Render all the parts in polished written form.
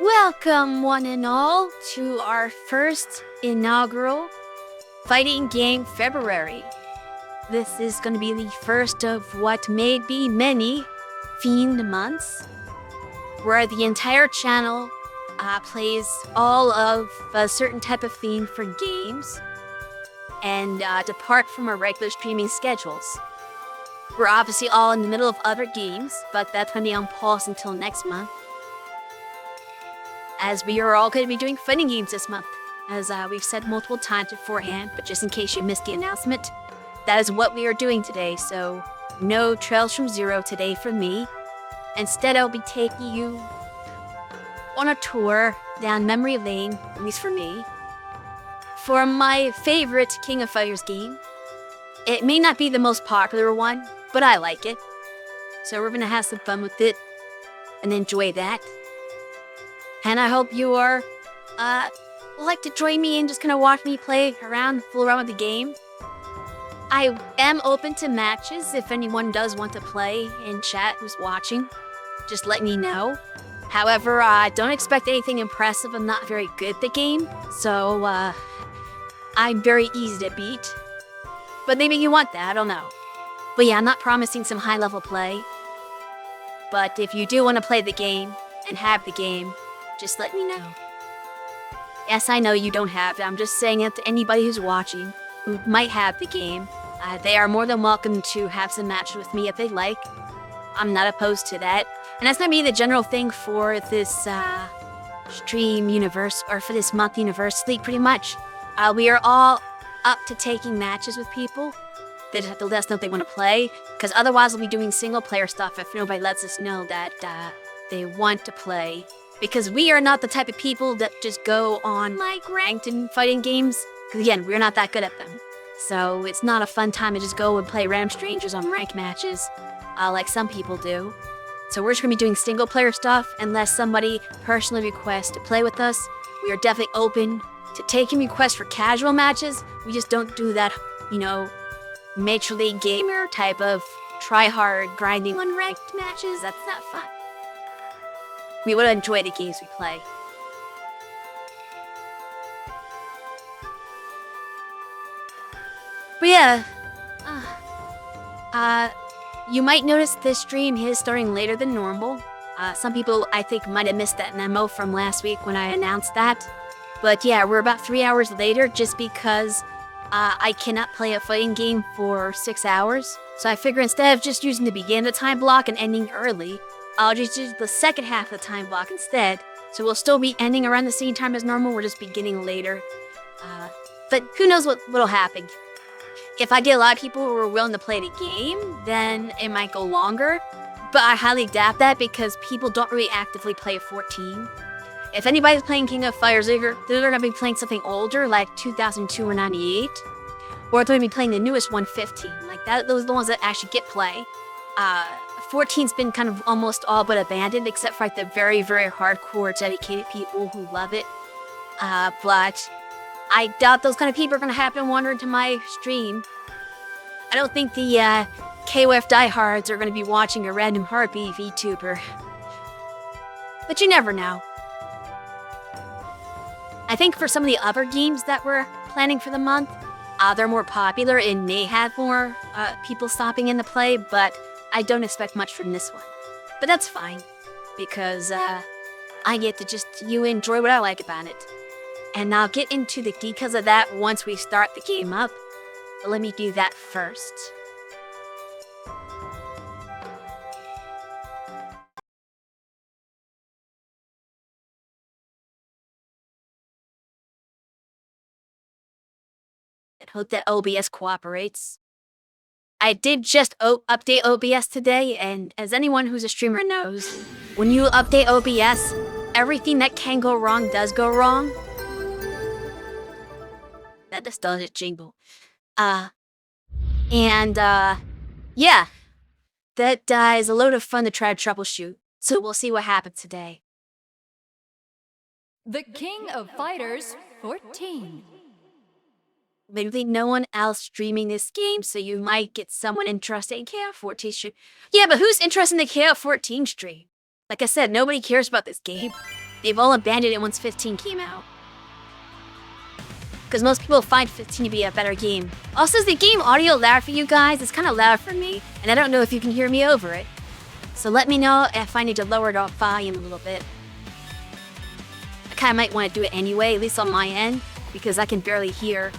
Welcome, one and all, to our first inaugural fighting game February. This is going to be the first of what may be many themed months, where the entire channel plays all of a certain type of theme for games and depart from our regular streaming schedules. We're obviously all in the middle of other games, but that's going to be on pause until next month, as we are all going to be doing fighting games this month, as we've said multiple times beforehand, but just in case you missed the announcement, that is what we are doing today. So no Trails from Zero today for me. Instead, I'll be taking you on a tour down memory lane, at least for me, for my favorite King of Fighters game. It may not be the most popular one, but I like it. So we're going to have some fun with it and enjoy that. And I hope you are like to join me and just kind of watch me play around, fool around with the game. I am open to matches if anyone does want to play in chat who's watching. Just let me know. However, don't expect anything impressive. I'm not very good at the game, so I'm very easy to beat. But maybe you want that, I don't know. But yeah, I'm not promising some high-level play. But if you do want to play the game and have the game, just let me know. Yes, I know you don't have it. I'm just saying it to anybody who's watching who might have the game. They are more than welcome to have some matches with me if they like. I'm not opposed to that. And that's going to be the general thing for this stream universe, or for this month universally, pretty much. We are all up to taking matches with people. They just have to let us know if they want to play, because otherwise we'll be doing single-player stuff if nobody lets us know that they want to play. Because we are not the type of people that just go on, like, ranked and fighting games. Because again, we're not that good at them. So it's not a fun time to just go and play random strangers on ranked matches, like some people do. So we're just going to be doing single-player stuff unless somebody personally requests to play with us. We are definitely open to taking requests for casual matches. We just don't do that, you know, Major League Gamer type of try-hard grinding on ranked matches. That's not fun. We would enjoy the games we play. But yeah, you might notice this stream is starting later than normal. Some people, I think, might have missed that memo from last week when I announced that. But yeah, we're about 3 hours later just because I cannot play a fighting game for 6 hours. So I figure instead of just using the beginning of the time block and ending early, I'll just use the second half of the time block instead. So we'll still be ending around the same time as normal, we're just beginning later. But who knows what'll happen. If I get a lot of people who are willing to play the game, then it might go longer. But I highly doubt that because people don't really actively play 14. If anybody's playing King of Fighters, they're going to be playing something older, like 2002 or 98. Or they're going to be playing the newest one, 15. Like that, those are the ones that actually get play. 14's been kind of almost all but abandoned, except for like the very, very hardcore, dedicated people who love it. But I doubt those kind of people are going to happen and wander into my stream. I don't think the KoF diehards are going to be watching a random heartbeat VTuber. But you never know. I think for some of the other games that we're planning for the month, they're more popular and may have more people stopping in to play, but I don't expect much from this one. But that's fine, because I get to just enjoy what I like about it. And I'll get into the details of that once we start the game up. But let me do that first. I hope that OBS cooperates. I did just update OBS today, and as anyone who's a streamer knows, when you update OBS, everything that can go wrong does go wrong. That just does it jingle. Yeah, that is a load of fun to try to troubleshoot, so we'll see what happens today. The King of Fighters 14. Maybe no one else streaming this game, so you might get someone interested in KoF14 stream. Yeah, but who's interested in the KoF14 stream? Like I said, nobody cares about this game. they've all abandoned it once 15 came out. Because most people find 15 to be a better game. Also, is the game audio loud for you guys? It's kind of loud for me, and I don't know if you can hear me over it. So let me know if I need to lower the volume a little bit. I kind of might want to do it anyway, at least on my end, because I can barely hear.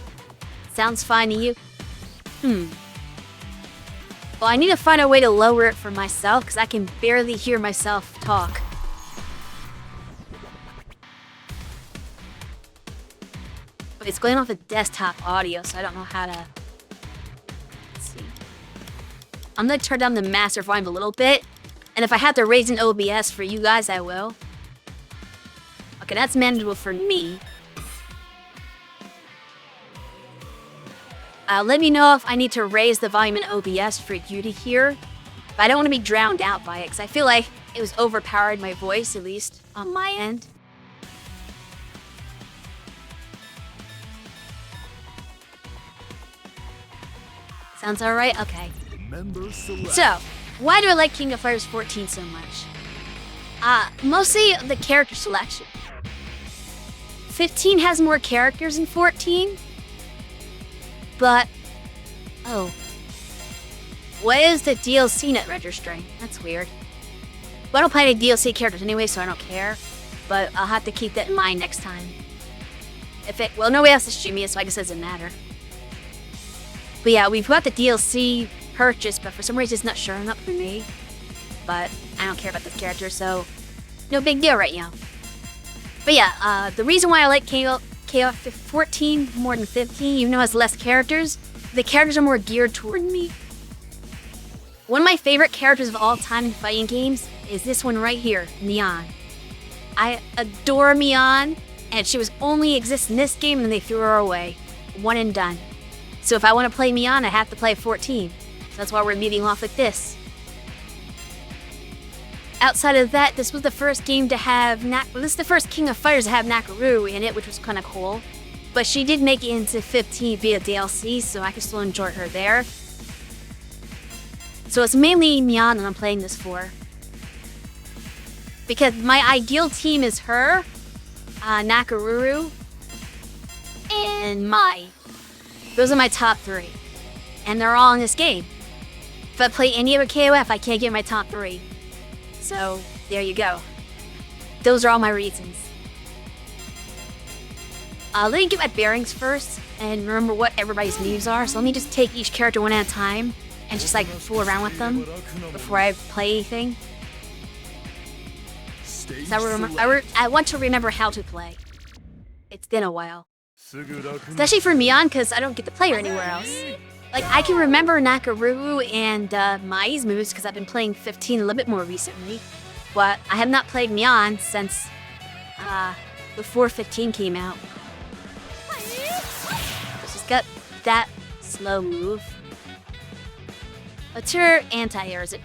Sounds fine to you? Well, I need to find a way to lower it for myself, because I can barely hear myself talk. But it's going off of desktop audio, so I don't know how to... Let's see. I'm going to turn down the master volume a little bit, and if I have to raise an OBS for you guys, I will. Okay, that's manageable for me. Let me know if I need to raise the volume in OBS for you to hear. But I don't want to be drowned out by it, because I feel like it was overpowered my voice, at least on my end. Sounds alright? Okay. So, why do I like King of Fighters 14 so much? Mostly the character selection. 15 has more characters than 14. But, oh. What is the DLC not registering? That's weird. Well, I don't play any DLC characters anyway, so I don't care. But I'll have to keep that in mind next time. Well, nobody else is streaming it, so I guess it doesn't matter. But yeah, we've got the DLC purchase, but for some reason it's not showing up for me. But I don't care about this character, so no big deal right now. But yeah, the reason why I like KoF14 more than 15, even though it has less characters, the characters are more geared toward me. One of my favorite characters of all time in fighting games is this one right here, Mian. I adore Mian, and she was only exists in this game and they threw her away. One and done. So if I want to play Mian, I have to play 14. So that's why we're leading off with this. Outside of that, this was the first game to have this is the first King of Fighters to have Nakaruru in it, which was kind of cool. But she did make it into 15 via DLC, so I can still enjoy her there. So it's mainly Mian that I'm playing this for. Because my ideal team is her, Nakaruru, and Mai. Those are my top 3. And they're all in this game. If I play any other KoF, I can't get my top 3. So, there you go. Those are all my reasons. Let me get my bearings first and remember what everybody's moves are. So let me just take each character one at a time and just like fool around with them before I play anything. So I want to remember how to play. It's been a while. Especially for Mian, because I don't get to play her anywhere else. Like, I can remember Nakaruru and Mai's moves because I've been playing 15 a little bit more recently. But I have not played Mian since before 15 came out. She's got that slow move. What's her anti-air? Is it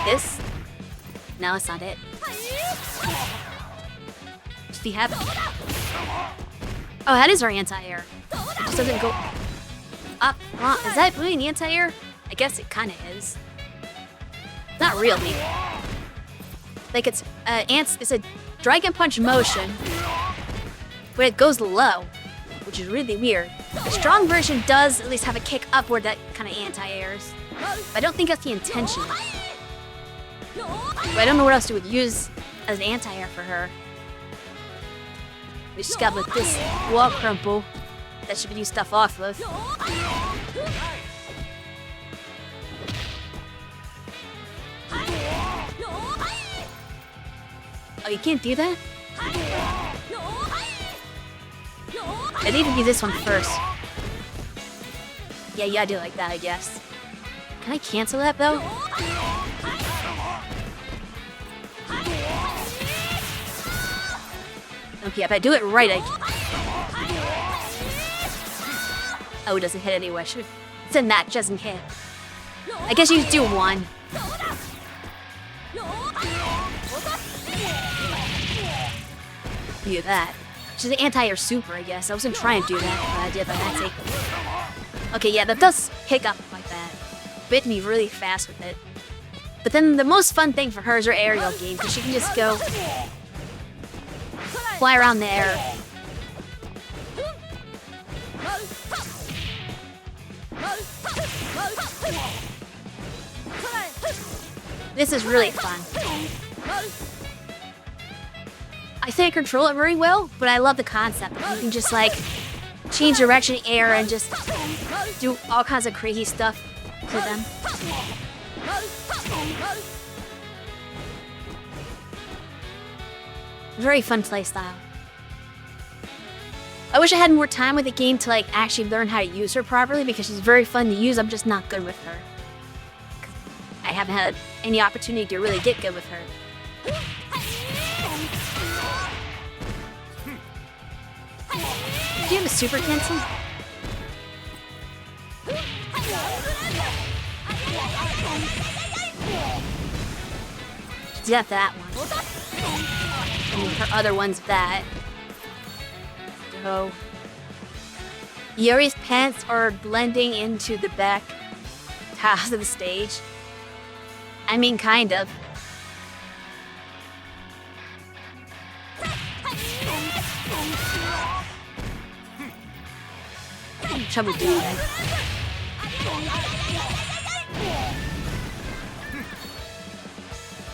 this? No, it's not it. Does he have it? Oh, that is her anti-air. It just doesn't go up. Is that really an anti-air? I guess it kind of is. Not really. Like it's a Dragon Punch motion, but it goes low, which is really weird. The strong version does at least have a kick upward that kind of anti-airs, but I don't think that's the intention. But I don't know what else you would use as an anti-air for her. We just got with this wall crumple that should be used stuff off of. Oh, you can't do that? I need to do this one first. Yeah, I do like that, I guess. Can I cancel that, though? Okay, if I do it right, I can. Oh, it doesn't hit anyway. It's a match, doesn't hit. I guess you just do one. Do that. Which is an anti-air super, I guess. I wasn't trying to do that, but I did by mistake. Okay, yeah, that does pick up like that. Bit me really fast with it. But then the most fun thing for her is her aerial game, because she can just go fly around the air. This is really fun. I think I control it very well, but I love the concept. You can just like change direction in air and just do all kinds of crazy stuff to them. Very fun playstyle. I wish I had more time with the game to like actually learn how to use her properly because she's very fun to use. I'm just not good with her. I haven't had any opportunity to really get good with her. Do you have a super cancel? She's got that one. I mean, her other one's that. So, Yuri's pants are blending into the back half of the stage. I mean, kind of. I'm trouble doing that.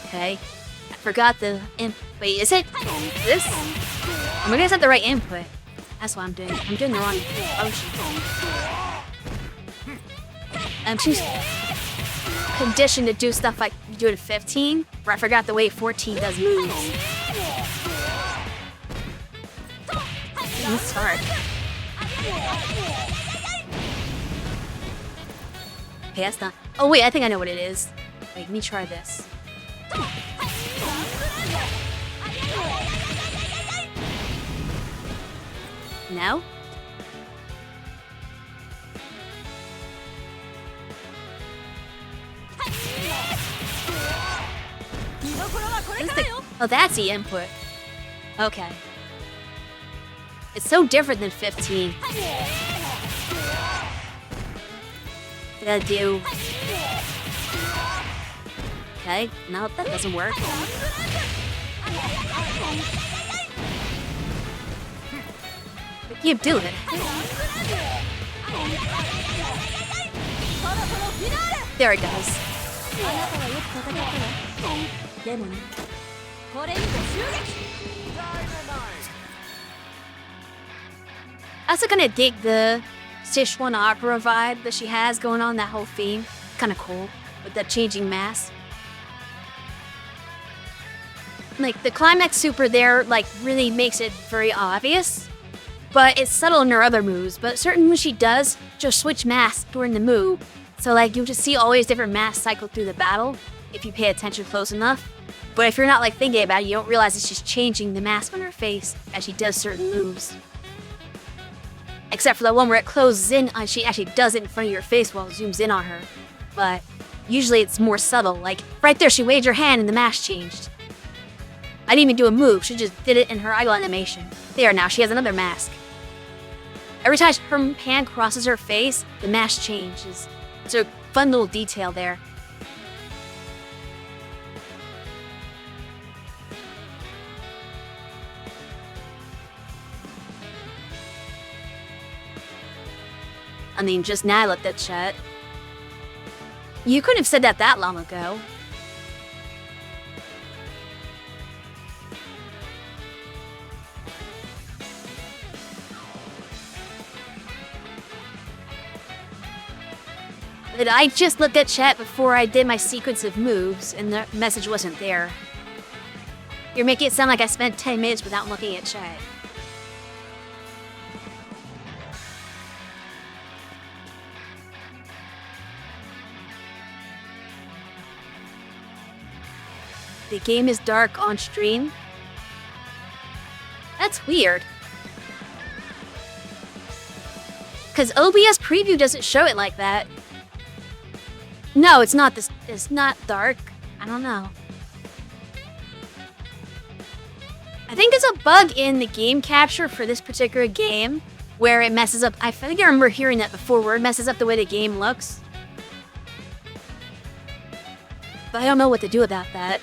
Okay. I forgot the wait, is it this? I'm gonna set the right input. That's what I'm doing. I'm doing the wrong motion. I'm too conditioned to do stuff like you do in 15, where I forgot the way 14 does moves. Let's start. Okay, that's not. Oh wait, I think I know what it is. Wait, let me try this. No? Oh, that's the input. Okay. It's so different than 15. Gotta do. Okay, no, that doesn't work. You do it. There it goes. I also kind of dig the Sichuan opera vibe that she has going on, that whole theme. Kind of cool, with that changing mask. Like, the climax super there, like, really makes it very obvious. But it's subtle in her other moves. But certain moves she does, just switch masks during the move. So, like, you'll just see all these different masks cycle through the battle, if you pay attention close enough. But if you're not, like, thinking about it, you don't realize it's just changing the mask on her face as she does certain moves. Except for the one where it closes in, she actually does it in front of your face while it zooms in on her. But usually it's more subtle, like, right there she waved her hand and the mask changed. I didn't even do a move, she just did it in her idle animation. There, now she has another mask. Every time her hand crosses her face, the mask changes. It's a fun little detail there. I mean, just now I looked at chat. You couldn't have said that long ago. But I just looked at chat before I did my sequence of moves, and the message wasn't there. You're making it sound like I spent 10 minutes without looking at chat. The game is dark on stream? That's weird. Because OBS preview doesn't show it like that. No, it's not this. It's not dark. I don't know. I think there's a bug in the game capture for this particular game where it messes up. I think I remember hearing that before, where it messes up the way the game looks. But I don't know what to do about that.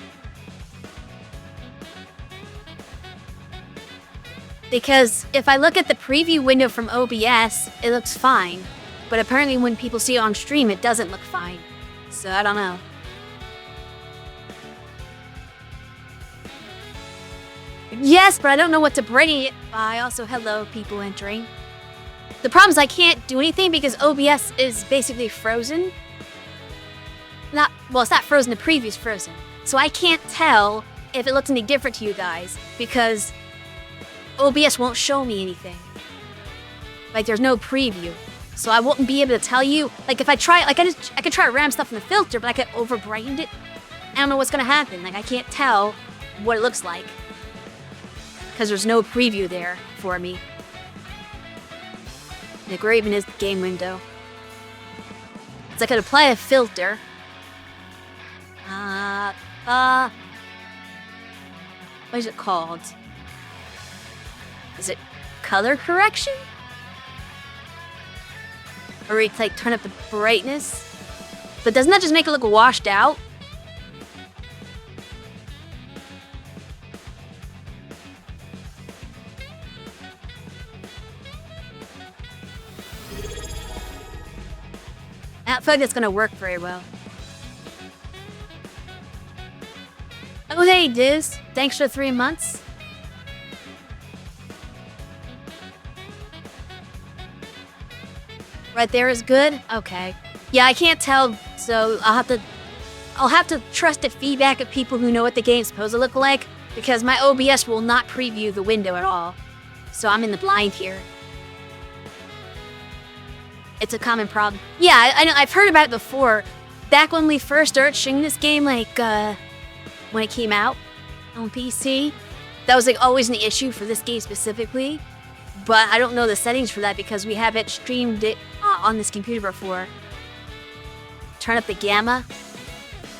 Because if I look at the preview window from OBS, it looks fine. But apparently when people see it on stream, it doesn't look fine. So I don't know. Yes, but I don't know what to bring it by. Also, hello, people entering. The problem is I can't do anything because OBS is basically frozen. Well, it's not frozen, the preview's frozen. So I can't tell if it looks any different to you guys because OBS won't show me anything. Like, there's no preview. So I won't be able to tell you. Like, if I try, like, I could try to ram stuff in the filter, but I could overbrighten it. I don't know what's gonna happen. Like, I can't tell what it looks like. Because there's no preview there for me. The Graven is the game window. So I could apply a filter. What is it called? Is it color correction? Or it's like turn up the brightness? But doesn't that just make it look washed out? I don't feel like that's gonna work very well. Oh, hey, Diz. Thanks for 3 months. Right there is good? Okay. Yeah, I can't tell, so I'll have to trust the feedback of people who know what the game's supposed to look like, because my OBS will not preview the window at all. So I'm in the blind here. It's a common problem. Yeah, I've heard about it before. Back when we first started shooting this game, like, when it came out on PC, that was like always an issue for this game specifically. But I don't know the settings for that because we haven't streamed it on this computer before. Turn up the gamma.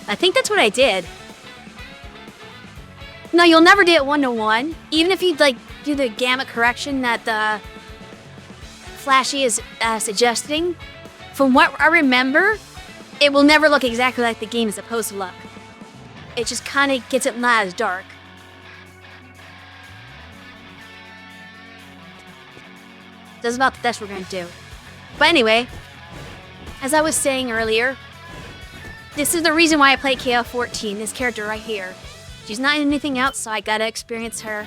I think that's what I did. No, you'll never do it 1:1. Even if you like do the gamma correction that the Flashy is suggesting, from what I remember, it will never look exactly like the game is supposed to look. It just kind of gets it not as dark. That's about the best we're going to do. But anyway, as I was saying earlier, this is the reason why I play KoF14, this character right here. She's not in anything else, so I gotta experience her.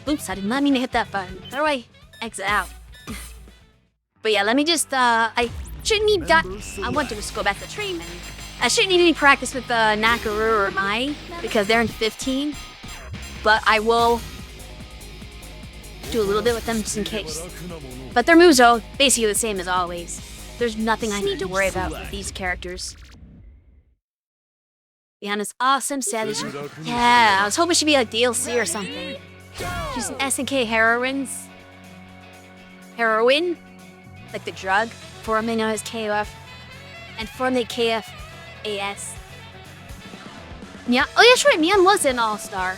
Oops, I did not mean to hit that button. How do I exit out? But yeah, let me just, I shouldn't need that. I want to just go back to training. I shouldn't need any practice with Nakaru or Mai, because they're in 15. But I will do a little bit with them just in case. But their moves are basically the same as always. There's nothing I need to worry about with these characters. Diana's awesome, savage. Yeah, I was hoping she'd be like DLC or something. She's an SNK heroines. Heroine? Like the drug. Formerly known as KoF. And formerly KFAS. Yeah, oh yeah, that's right, Mian was an all-star.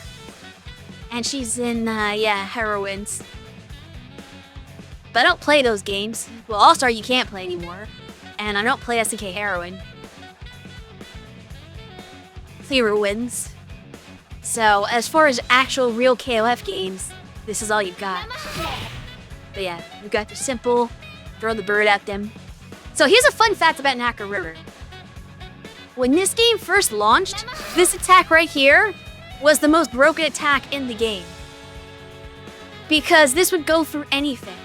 And she's in, yeah, heroines. But I don't play those games. Well, All-Star you can't play anymore. And I don't play SNK Heroine. Heroines. So, as far as actual real KoF games, this is all you've got. But yeah, you've got the simple, throw the bird at them. So here's a fun fact about Nakaru. When this game first launched, this attack right here was the most broken attack in the game. Because this would go through anything.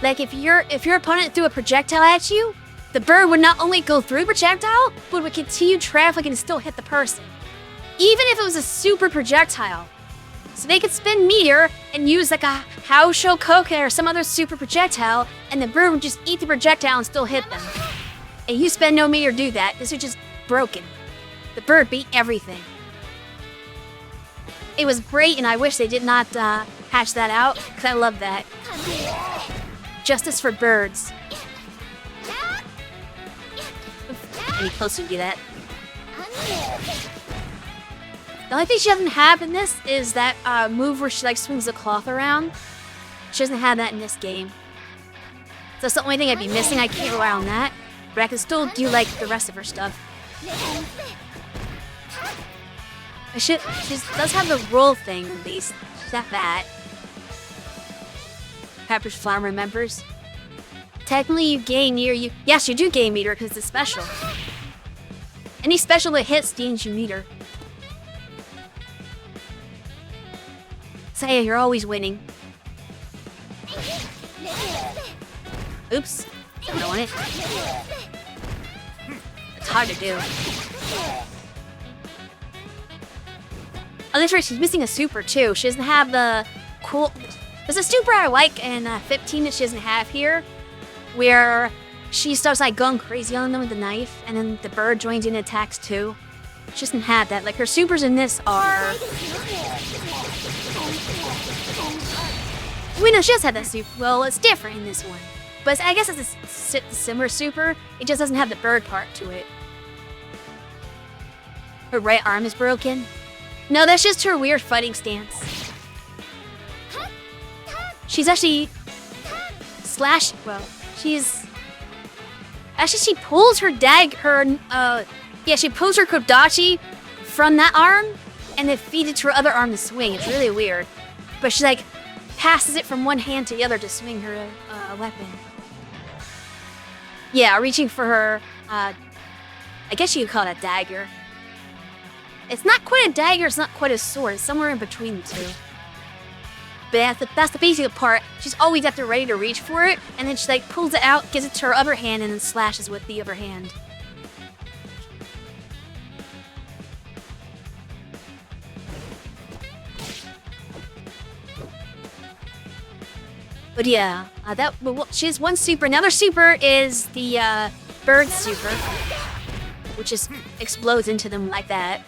Like if your opponent threw a projectile at you, the bird would not only go through the projectile, but would continue traveling and still hit the person. Even if it was a super projectile. So they could spin meteor and use like a Haosho Koke or some other super projectile, and the bird would just eat the projectile and still hit them. And you spend no meteor to do that, this was just broken. The bird beat everything. It was great, and I wish they did not hatch that out, because I love that. Justice for birds. Any closer to do that? The only thing she doesn't have in this is that move where she like swings the cloth around. She doesn't have that in this game. So that's the only thing I'd be missing. I can't rely on that, but I can still do like the rest of her stuff. She does have the roll thing, at least. She's got that. Pepper's Flower remembers. Technically, you gain meter. Yes, you do gain meter because it's special. Any special that hits gains you meter. Say you're always winning. Oops. I don't want it. It's hard to do. Oh, that's right. She's missing a super too. She doesn't have the cool. There's a super I like in 15 that she doesn't have here, where she starts like going crazy on them with the knife, and then the bird joins in and attacks too. She doesn't have that. Like her supers in this are. We know she does have that super. Well, it's different in this one, but I guess it's a similar super. It just doesn't have the bird part to it. Her right arm is broken. No, that's just her weird fighting stance. She's actually she's actually she pulls her she pulls her kodachi from that arm and then feeds it to her other arm to swing. It's really weird, but she like passes it from one hand to the other to swing her weapon. Yeah, reaching for her. I guess you could call it a dagger. It's not quite a dagger, it's not quite a sword. It's somewhere in between the two. But that's the basic part. She's always at the ready to reach for it, and then she like pulls it out, gives it to her other hand, and then slashes with the other hand. But yeah, she has one super. Another super is the bird super, which just explodes into them like that.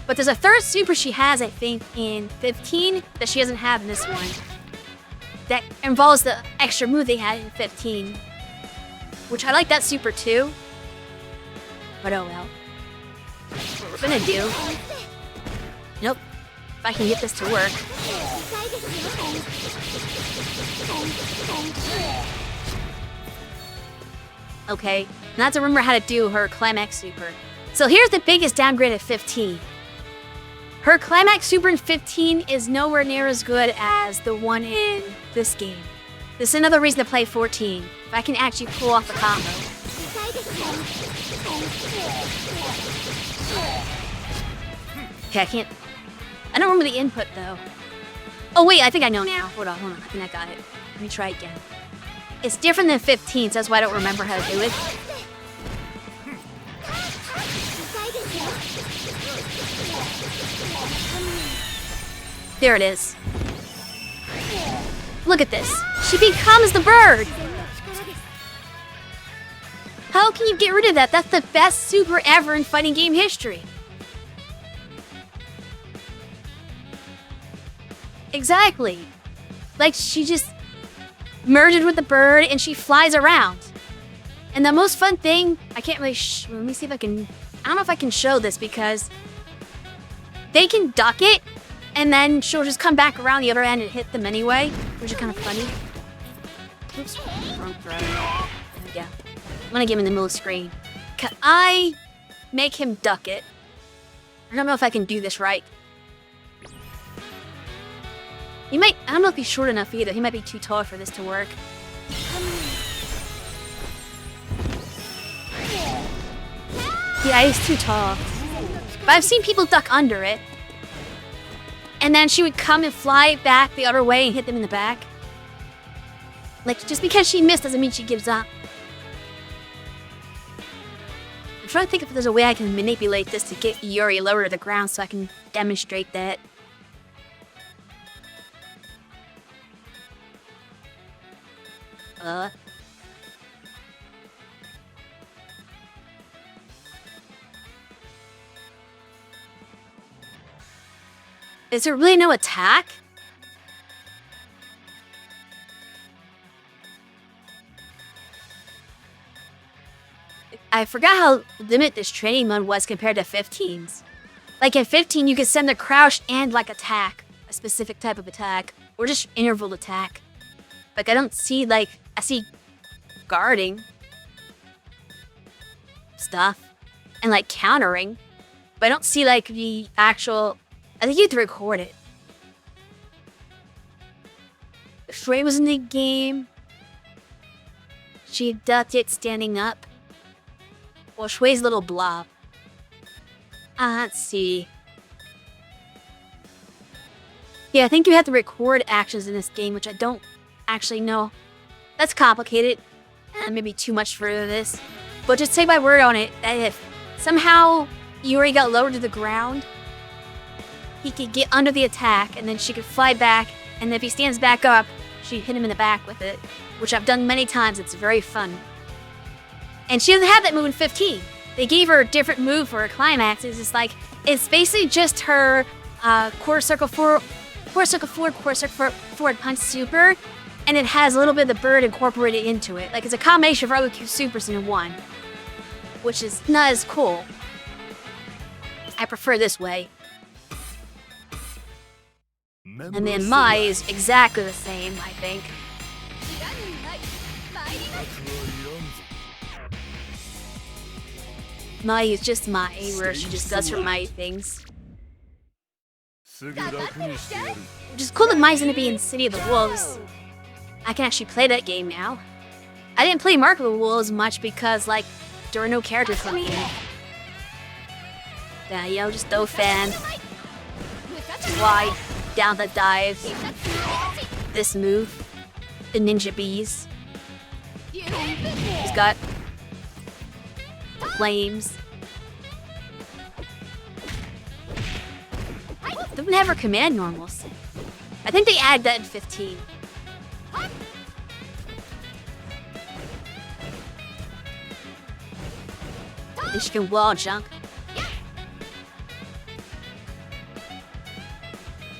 But there's a third super she has, I think, in 15 that she doesn't have in this one. That involves the extra move they had in 15. Which I like that super too. But oh well. What we're gonna do. Nope. If I can get this to work. Okay. Now I have to remember how to do her climax super. So here's the biggest downgrade of 15. Her climax super in 15 is nowhere near as good as the one in this game. This is another reason to play 14. If I can actually pull off the combo. Okay, I can't. I don't remember the input though. Oh wait, I think I know now. Hold on. I think I got it. Let me try again. It's different than 15, so that's why I don't remember how to do it. There it is. Look at this. She becomes the bird. How can you get rid of that? That's the best super ever in fighting game history. Exactly. Like she just merged with the bird and she flies around. And the most fun thing, I can't really let me see if I can. I don't know if I can show this because they can duck it and then she'll just come back around the other end and hit them anyway, which is kind of funny. Oops, wrong throw. Yeah, I'm gonna give him the middle of the screen. Can I make him duck it? I don't know if I can do this right. He might, I don't know if he's short enough either. He might be too tall for this to work. Yeah, he's too tall. But I've seen people duck under it. And then she would come and fly back the other way and hit them in the back. Like, just because she missed doesn't mean she gives up. I'm trying to think if there's a way I can manipulate this to get Yuri lower to the ground so I can demonstrate that. Is there really no attack? I forgot how limited this training mode was compared to 15's. Like in 15, you could send the crouch and like attack, a specific type of attack, or just interval attack. Like I don't see like, I see guarding stuff and like countering. But I don't see like the actual. I think you have to record it. Shrey was in the game. She ducked it standing up. Well, Shui's little blob. Let's see. Yeah, I think you have to record actions in this game, which I don't actually know. That's complicated. Maybe too much for this. But just take my word on it that if somehow Yuri got lowered to the ground, he could get under the attack and then she could fly back. And if he stands back up, she hit him in the back with it, which I've done many times. It's very fun. And she doesn't have that move in 15. They gave her a different move for her climax. It's basically just her quarter circle forward punch super, and it has a little bit of the bird incorporated into it. Like it's a combination of other two supers in one, which is not as cool. I prefer this way. And then Mai is exactly the same, I think. Mai is just Mai, where she just does her Mai things. Which is cool that Mai's gonna be in City of the Wolves. I can actually play that game now. I didn't play Mark of the Wolves much because, like, there were no characters for me in it. Yeah, just no fan. Wide, down the dive. This move. The ninja bees. He's got flames. They've never command normals. I think they added that in 15. And she can wall jump.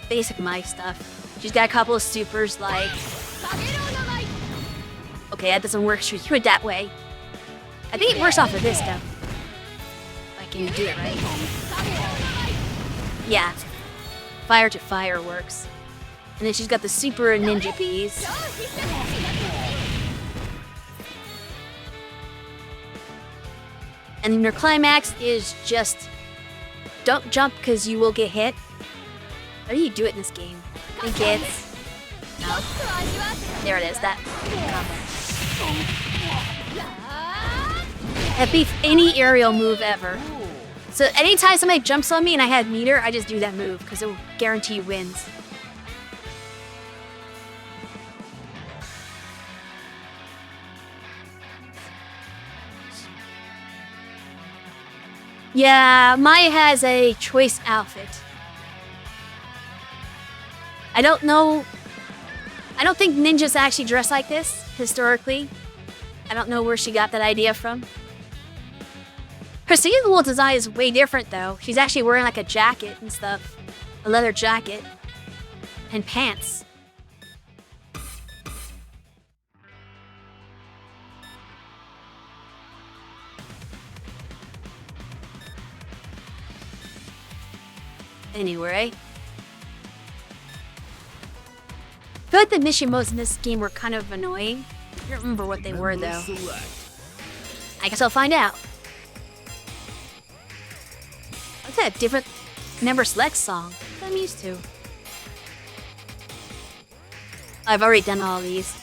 Basic Mai stuff. She's got a couple of supers like... Okay, that doesn't work. She threw it that way. I think it works off of this, though. If I can do it right. Yeah. Fire to fire works. And then she's got the super ninja bees. And then her climax is just... Don't jump because you will get hit. How do you do it in this game? I think it's... No. There it is, that combo. That beats any aerial move ever. So anytime somebody jumps on me and I had meter, I just do that move because it will guarantee you wins. Yeah, Maya has a choice outfit. I don't know. I don't think ninjas actually dress like this, historically. I don't know where she got that idea from. Her seasonal design is way different, though. She's actually wearing like a jacket and stuff. A leather jacket. And pants. Anyway. I feel like the mission modes in this game were kind of annoying. I don't remember what they were, though. I guess I'll find out. What's that different member select song that I'm used to? I've already done all these.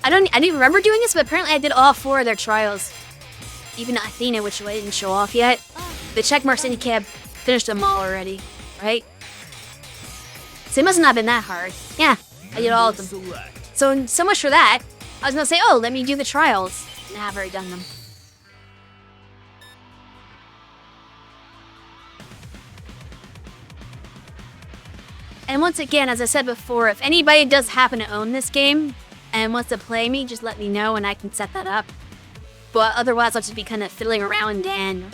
I didn't remember doing this, but apparently I did all 4 of their trials. Even Athena, which I didn't show off yet. The checkmarks in cab finished them all already, right? So it must not have been that hard. Yeah, I did all of them. So much for that. I was gonna say, oh, let me do the trials. Nah, I've already done them. And once again, as I said before, if anybody does happen to own this game and wants to play me, just let me know and I can set that up. But otherwise, I'll just be kind of fiddling around and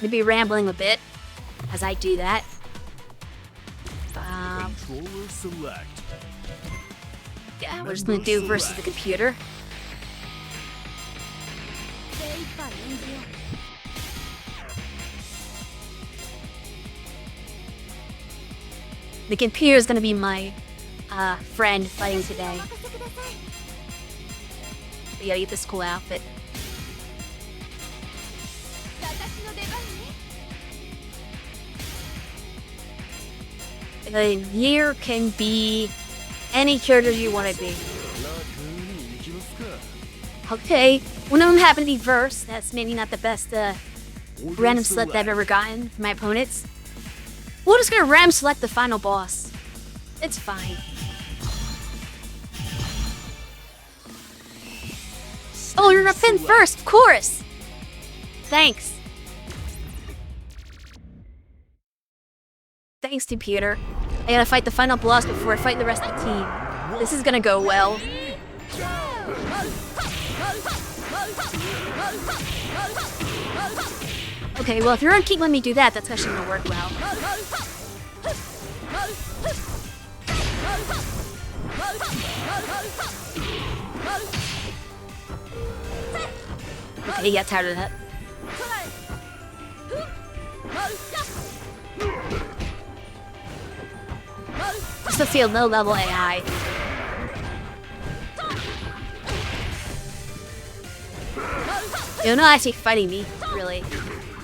maybe rambling a bit as I do that. Controller select. Yeah, we're just gonna do versus the computer. The computer is gonna be my friend fighting today. But yeah, get this cool outfit. Year can be any character you want to be. Okay, one of them happened to be Verse. That's maybe not the best random select I've ever gotten from my opponents. We're just gonna random select the final boss. It's fine. Oh, you're gonna pin first, of course! Thanks. Thanks, computer. I gotta fight the final boss before I fight the rest of the team. This is gonna go well. Okay, well, if you're gonna keep letting me do that, that's actually gonna work well. Okay, you got tired of that. Just to feel low level AI. You're not actually fighting me, really.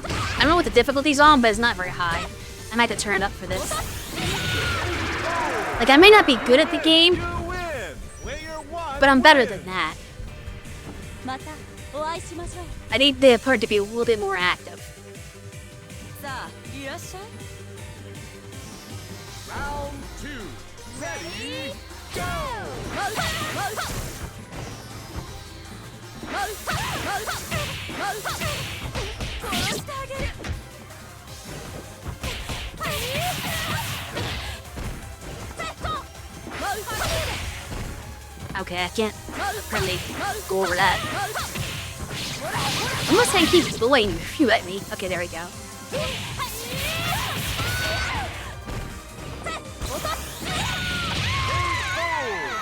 I don't know what the difficulty's on, but it's not very high. I might have to turn it up for this. Like, I may not be good at the game, but I'm better than that. I need the opponent to be a little bit more active. Round 2, ready, go! Okay, I can't really go over that. I'm just saying keep bullying you at me. Okay, there we go.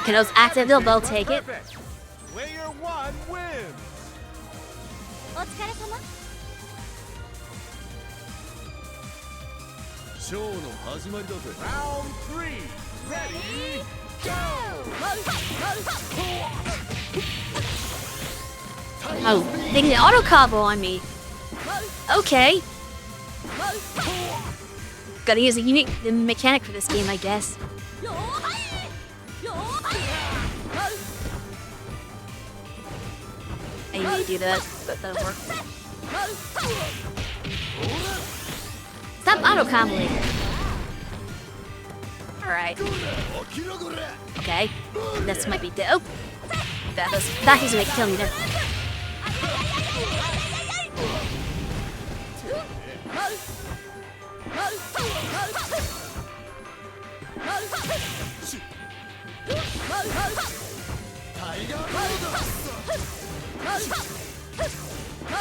Okay, those active, they'll take it. Player 1 wins. Round 3, ready, go! Oh, they can auto combo on me. Okay. Gotta use a unique mechanic for this game, I guess. I need to do that, but that'll work. Stop auto comboing. Alright. Okay. This might be dope. That is gonna kill me there.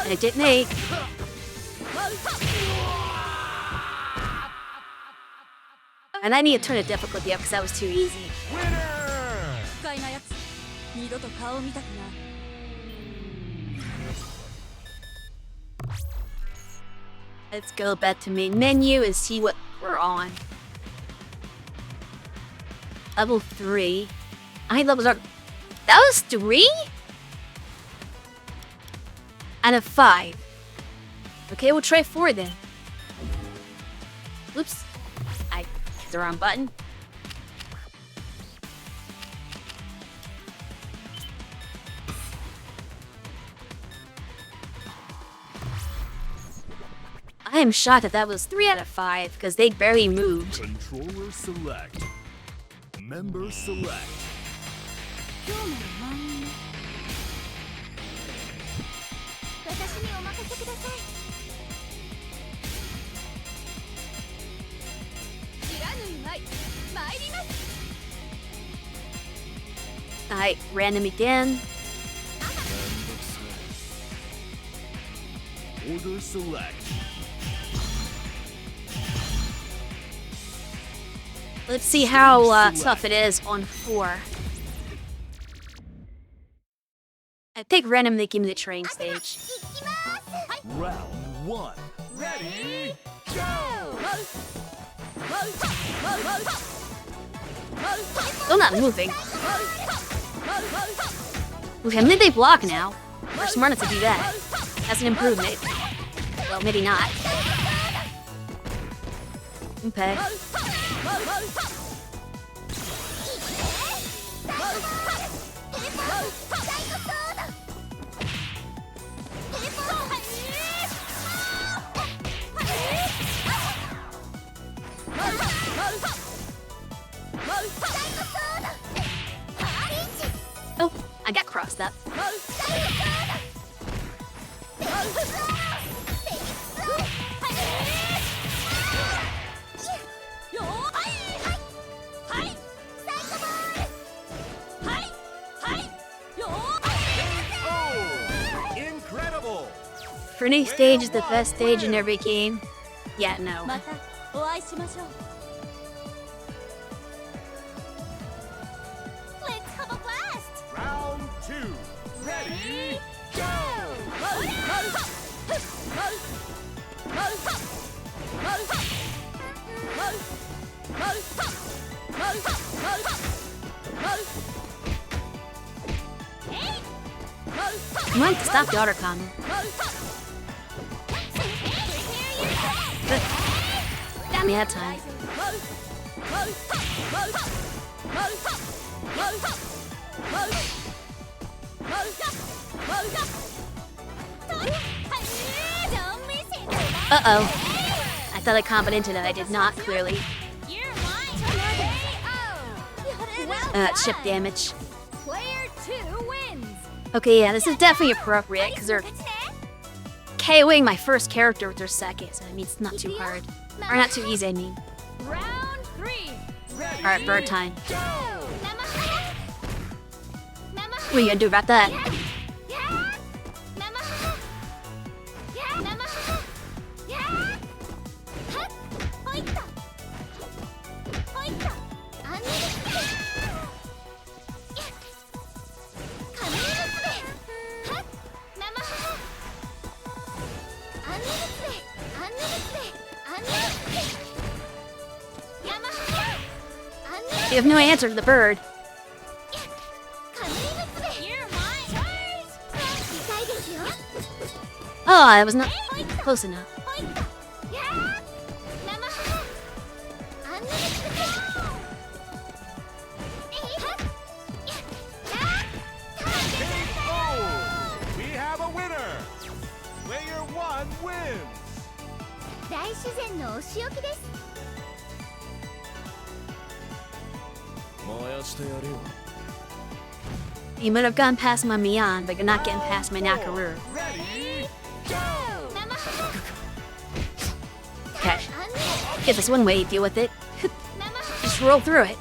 And it didn't make. And I need to turn the difficulty up because that was too easy. Let's go back to main menu and see what we're on. Level 3. How many levels are... That was 3? Out of 5. Okay, we'll try 4 then. Oops. I hit the wrong button. I am shocked that was 3 out of 5 because they barely moved. Controller select. Member select. Alright, random again. Order select. Let's see how tough it is on 4. I pick random they give me the train stage. Round 1. Ready, go! Still not moving. Okay, maybe they block now. We're smart enough to do that. That's an improvement. Well, maybe not. Okay. Oh, I got crossed up. Oh, incredible! Furnace stage is the best stage in every game. Yeah, no. またお会いしましょう。 Let's have a blast! Round 2. Ready, go! Come on, stop the autocomment. Got me that time. Uh-oh. I thought I comboed into that. I did not, clearly. You're mine! Well Chip done. damage. Player 2 wins. Okay, yeah, this is definitely appropriate, because they're KOing my first character with their second, so I mean, it's not too hard. Or not too easy, I mean. Round 3. Ready, Alright, bird time. go! What are you gonna do about that? You have no answer to the bird. You're mine! Oh, I was not close enough. Oh, we have a winner! Player 1 wins! 大自然のお仕置きです。燃やしてやるよ。 You might have gone past my Mian, but you're not getting past my Nakaru. Ready, go! Okay. Get this one way, deal with it. Just roll through it.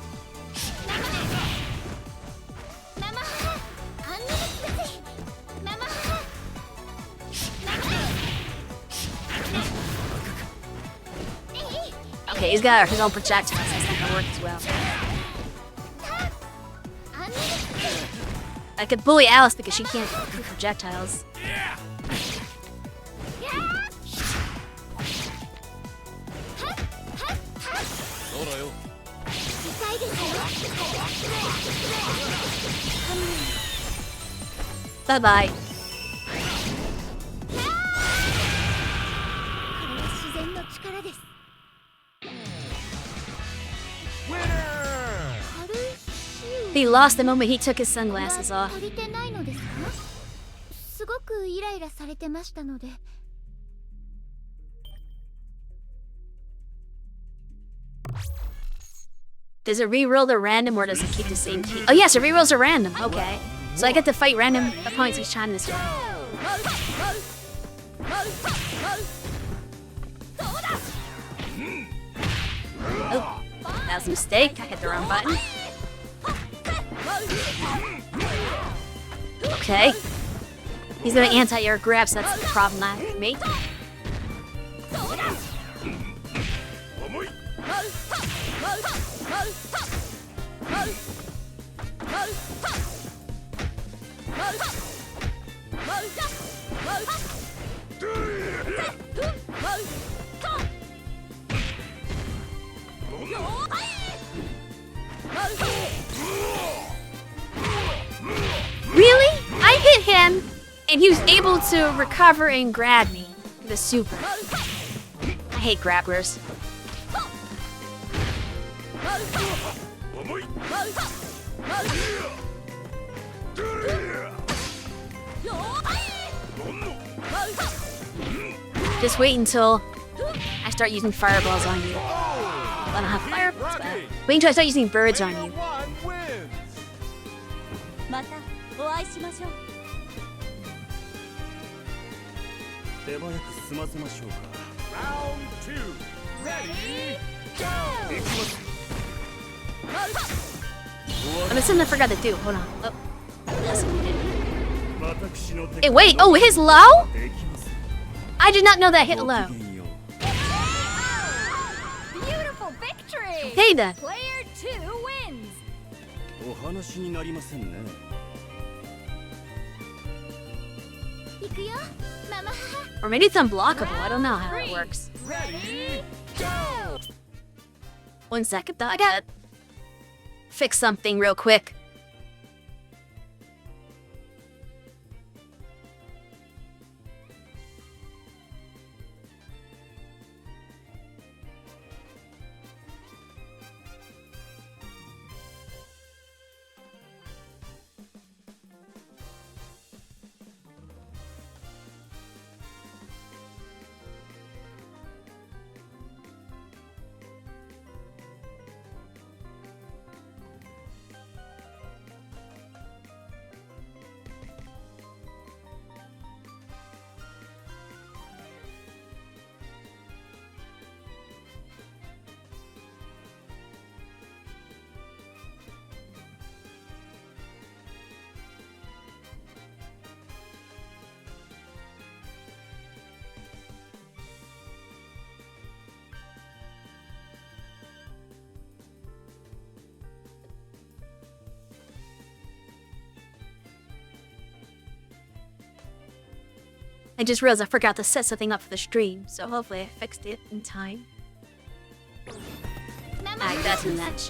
Okay, he's got his own projectiles. That's not gonna work as well. I could bully Alice because she can't do projectiles. Yeah! Bye bye. 自然の力です。 Winner! 軽いシュ He lost the moment he took his sunglasses は off. 足りてないのですか？すごくイライラされてましたので。 Does it re-roll the random or does it keep the same key? Oh yes, it re-rolls a random. Okay. So I get to fight random opponents each time this way. Oh, that was a mistake. I hit the wrong button. Okay. He's gonna anti-air grab, so that's problematic for me. Really? I hit him, and he was able to recover and grab me with a super. I hate grapplers. Just wait until I start using fireballs on you. I don't have fireballs, but wait until I start using birds on you. One wins. またお会いしましょう。手早く済ませましょうか。 Round 2. Ready, go! I'm something I forgot to do. Hold on. Oh. Yes, I did. 私の手 Hey, wait. Oh, his low? できます。 I did not know that hit low. ごきげんよう。 Beautiful victory! Hey then. Player 2 wins! お話になりませんね。行くよママ母 Or maybe it's unblockable. I don't know how it works. Ready, go! 1 second though. I gotta fix something real quick. I just realized I forgot to set something up for the stream, so hopefully I fixed it in time. Alright, that's a match.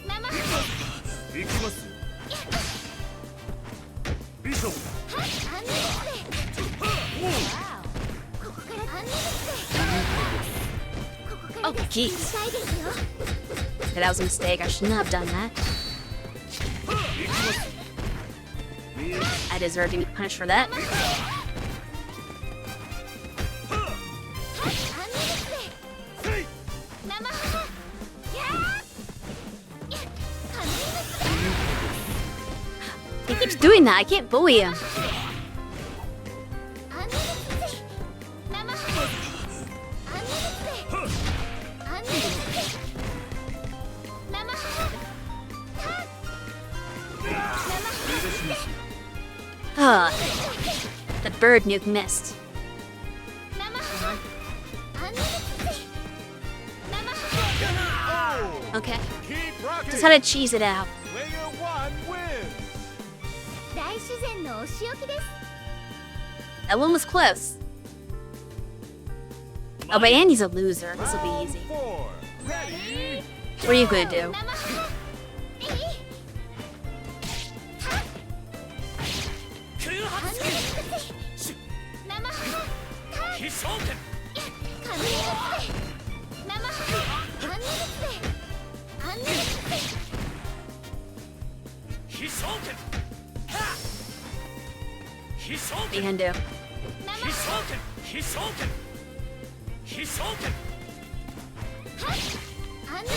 ママ母行きますよ。ビショップ。アンネルステここからアンネルステここから Oh, が geez. したいですよ That was a mistake. I should not have done that. I deserve to be punished for that. アンネルステママ母やーカミングス He keeps doing that. I can't bully him. アンネルステママ母アンネルステアンネルステママ母Ah, the bird nuke missed. ママ母アンネルステママ母 Okay, Keep rocking. just had to cheese it out. Player 1 wins. 大自然のお仕置きです That one was close. Oh, but Andy's a loser. This will be Round easy. 4. Ready, What are you gonna do? ママ母えいアンネルステママ母カミングステママ母アンネルステアンネルステ What are you gonna do? ママ母アンネルステ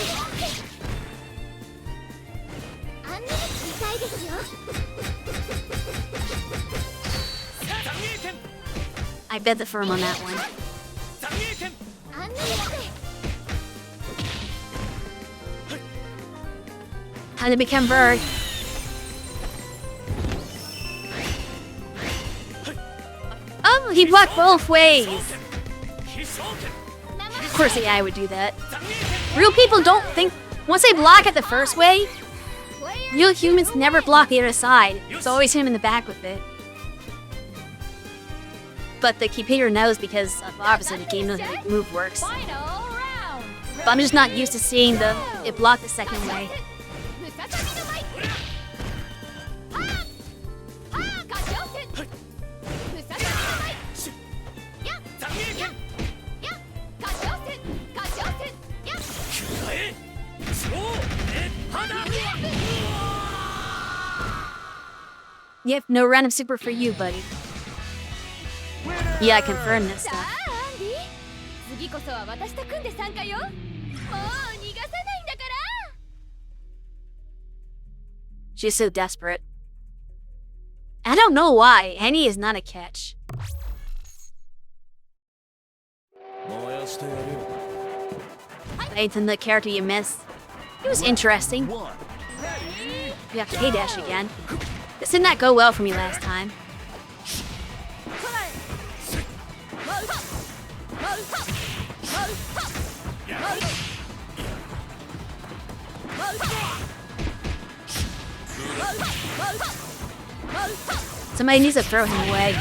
アンネルステ痛いですよ I bet the firm on that one. アンネルステ How to become bird? Oh, he blocked both ways. Of course, AI would do that. Real people don't think. Once they block it the first way, real humans never block the other side. It's always him in the back with it. But they keep hitting your nose because of obviously the game knows how the move works. Final round! But I'm just not used to seeing it block the second way. Yep, no random super for you, buddy. Winner! Yeah, I confirmed this さ stuff. あアンディ次こそは私と組んで参加よもう逃がさないんだから She's so desperate. I don't know why. Annie is not a catch. 燃やしてやるよ Nathan, the character you miss. He was interesting. One. We have K-Dash again. This did not go well for me last time. Somebody needs to throw him away.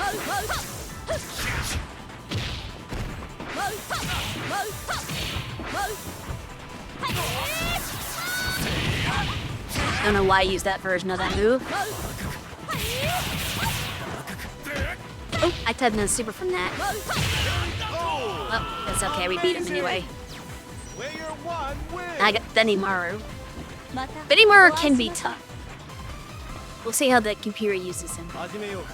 大丈夫よDon't know why I used that version of that move. Oh, I tapped in super from that. Oh, that's okay. We beat him anyway. Player 1 wins! I got Benimaru. また Benimaru can be tough. We'll see how the computer uses him. 始めようか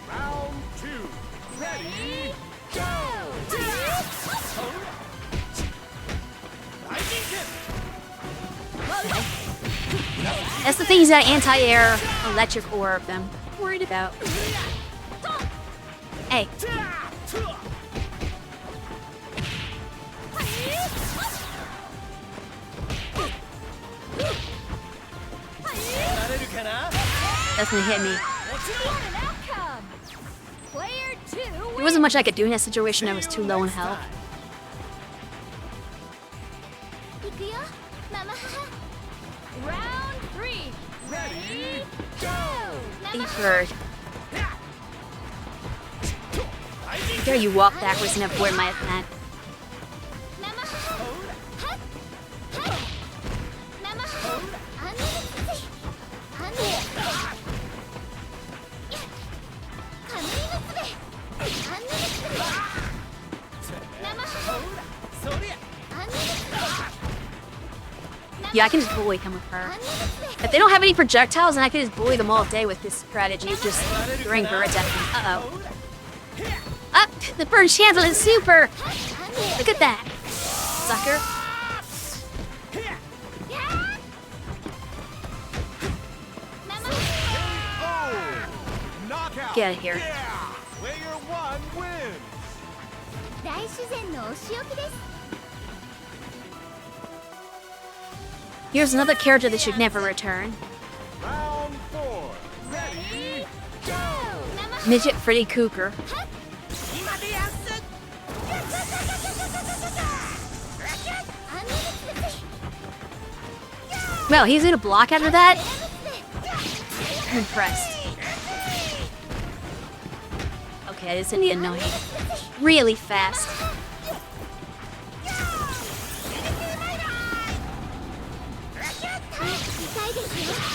Round 2. Ready? Go! Lightning kick! That's the thing, he's got anti-air, electric orb I'm worried about. Hey, that's gonna hit me. What an outcome! Player 2 There wasn't much I could do in that situation. I was too low in health. 行くよママ母 Round 3 Ready? Hey, bird. Dare you walk backwards and avoid my attack. 生母はっはっ生母あんなについあんなについカムイ娘あんなについ生母あんなについ Yeah, I can just bully him with her. あんなについ If they don't have any projectiles, then I can just bully them all day with this strategy of just throwing birds at them. Uh-oh. Up! The bird chandelier is super! Look at that! Sucker. Knockout! Get out of here. Yeah! Player 1 wins! 大自然のお仕置きです Here's another character that should never return. Round 4. Ready? Go! Midget Freddy Cougar. Well, he's gonna block after that? I'm impressed. Okay, this is gonna be annoying. Really fast.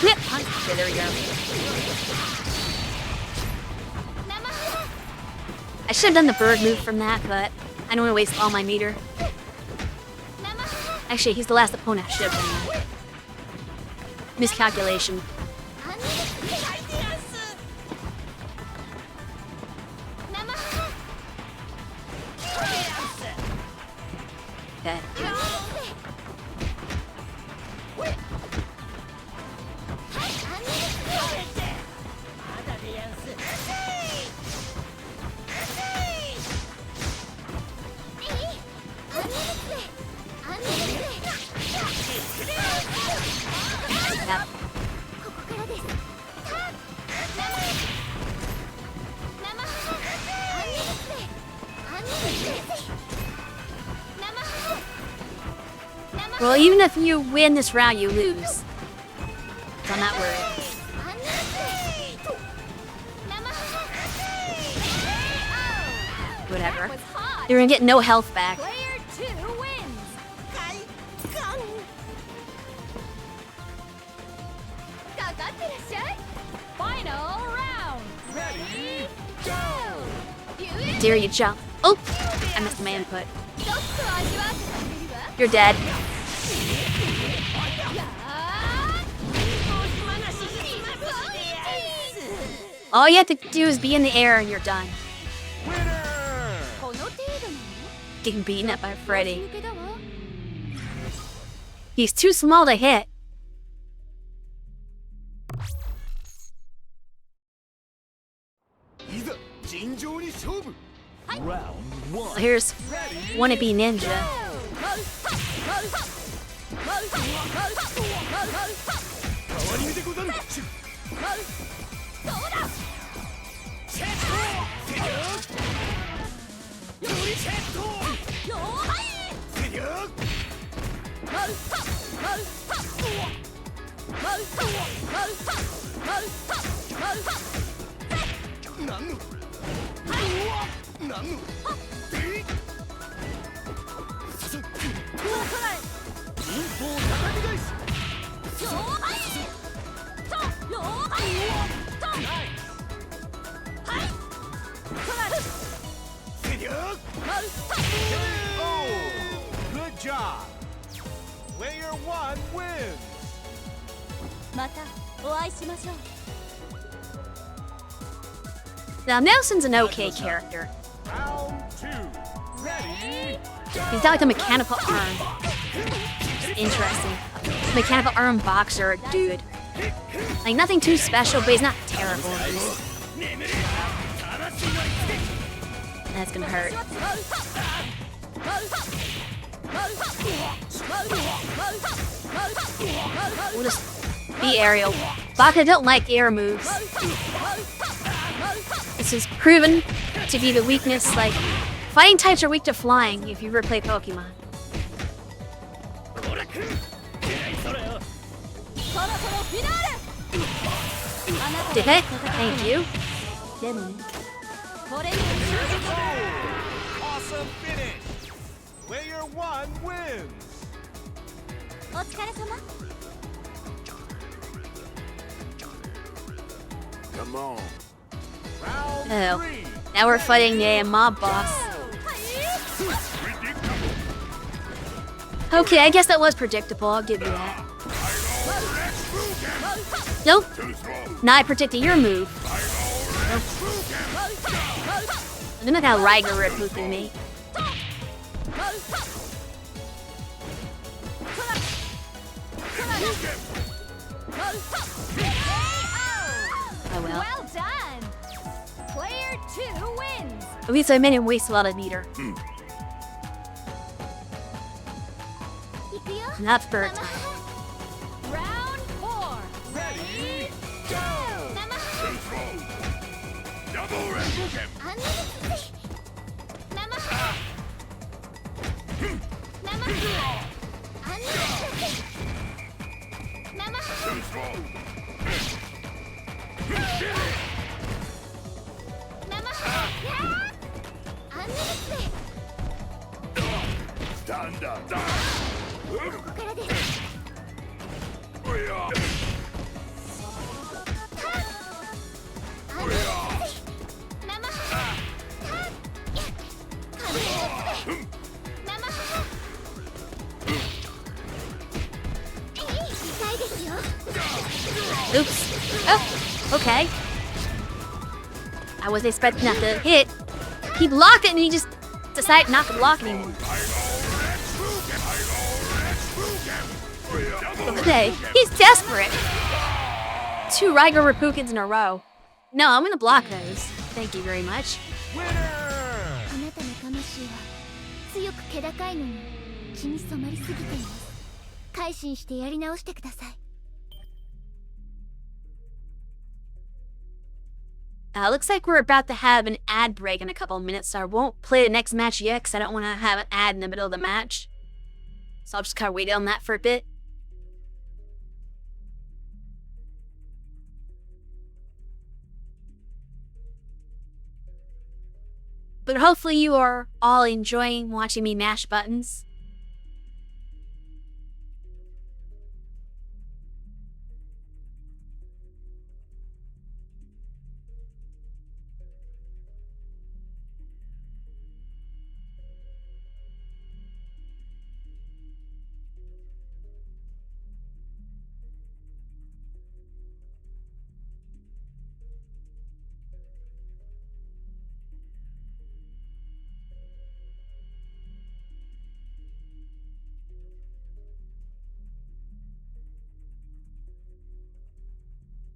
Flip punch. Okay, there we go. I should have done the bird move from that, but I don't want to waste all my meter. Actually, he's the last opponent I should have done that. Miscalculation. Okay. Yeah. ここからです生母アンニルスレアンニルスレ生母生母 Well, even if you win this round, you lose. So I'm not worried. アンニルスレ生母 Whatever. was hot. They're gonna get no health back. Player 2 wins. かかってらっしゃい Final round Ready? Go! dare you jump? Oh, I missed my input. ちょっと味わってあげるわ You're dead. やー All you have to do is be in the air and you're done. Winner! この程度なの Getting beaten up by Freddy. 抜けだわ He's too small to hit. いざ尋常に勝負 Round one. Here's wannabe ninja. 変わり身でござるどうだチェットよりチェットよーはいせりゃなんのなんのでいささ忍法叩き返しよーはいとよーはいとはいせりゃ Oh! Good job! Player 1 wins! またお会いしましょう Now Nelson's an okay character. Round 2. Ready? He's got like a mechanical arm. It's interesting. Mechanical arm boxer dude. Like nothing too special, but he's not terrible. That's gonna hurt. We'll just be aerial. Baka don't like air moves. This is proven to be the weakness. Like, fighting types are weak to flying if you ever play Pokemon. そろそろフィナーレあなた Did it? Thank you. でもねこれには Awesome finish! Player 1 wins! お疲れ様 Come on. Round Oh. 3. Now we're fighting a mob boss. Okay, I guess that was predictable. I'll give you that. Nope. Now I predicted your move. And then look how Riger Reppuku me. Oh well. Well done Player 2 wins At least I made him waste a lot of meter. いくよ Not bird time. Round 4 Ready Go 生 Double red Bookem! あんなにきつい生生あんなにきつい生 Too strong! 生あんなにきつい Stand up! ここからですあんなにきつい生風をつけ痛いですよ Oops. Oh, okay. I was expecting that to hit. He blocked it and he just decided not to block anymore. Okay, he's desperate. 2 Riger Repukins in a row. No, I'm gonna block those. Thank you very much. Winner! あなたの魂は強く気高いのに血に染まりすぎています改心してやり直してください Looks like we're about to have an ad break in a couple of minutes, so I won't play the next match yet because I don't want to have an ad in the middle of the match. So I'll just kind of wait on that for a bit. But hopefully you are all enjoying watching me mash buttons.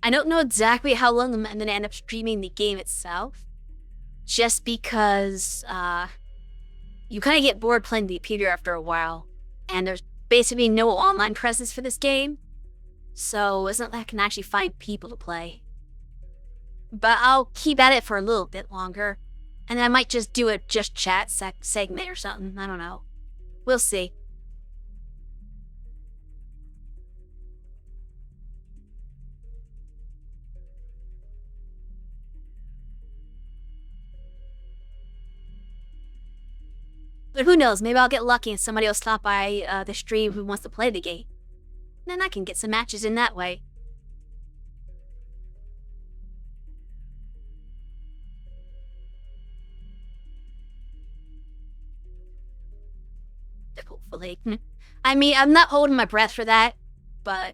I don't know exactly how long I'm gonna end up streaming the game itself. Just because, you kind of get bored playing the PvP after a while. And there's basically no online presence for this game. So it's not that I can actually find people to play. But I'll keep at it for a little bit longer. And I might just do a just chat segment or something. I don't know. We'll see. But who knows, maybe I'll get lucky and somebody will stop by the stream who wants to play the game. Then I can get some matches in that way. Hopefully. I mean, I'm not holding my breath for that, but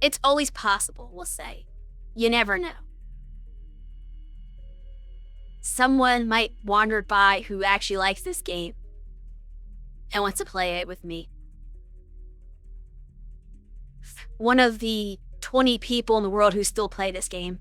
it's always possible, we'll say. You never know. Someone might wander by who actually likes this game and wants to play it with me. One of the 20 people in the world who still play this game.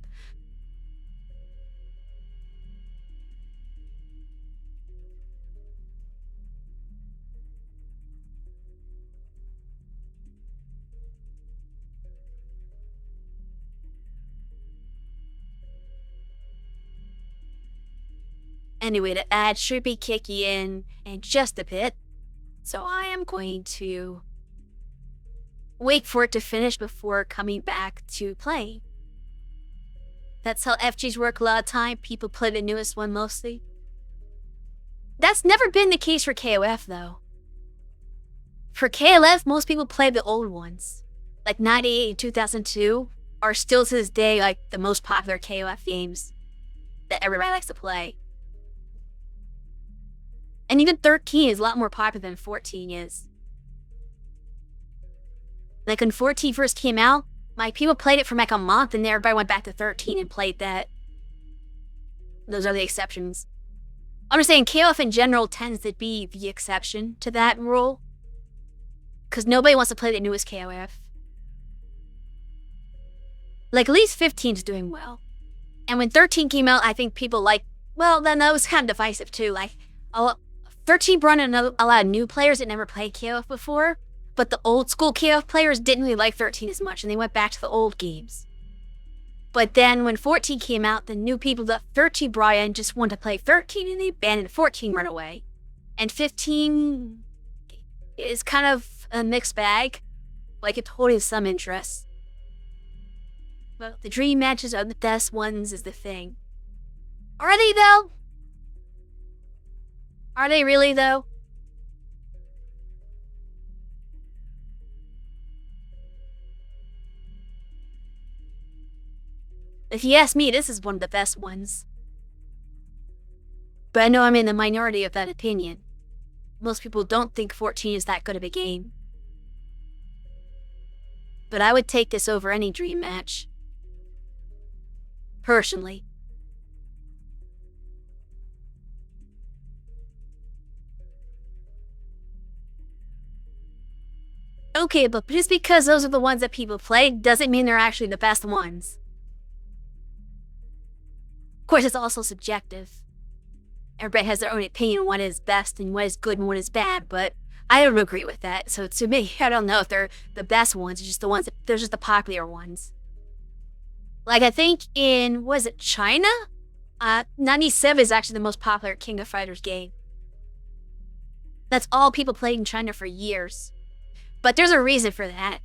Anyway, the ad should be kicking in just a bit, so I am going to wait for it to finish before coming back to play. That's how FGs work a lot of time. People play the newest one mostly. That's never been the case for KoF though. For KoF, most people play the old ones. Like 98 and 2002 are still to this day like the most popular KoF games that everybody likes to play. And even 13 is a lot more popular than 14 is. Like when 14 first came out, my people played it for like a month and then everybody went back to 13 and played that. Those are the exceptions. I'm just saying KoF in general tends to be the exception to that rule. Because nobody wants to play the newest KoF. Like at least 15 is doing well. And when 13 came out, I think people like, well, then that was kind of divisive too. Like, 13 brought in a lot of new players that never played KoF before, but the old school KoF players didn't really like 13 as much, and they went back to the old games. But then when 14 came out, the new people that 13 brought in just wanted to play 13, and they abandoned 14 right away. And 15 is kind of a mixed bag. Like, it totally has some interest. But the dream matches are the best ones is the thing. Are they, though? Are they really, though? If you ask me, this is one of the best ones. But I know I'm in the minority of that opinion. Most people don't think 14 is that good of a game. But I would take this over any dream match. Personally. Okay, but just because those are the ones that people play doesn't mean they're actually the best ones. Of course, it's also subjective. Everybody has their own opinion on what is best and what is good and what is bad, but I don't agree with that. So to me, I don't know if they're the best ones, just the ones they're just the popular ones. Like I think in, was it China? 97 is actually the most popular King of Fighters game. That's all people played in China for years. But there's a reason for that.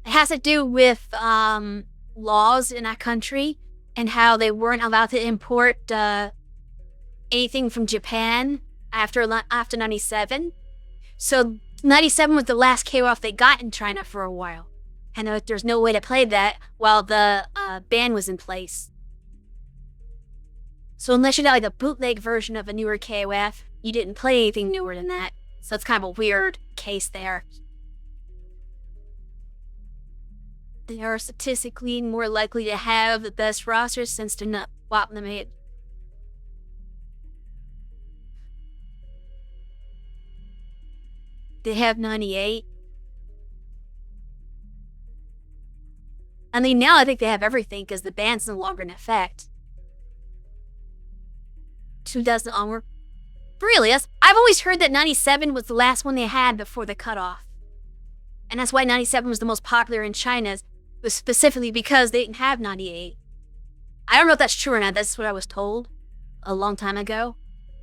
It has to do with laws in that country and how they weren't allowed to import anything from Japan after 97. So 97 was the last KoF they got in China for a while. And there's no way to play that while the ban was in place. So unless you got like a bootleg version of a newer KoF, you didn't play anything newer than that. So it's kind of a weird case there. They are statistically more likely to have the best rosters since they're not swapping them in. They have 98. I mean, now I think they have everything because the ban's no longer in effect. 2000 onward. Really? I've always heard that 97 was the last one they had before the cutoff. And that's why 97 was the most popular in China, was specifically because they didn't have 98. I don't know if that's true or not. That's what I was told a long time ago.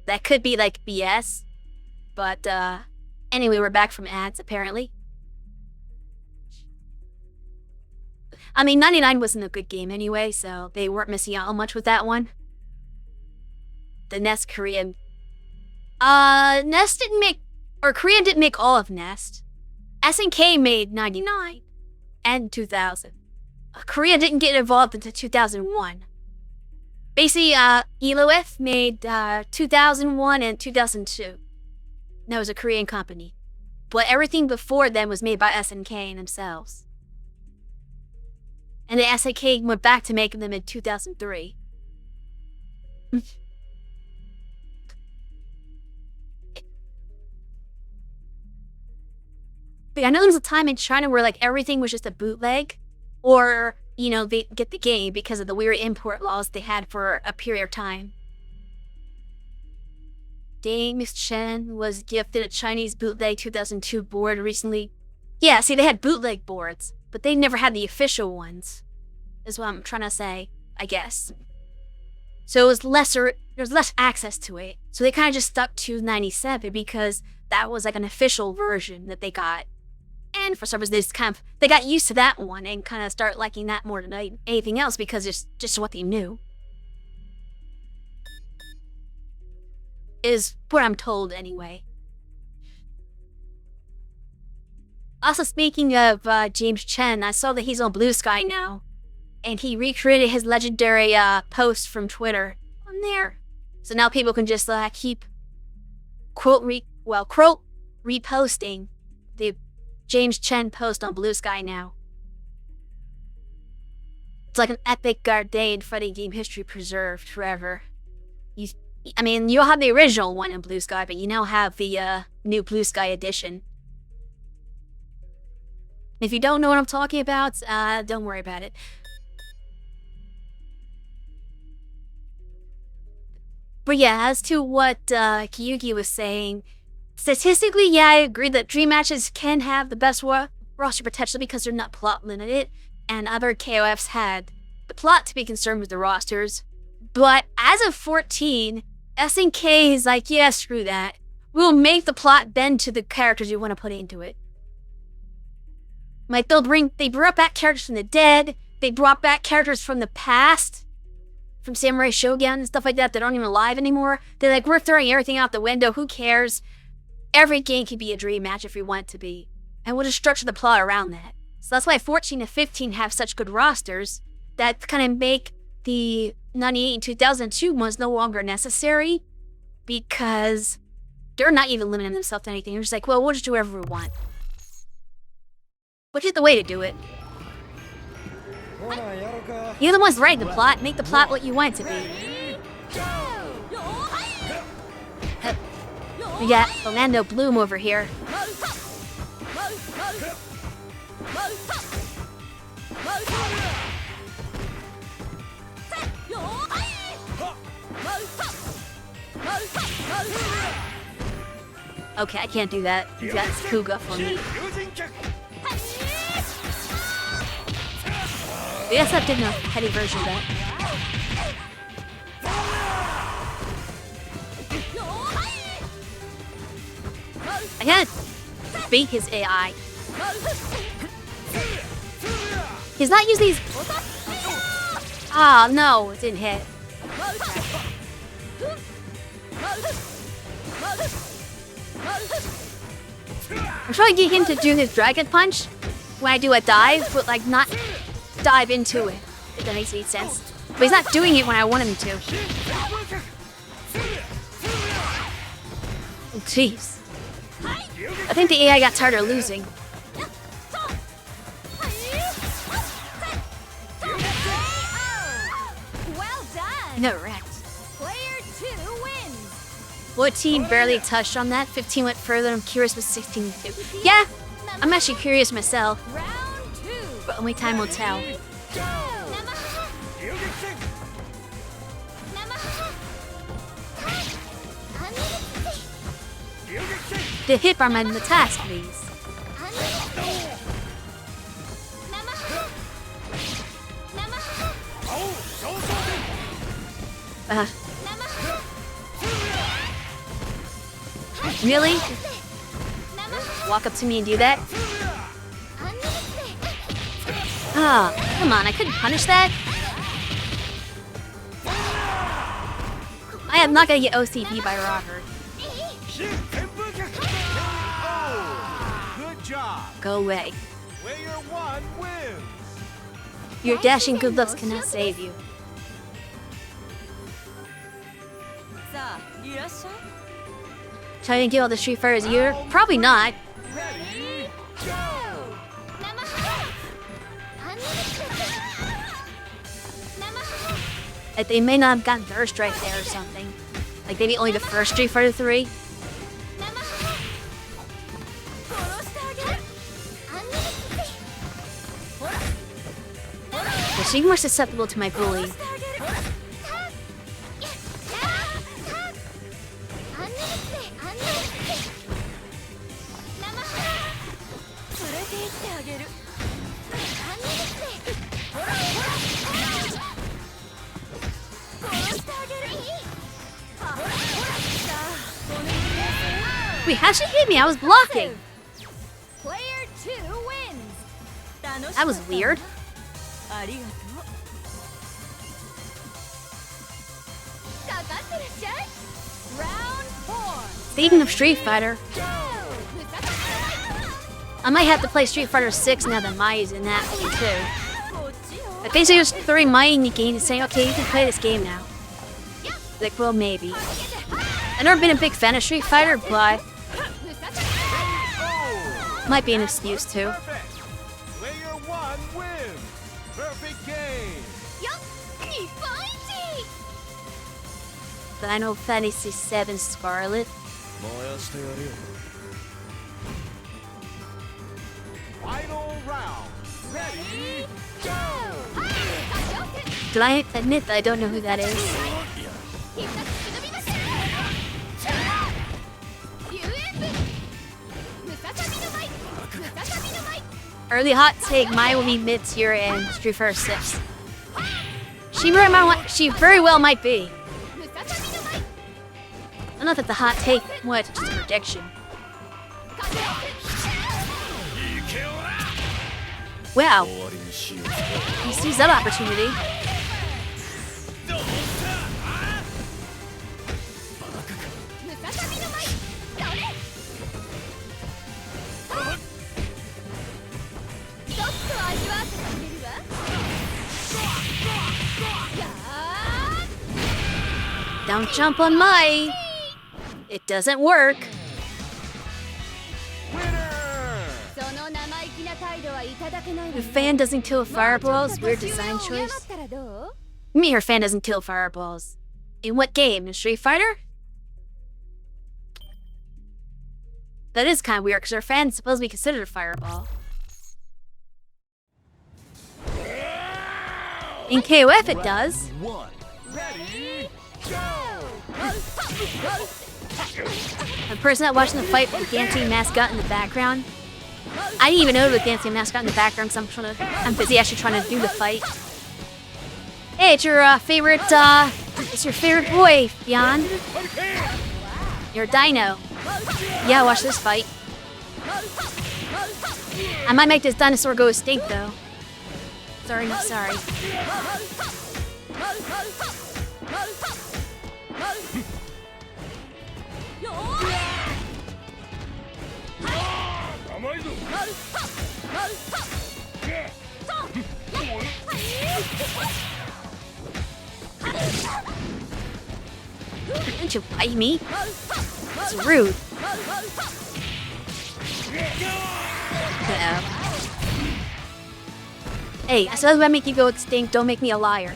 That could be like BS. But anyway, we're back from ads, apparently. I mean, 99 wasn't a good game anyway, so they weren't missing out on much with that one. The Nest Korean. Nest didn't make, or Korean didn't make all of Nest. SNK made 99 and 2000. Korea didn't get involved until 2001. Basically, Eloif made 2001 and 2002. That was a Korean company. But everything before them was made by SNK themselves. And the SNK went back to making them in 2003. But I know there was a time in China where like everything was just a bootleg, or, you know, they get the game because of the weird import laws they had for a period of time. James Chen was gifted a Chinese bootleg 2002 board recently. Yeah, see, they had bootleg boards, but they never had the official ones, is what I'm trying to say, I guess. So it was there's less access to it. So they kind of just stuck to 97 because that was like an official version that they got. And for some reason, they got used to that one and kind of start liking that more than anything else because it's just what they knew. Is what I'm told anyway. Also, speaking of James Chen, I saw that he's on Blue Sky now. And he recreated his legendary post from Twitter on there. So now people can just keep quote reposting the James Chen post on Blue Sky now. It's like an epic day in fighting game history preserved forever. You'll have the original one in Blue Sky, but you now have the new Blue Sky edition. If you don't know what I'm talking about, don't worry about it. But yeah, as to what Kyugi was saying, statistically, yeah, I agree that dream matches can have the best roster potential because they're not plot limited, and other KOFs had the plot to be concerned with the rosters. But as of 14, SNK is like, yeah, screw that. We'll make the plot bend to the characters you want to put into it. Like, they brought back characters from the dead, they brought back characters from the past, from Samurai Shogun and stuff like that aren't even alive anymore. They're like, we're throwing everything out the window, who cares? Every game can be a dream match if we want it to be. And we'll just structure the plot around that. So that's why 14 and 15 have such good rosters that kind of make the 98 and 2002 ones no longer necessary because they're not even limiting themselves to anything. They're just like, well, we'll just do whatever we want. Which is the way to do it. You're the ones writing the plot. Make the plot what you want it to be. We got Orlando Bloom over here. Okay, I can't do that. He's got Kuga for me. I guess I did a heady version of that. I can't beat his AI. He's not using these. Ah, no, it didn't hit. I'm trying to get him to do his dragon punch when I do a dive, but like not dive into it, if that makes any sense. But he's not doing it when I want him to. Oh, jeez. I think the AI got tired of losing. Well done. No, wrecked. Player 2 wins. 14 barely touched on that. 15 went further. I'm curious what 16 did. Yeah, I'm actually curious myself. Round 2. But only time will tell. The hit bar in the task, please. Really? Walk up to me and do that? Ah, come on, I couldn't punish that. I am not gonna get OCP by Robert. Good job. Go away. Player 1 wins. Your dashing good looks cannot save you. さあいらっしゃい Trying to get all the Street Fighters here? Probably not. Ready, go. Like they may not have gotten Thirst right there or something. Like maybe only the first Street Fighter 3. 殺してあげる But she's more susceptible to my bully. 殺してあげる 連れて行ってあげる 殺してあげる Wait, how'd she hit me? I was blocking. Player 2 wins. That was weird. ありがとうかかってらっしゃい Round 4 Speaking of Street Fighter, I might have to play Street Fighter 6 now that Mai's in that game too. こっちよ I think she was throwing Mai in the game and saying, okay, you can play this game now. Like, well, maybe. I've never been a big fan of Street Fighter, but might be an excuse too. Perfect. Player 1 wins. Perfect game. Final Fantasy VII Scarlet. Final round. Ready, go. Did I admit that I don't know who that is? Early hot take, Mai will be mid-tier in Street Fighter 6. She very well might be. Not that the hot take, what, just a prediction. Wow. He sees that opportunity. Don't jump on Mai. It doesn't work. Her fan doesn't kill fireballs. Weird design choice. Me, her fan doesn't kill fireballs. In what game? In Street Fighter? That is kind of weird because her fan's supposed to be considered a fireball. In KoF it does. Ready, go. The person that watching the fight with the dancing mascot in the background. I didn't even know the dancing mascot in the background because I'm busy actually trying to do the fight. Hey, it's your favorite boy, Jan. You're a dino. Yeah, watch this fight. I might make this dinosaur go extinct though. Sorry, not sorry. Don't you bite me? It's rude. Hey, I said if I make you go extinct, don't make me a liar.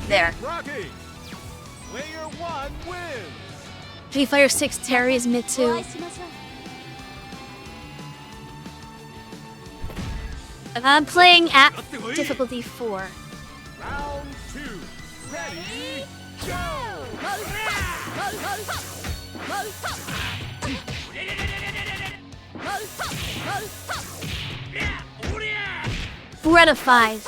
There. Rocky. Player 1 wins. Street Fighter 6 Terry is mid 2. I'm playing at difficulty 4. Round 2. Ready? Four out of 5.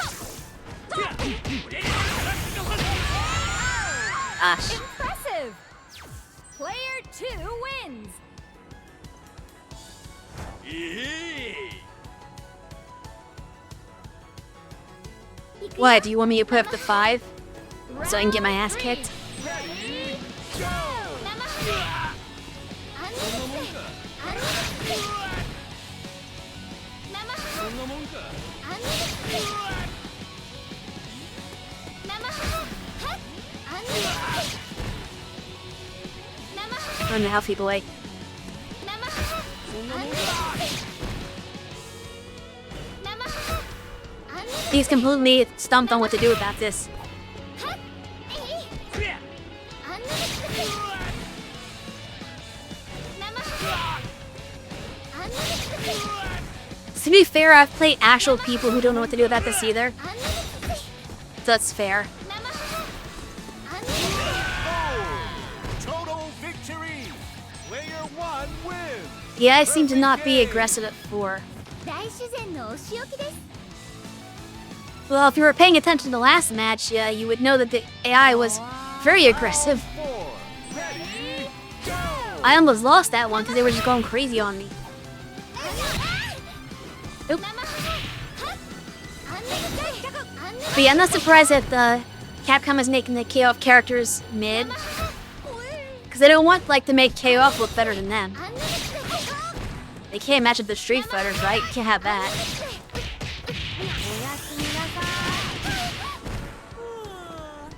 Gosh. Impressive! Player 2 wins! What, do you want me to put up the 5? So I can get my ass kicked? Ready? 生ハアンミックスアンミックス生ハそんなもんか。アンミックス生ハハアンミックス生ハ Run the healthy boy. 生ハアンミックス生ハアンミックス He's completely stumped on what to do about this. はっえいアンミックス生ハアンミックス To be fair, I've played actual people who don't know what to do about this either. アンミックス So that's fair. 生ハアンミックス Total victory. Player 1 wins. Yeah, I seem to not be aggressive at 4. 大自然のお仕置きです Well, if you were paying attention to the last match, you would know that the AI was very aggressive. 4. Ready? Go. I almost lost that one because they were just going crazy on me. Oop. 生ハアンミックスアンミックス But yeah, I'm not surprised that Capcom is making the KoF characters mid. Because they don't want like to make KoF look better than them. アンミックス They can't match up the Street Fighters, right? You can't have that. おやすみなさい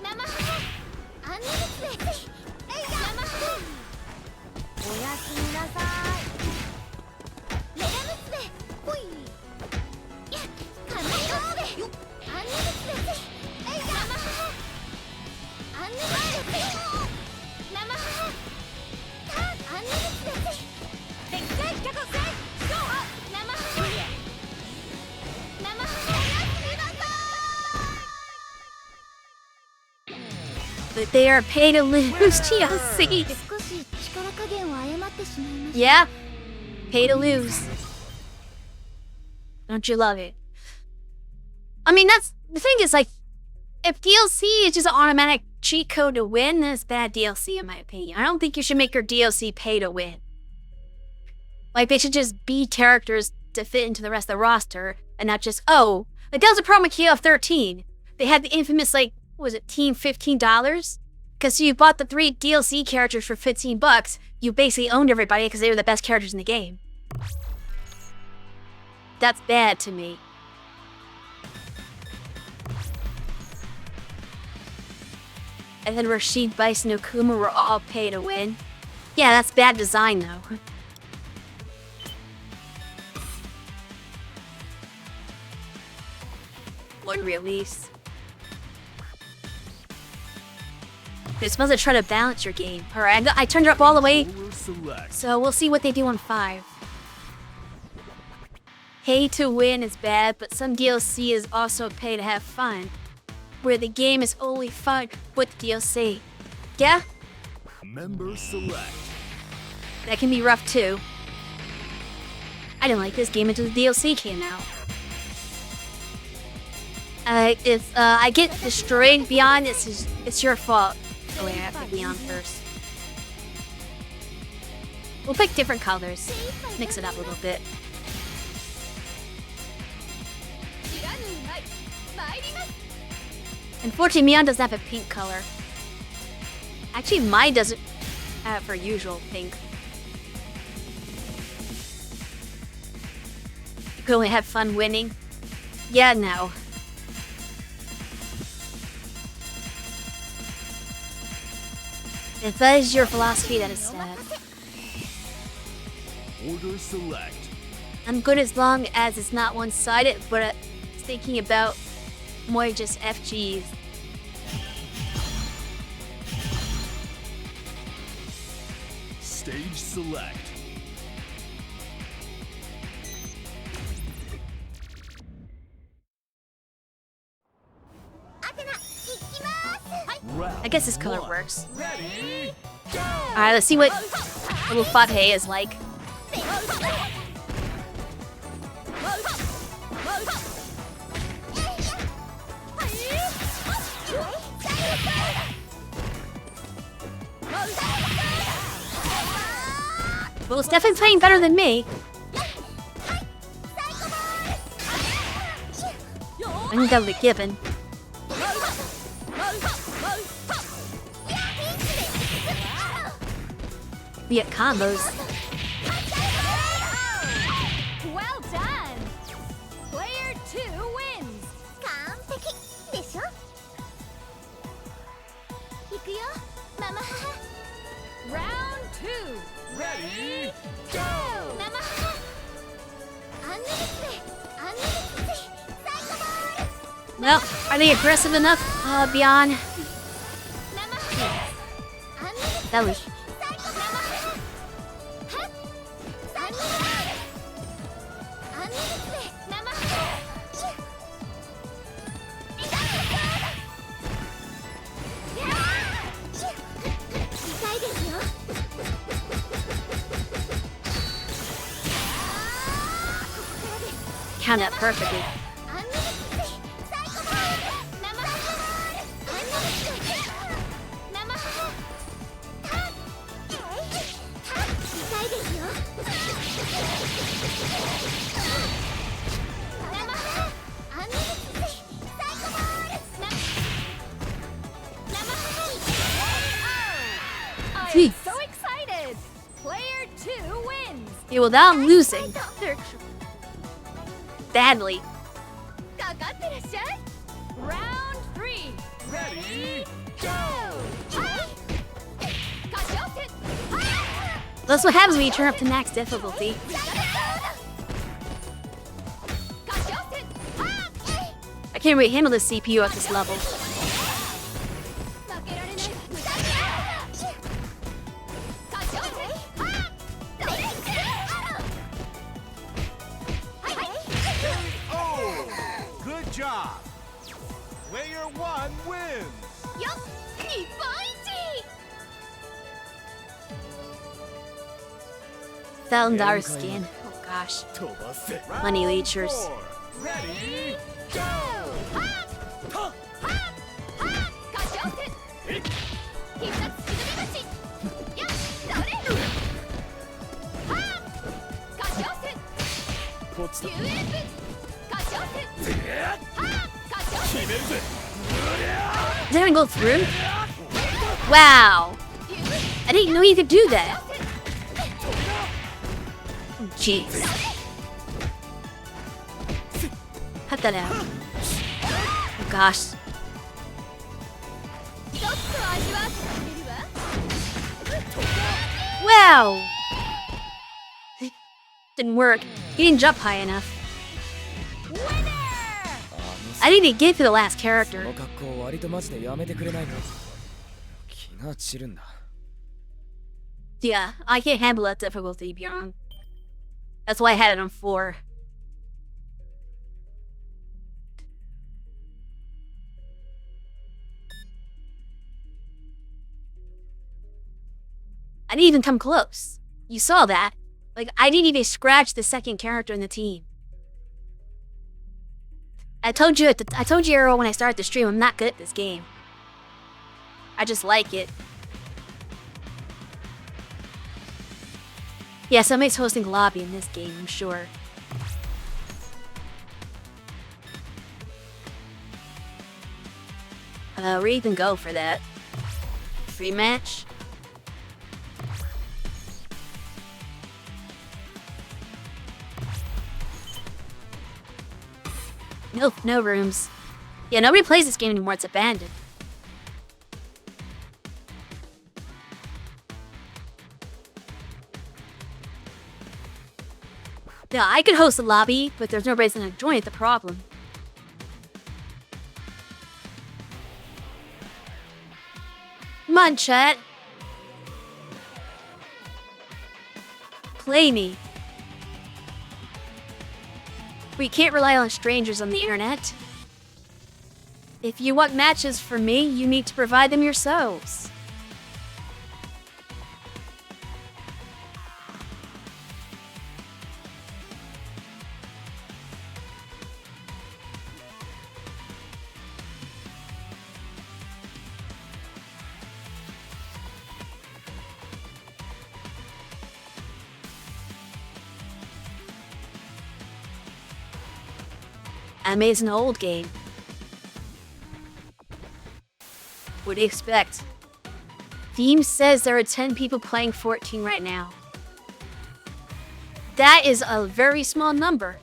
生ハアンミックス生ハおやすみなさいレラムスでほいやカメラスでアンミックス生ハアンミックス生ハタアンミックスでっかい脚生生ハ生ハおやすみなさい But they are pay to lose TLC. 少し力加減を誤ってしまいました Yeah, pay to lose. Don't you love it? I mean, that's the thing is like, if DLC is just an automatic cheat code to win, then it's bad DLC in my opinion. I don't think you should make your DLC pay to win. Like they should just be characters to fit into the rest of the roster, and not just like that was a problem with KoF13. They had the infamous like, what was it, team $15? Because you bought the 3 DLC characters for $15, you basically owned everybody because they were the best characters in the game. That's bad to me. And then Rashid, Bison, and Okuma were all pay to win. Yeah, that's bad design though. One release. You're supposed to try to balance your game. Alright, I turned it up all the way, Ruler select. so we'll see what they do on 5. Pay to win is bad, but some DLC is also pay to have fun, where the game is only fun with DLC. Yeah, Member select. that can be rough too. I didn't like this game until the DLC came out. If I get destroyed beyond, it's your fault. Oh wait, I have to be on first. We'll pick different colors. Mix it up a little bit. 知らぬない参ります Unfortunately, Mion doesn't have a pink color. Actually, mine doesn't have her usual pink. You could only have fun winning. Yeah, no. If that is your philosophy, that is sad. Order select. I'm good as long as it's not one-sided, but it's thinking about more just FGs. Stage select. Round I guess this color one. works. Ready? Alright, let's see what little Fathe is like. Well, it's definitely playing better than me. I think that was a given. We get combos. Well done! Player 2 wins! 完璧でしょ行くよママ母 Round 2! Ready? Go! ママ母アンナルスでアンナルスでサイコボール Well, are they aggressive enough? Beyond. ママ母アンナルス That was. サイコママ母はっサイコボールアンナルスでママ母シュッ痛いですよ Count that perfectly. アンナルスでサイコボール生母アンナルスで生母タッ痛いですよ生母アンナルスでサイコボール生母 I'm Jeez. so excited! Player 2 wins! Yeah, without losing. Badly. かかってらっしゃい Round 3! Ready? Go! カシオテ That's what happens when you turn up to max difficulty. カシオテ I can't really handle this CPU at this level. 負けられないカシオテ Oh! Good job! Player 1 wins! よっ日本一$1,000 skin. Oh gosh. 飛ばせ Money leechers. ！Ready? Go! カシオテ必殺つくり虫よっそれカシオテこっちだ UF カシオテカシオテ決めるぜ Did anyone go through? Wow. I didn't know you could do that. Oh, jeez. Cut that out. Oh gosh. 一つの味は食べるわ Wow. Didn't work. He didn't jump high enough. I need to get to the last こ character. の格好割とマジでやめてくれないか気が散るんだ Yeah, I can't handle that difficulty, Bjorn. That's why I had it on 4. I didn't even come close. You saw that. Like, I didn't even scratch the second character in the team. I told you, Arrow, when I started the stream, I'm not good at this game. I just like it. Yeah, somebody's hosting lobby in this game, I'm sure. Where do you even go for that? Free match? Nope, no rooms. Yeah, nobody plays this game anymore, it's abandoned. Yeah, I could host a lobby, but there's nobody gonna join it, the problem. Come on, chat. Play me. We can't rely on strangers on the internet. If you want matches for me, you need to provide them yourselves. Amazing old game. What do you expect? Theme says there are 10 people playing 14 right now. That is a very small number.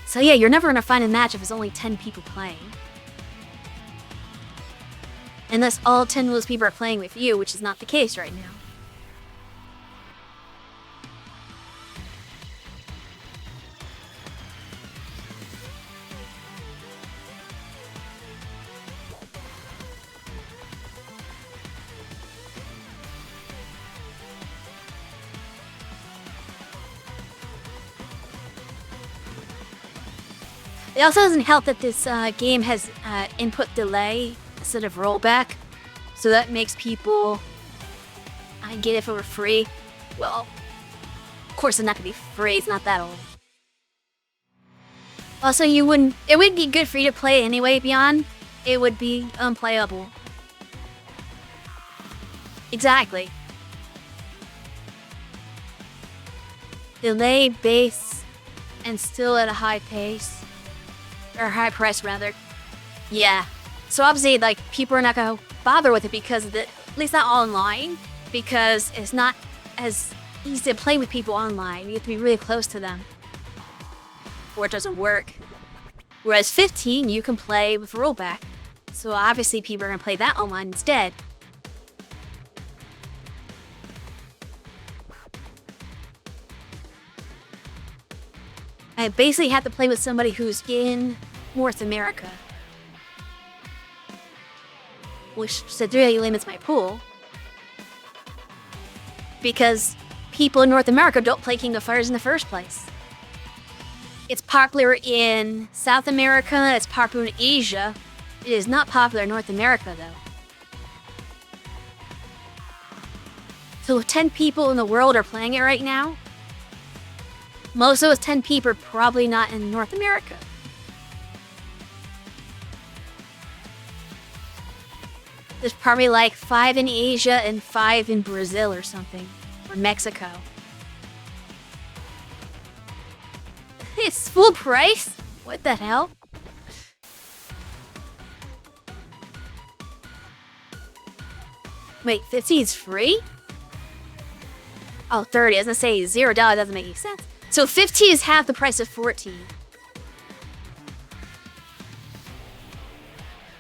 So yeah, you're never gonna find a match if there's only 10 people playing. Unless all 10 of those people are playing with you, which is not the case right now. It also doesn't help that this game has input delay instead of rollback, so that makes people get it for free. Well, of course it's not gonna be free, it's not that old. Also, it would be good for you to play anyway, Beyond. It would be unplayable. Exactly. Delay, base, and still at a high pace. Or high price, rather. Yeah. So obviously, like, people are not gonna bother with it because of at least not online, because it's not as easy to play with people online. You have to be really close to them, or it doesn't work. Whereas 15, you can play with rollback. So obviously, people are gonna play that online instead. I basically have to play with somebody who's in North America, which severely limits my pool, because people in North America don't play King of Fighters in the first place. It's popular in South America, it's popular in Asia. It is not popular in North America, though. So if 10 people in the world are playing it right now, most of those 10 people are probably not in North America. There's probably like 5 in Asia and 5 in Brazil or something. Or Mexico. It's full price? What the hell? Wait, 15 is free? Oh, 30. I was gonna say $0 doesn't make any sense. So 15 is half the price of 14.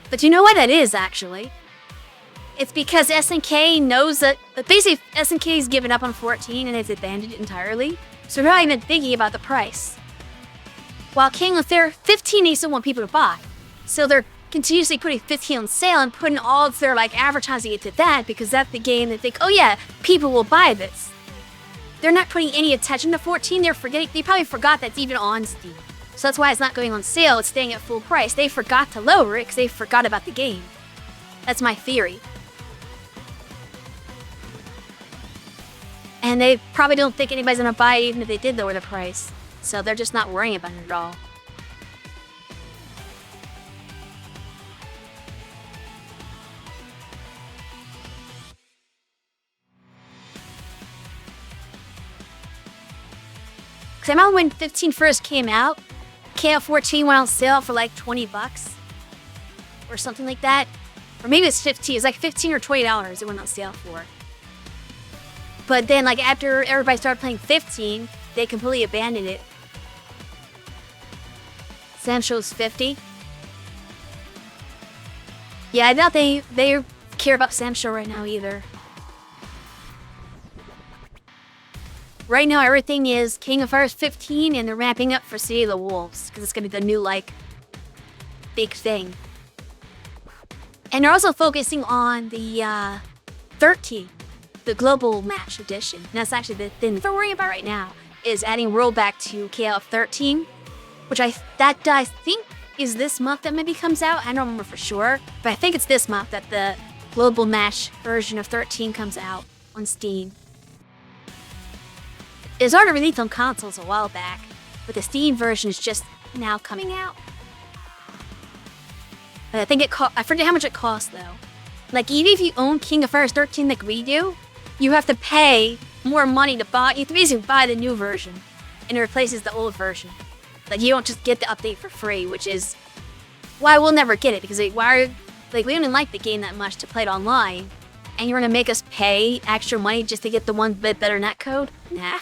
But you know why that is, actually? It's because SNK knows that basically SNK's given up on 14 and has abandoned it entirely. So they're not even thinking about the price. While King of Fighters 15 they still want people to buy. So they're continuously putting 15 on sale and putting all of their advertising into that, because that's the game they think, oh yeah, people will buy this. They're not putting any attention to 14, they probably forgot that's even on Steam. So that's why it's not going on sale, it's staying at full price. They forgot to lower it because they forgot about the game. That's my theory. And they probably don't think anybody's gonna buy it even if they did lower the price. So they're just not worrying about it at all. Because I remember when 15 first came out, KoF14 went on sale for like 20 bucks. Or something like that. Or maybe it's 15, it's like 15 or $20 it went on sale for. But then after everybody started playing 15, they completely abandoned it. Sam shows 50. Yeah, I doubt they care about Sam Show right now either. Right now, everything is King of Fighters 15, and they're ramping up for City of the Wolves, because it's going to be the new, big thing. And they're also focusing on the 13, the Global Match Edition. And that's actually the thing we're worrying about right now, is adding rollback to KoF14, which I think is this month that maybe comes out. I don't remember for sure, but I think it's this month that the Global Match version of 13 comes out on Steam. It was already released on consoles a while back, but the Steam version is just now coming out. But I think I forget how much it costs though. Like, even if you own King of Fighters 13 like we do, you have to pay more money to buy. You have to basically buy the new version, and it replaces the old version. Like, you don't just get the update for free, which is why we'll never get it, because we don't like the game that much to play it online, and you're gonna make us pay extra money just to get the one bit better netcode? Nah,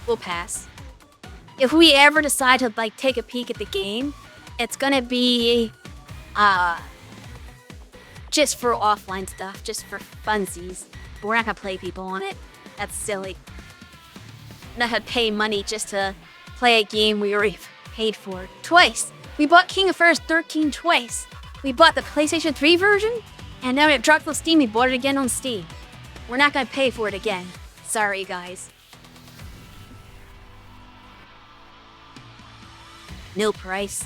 we'll pass. If we ever decide to take a peek at the game, it's gonna be just for offline stuff, just for funsies. But we're not gonna play people on it. That's silly. We're not gonna pay money just to play a game we already paid for twice. We bought King of Fighters 13 twice. We bought the PlayStation 3 version, and now it dropped on Steam. We bought it again on Steam. We're not gonna pay for it again. Sorry, guys. No price.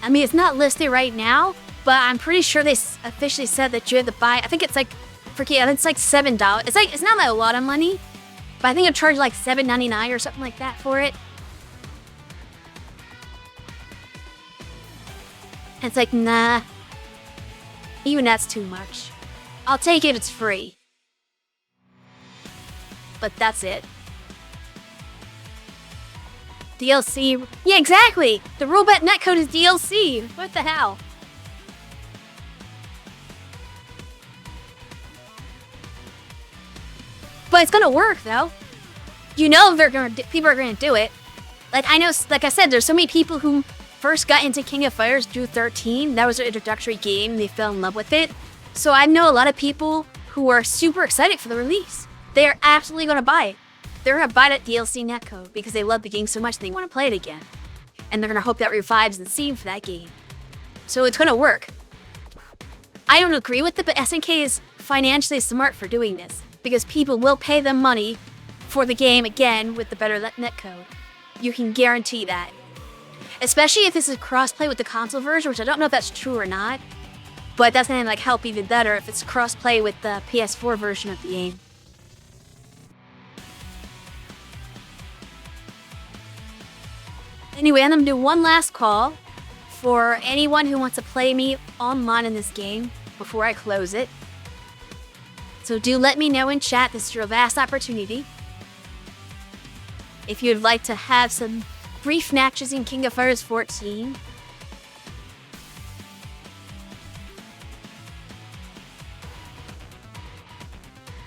I mean, it's not listed right now, but I'm pretty sure they officially said that you have to buy. I think it's like, it's like $7. It's not like a lot of money, but I think it charged like $7.99 or something like that for it. And it's like, nah, even that's too much. I'll take it, it's free. But that's it. DLC. Yeah, exactly! The robot netcode is DLC! What the hell? But it's gonna work, though. You know people are gonna do it. Like, I know, like I said, there's so many people who first got into King of Fighters through 13. That was their introductory game, they fell in love with it. So I know a lot of people who are super excited for the release. They are absolutely gonna buy it. They're gonna buy that DLC netcode because they love the game so much they want to play it again. And they're gonna hope that revives the scene for that game. So it's gonna work. I don't agree with it, but SNK is financially smart for doing this, because people will pay them money for the game again with the better netcode. You can guarantee that. Especially if this is crossplay with the console version, which I don't know if that's true or not, but that's gonna help even better if it's crossplay with the PS4 version of the game. Anyway, I'm gonna do one last call for anyone who wants to play me online in this game before I close it. So do let me know in chat. This is your vast opportunity. If you'd like to have some brief matches in King of Fighters 14.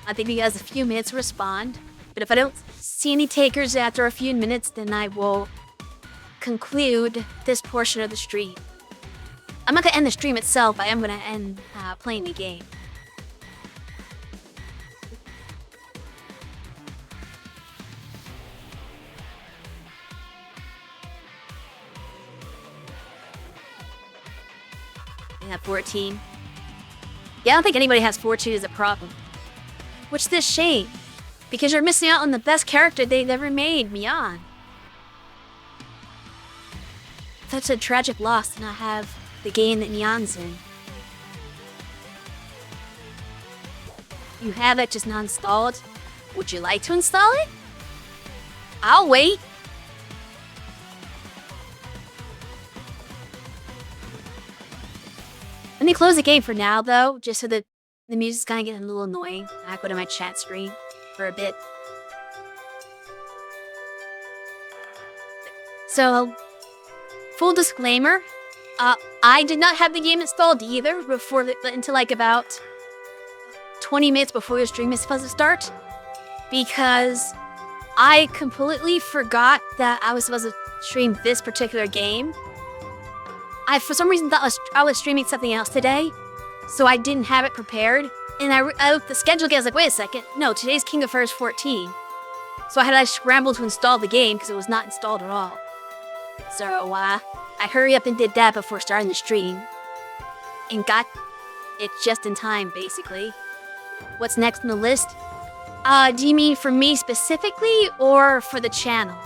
I think he has a few minutes to respond. But if I don't see any takers after a few minutes, then I will conclude this portion of the stream. I'm not gonna end the stream itself, I am gonna end playing the game. Yeah, 14. Yeah, I don't think anybody has 14 as a problem. Which is a shame, because you're missing out on the best character they've ever made, Mian. Such a tragic loss to not have the game that Mian's in. You have it just not installed. Would you like to install it? I'll wait. Let me close the game for now, though, just so that the music's kind of getting a little annoying. I go to my chat screen for a bit. So, full disclaimer, I did not have the game installed either until like about 20 minutes before the stream is supposed to start, because I completely forgot that I was supposed to stream this particular game. I, for some reason, thought I was streaming something else today, so I didn't have it prepared. And I looked at the schedule again, I was like, wait a second, no, today's King of Fighters 14. So I had to scramble to install the game because it was not installed at all. So I hurry up and did that before starting the stream. And got it just in time, basically. What's next on the list? Do you mean for me specifically or for the channel?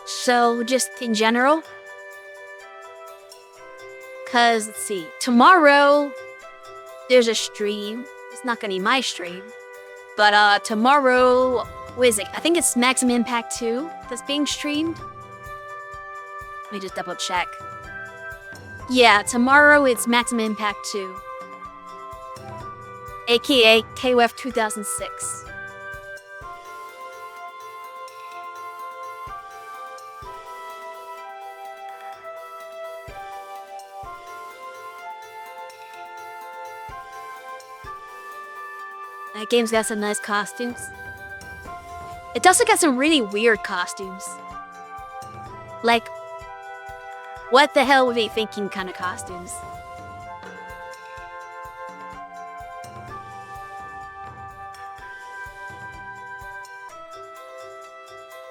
So, just in general? Cause, let's see, tomorrow, there's a stream. It's not gonna be my stream. But, tomorrow, what is it? I think it's Maximum Impact 2 that's being streamed. Let me just double check. Yeah, tomorrow it's Maximum Impact 2. AKA KoF 2006. That game's got some nice costumes. It also got some really weird costumes. Like, what the hell were they thinking kind of costumes?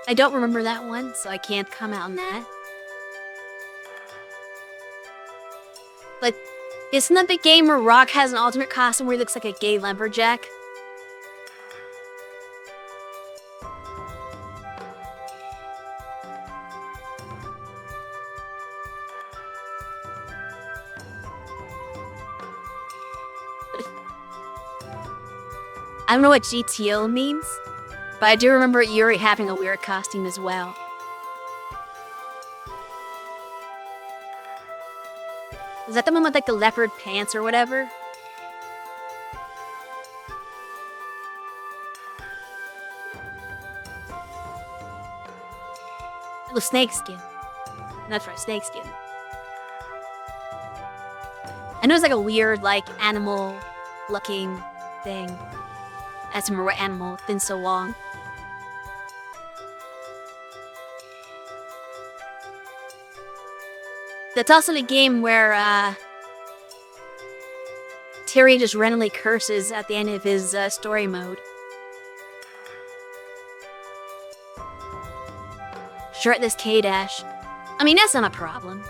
I don't remember that one, so I can't comment on that. But isn't that the game where Rock has an alternate costume where he looks like a gay lumberjack? I don't know what GTO means, but I do remember Yuri having a weird costume as well. Is that the one with like the leopard pants or whatever? Oh, snake skin. That's right, snake skin. I know it's like a weird, like, animal-looking thing. I don't remember what animal. It's been so long. That's also the game where, Terry just randomly curses at the end of his, story mode. Shirtless K-Dash. I mean, that's not a problem.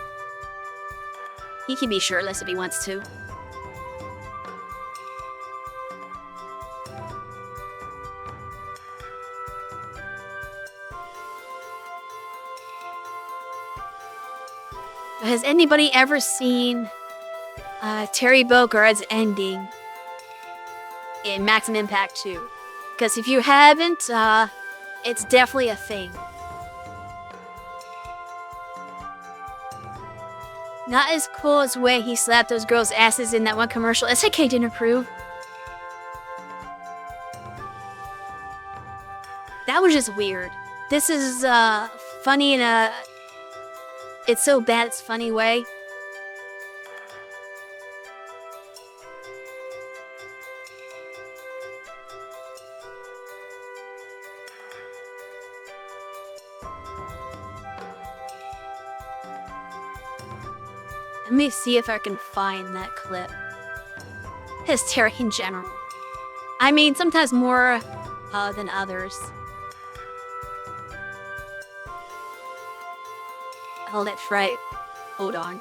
He can be shirtless if he wants to. Has anybody ever seen Terry Bogard's ending in Maximum Impact 2? Because if you haven't, it's definitely a thing. Not as cool as the way he slapped those girls' asses in that one commercial. SAK didn't approve. That was just weird. This is funny in a it's so bad it's funny way. Let me see if I can find that clip. His Terry in general. I mean, sometimes more than others. Oh, that's right. Hold on.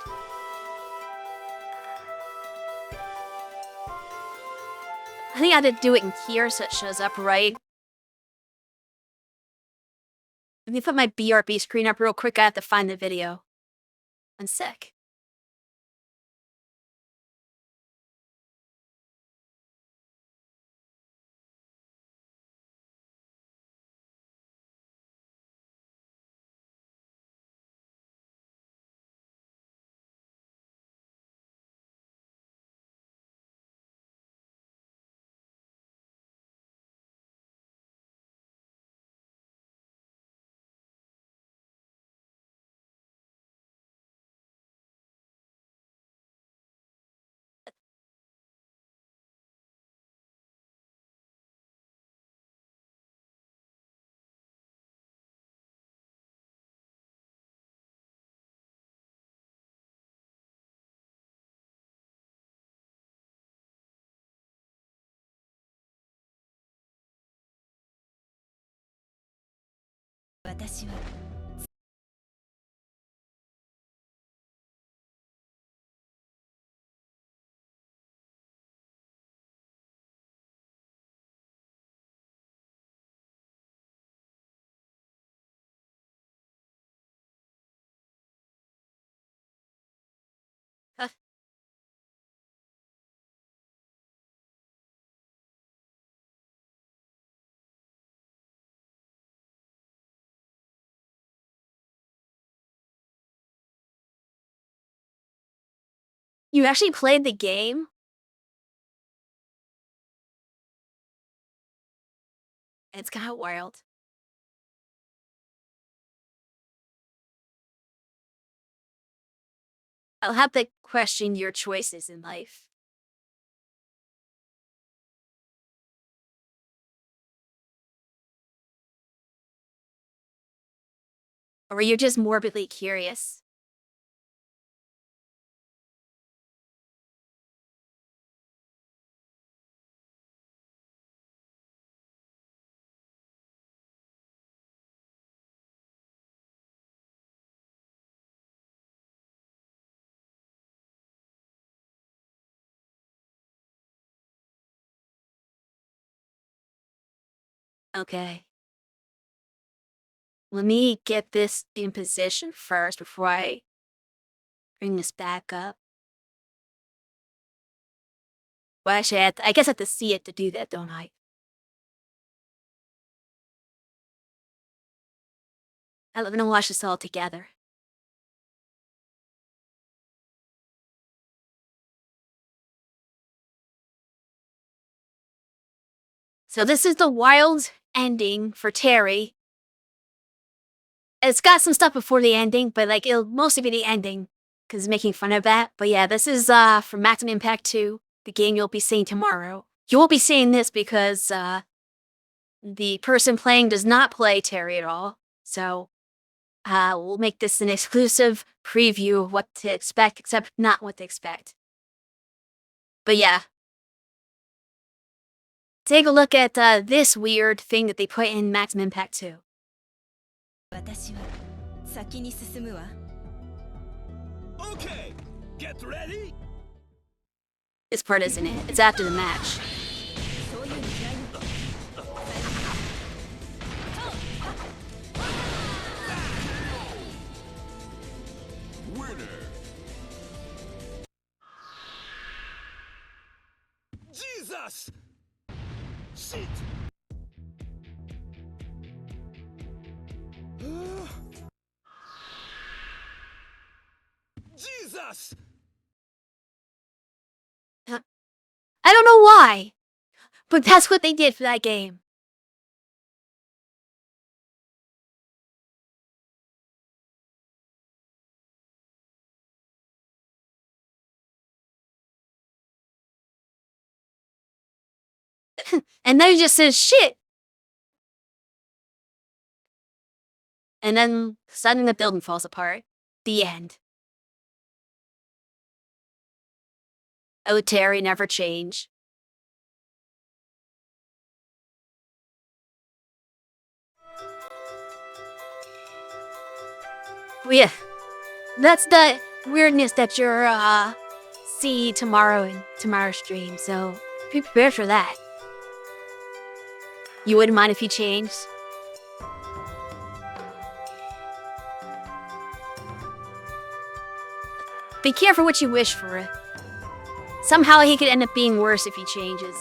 I think I had to do it in here so it shows up right. Let me put my BRB screen up real quick. I have to find the video. One sec. 私は Huh. You actually played the game? It's kind of wild. I'll have to question your choices in life. Or you're just morbidly curious. Okay. Let me get this in position first before I bring this back up. Well, actually, I guess I have to see it to do that, don't I? I'm gonna watch this all together. So this is the wild ending for Terry. It's got some stuff before the ending, but like it'll mostly be the ending because making fun of that. But yeah, this is from Maximum Impact 2, the game you'll be seeing tomorrow. You won't be seeing this because the person playing does not play Terry at all. So we'll make this an exclusive preview of what to expect, except not what to expect. But yeah. Take a look at this weird thing that they put in Maximum Impact 2. 私は先に進むわ Okay, get ready. This part isn't it. It's after the match. そういうの嫌いな Winner. Jesus. Shit. Jesus. I don't know why, but that's what they did for that game. And then he just says shit. And then suddenly the building falls apart. The end. Oh, Terry never changed. Well, yeah, that's the weirdness that you're see tomorrow in tomorrow's stream. So be prepared for that. You wouldn't mind if he changed? Be careful what you wish for. Somehow he could end up being worse if he changes.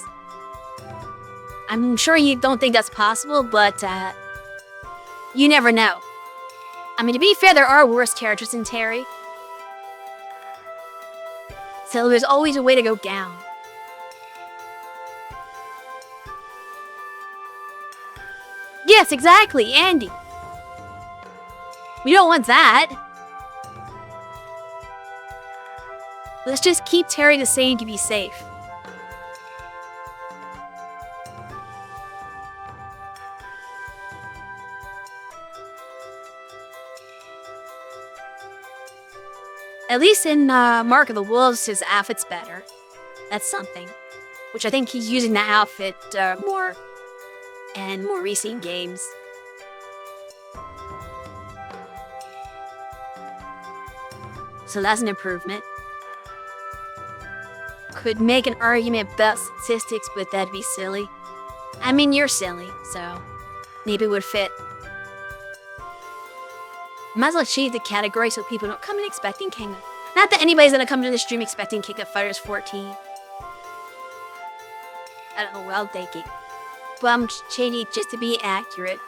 I'm sure you don't think that's possible, but you never know. I mean, to be fair, there are worse characters than Terry. So there's always a way to go down. Yes, exactly, Andy. We don't want that. Let's just keep Terry the same to be safe. At least in Mark of the Wolves, his outfit's better. That's something. Which I think he's using that outfit more in more recent games. So that's an improvement. Could make an argument about statistics, but that'd be silly. I mean, you're silly, so maybe it would fit. Might as well change the category so people don't come in expecting King of... Not that anybody's gonna come to the stream expecting KoF14. I don't know, well, take it. But I'm changing it just to be accurate.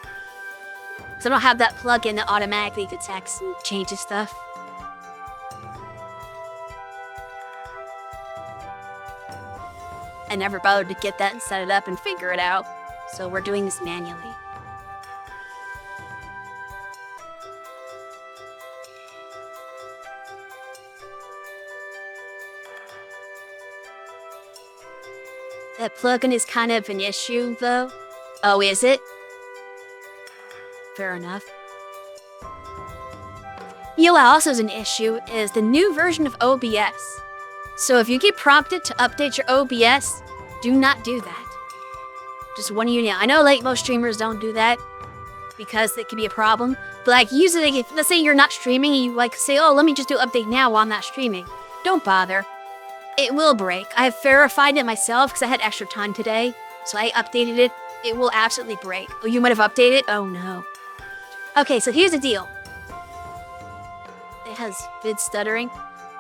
So I don't have that plugin that automatically detects and changes stuff. I never bothered to get that and set it up and figure it out. So we're doing this manually. That plugin is kind of an issue, though. Oh, is it? Fair enough. You know what also is an issue is the new version of OBS. So if you get prompted to update your OBS, do not do that. Just one unit. I know like most streamers don't do that because it can be a problem. But like usually, if, let's say you're not streaming and you like say, oh, let me just do update now while I'm not streaming. Don't bother. It will break. I have verified it myself because I had extra time today. So I updated it. It will absolutely break. Oh, you might have updated? Oh no. Okay, so here's the deal. It has vid stuttering.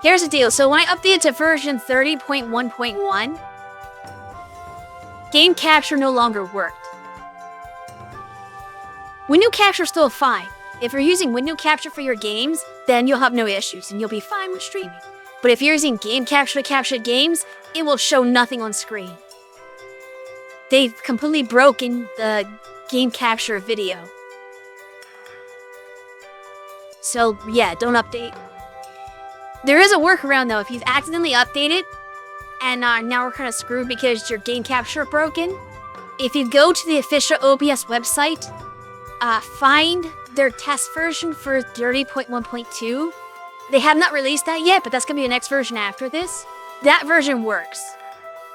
Here's the deal. So when I updated to version 30.1.1, game capture no longer worked. Window capture is still fine. If you're using window capture for your games, then you'll have no issues and you'll be fine with streaming. But if you're using game capture to capture games, it will show nothing on screen. They've completely broken the game capture video. So yeah, don't update. There is a workaround though. If you've accidentally updated and now we're kind of screwed because your game capture broken, if you go to the official OBS website, find their test version for 30.1.2. They have not released that yet, but that's going to be the next version after this. That version works.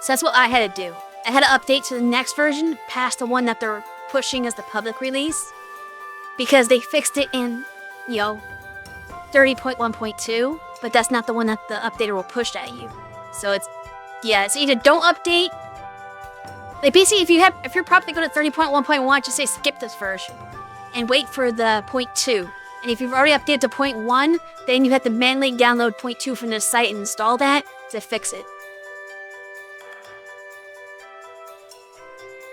So that's what I had to do. I had to update to the next version past the one that they're pushing as the public release. Because they fixed it in, 30.1.2, but that's not the one that the updater will push at you. So it's either don't update. Like basically, if you're prompted to go to 30.1.1, just say skip this version and wait for the 0.2. And if you've already updated to 0.1, then you have to manually download 0.2 from the site and install that to fix it.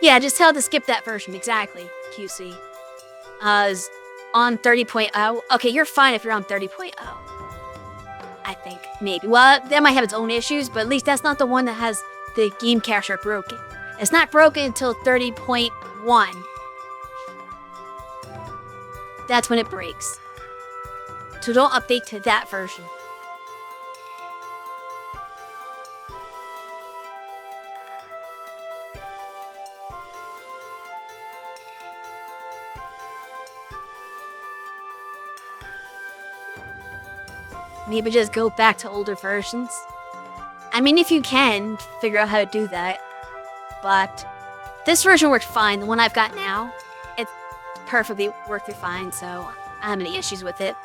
Yeah, just tell it to skip that version. Exactly, QC. On 30.0. Okay, you're fine if you're on 30.0. I think, maybe. Well, that might have its own issues, but at least that's not the one that has the game capture broken. It's not broken until 30.1. That's when it breaks. So don't update to that version. Maybe just go back to older versions. I mean, if you can, figure out how to do that. But this version worked fine. The one I've got now, it's perfectly working fine, so I don't have any issues with it.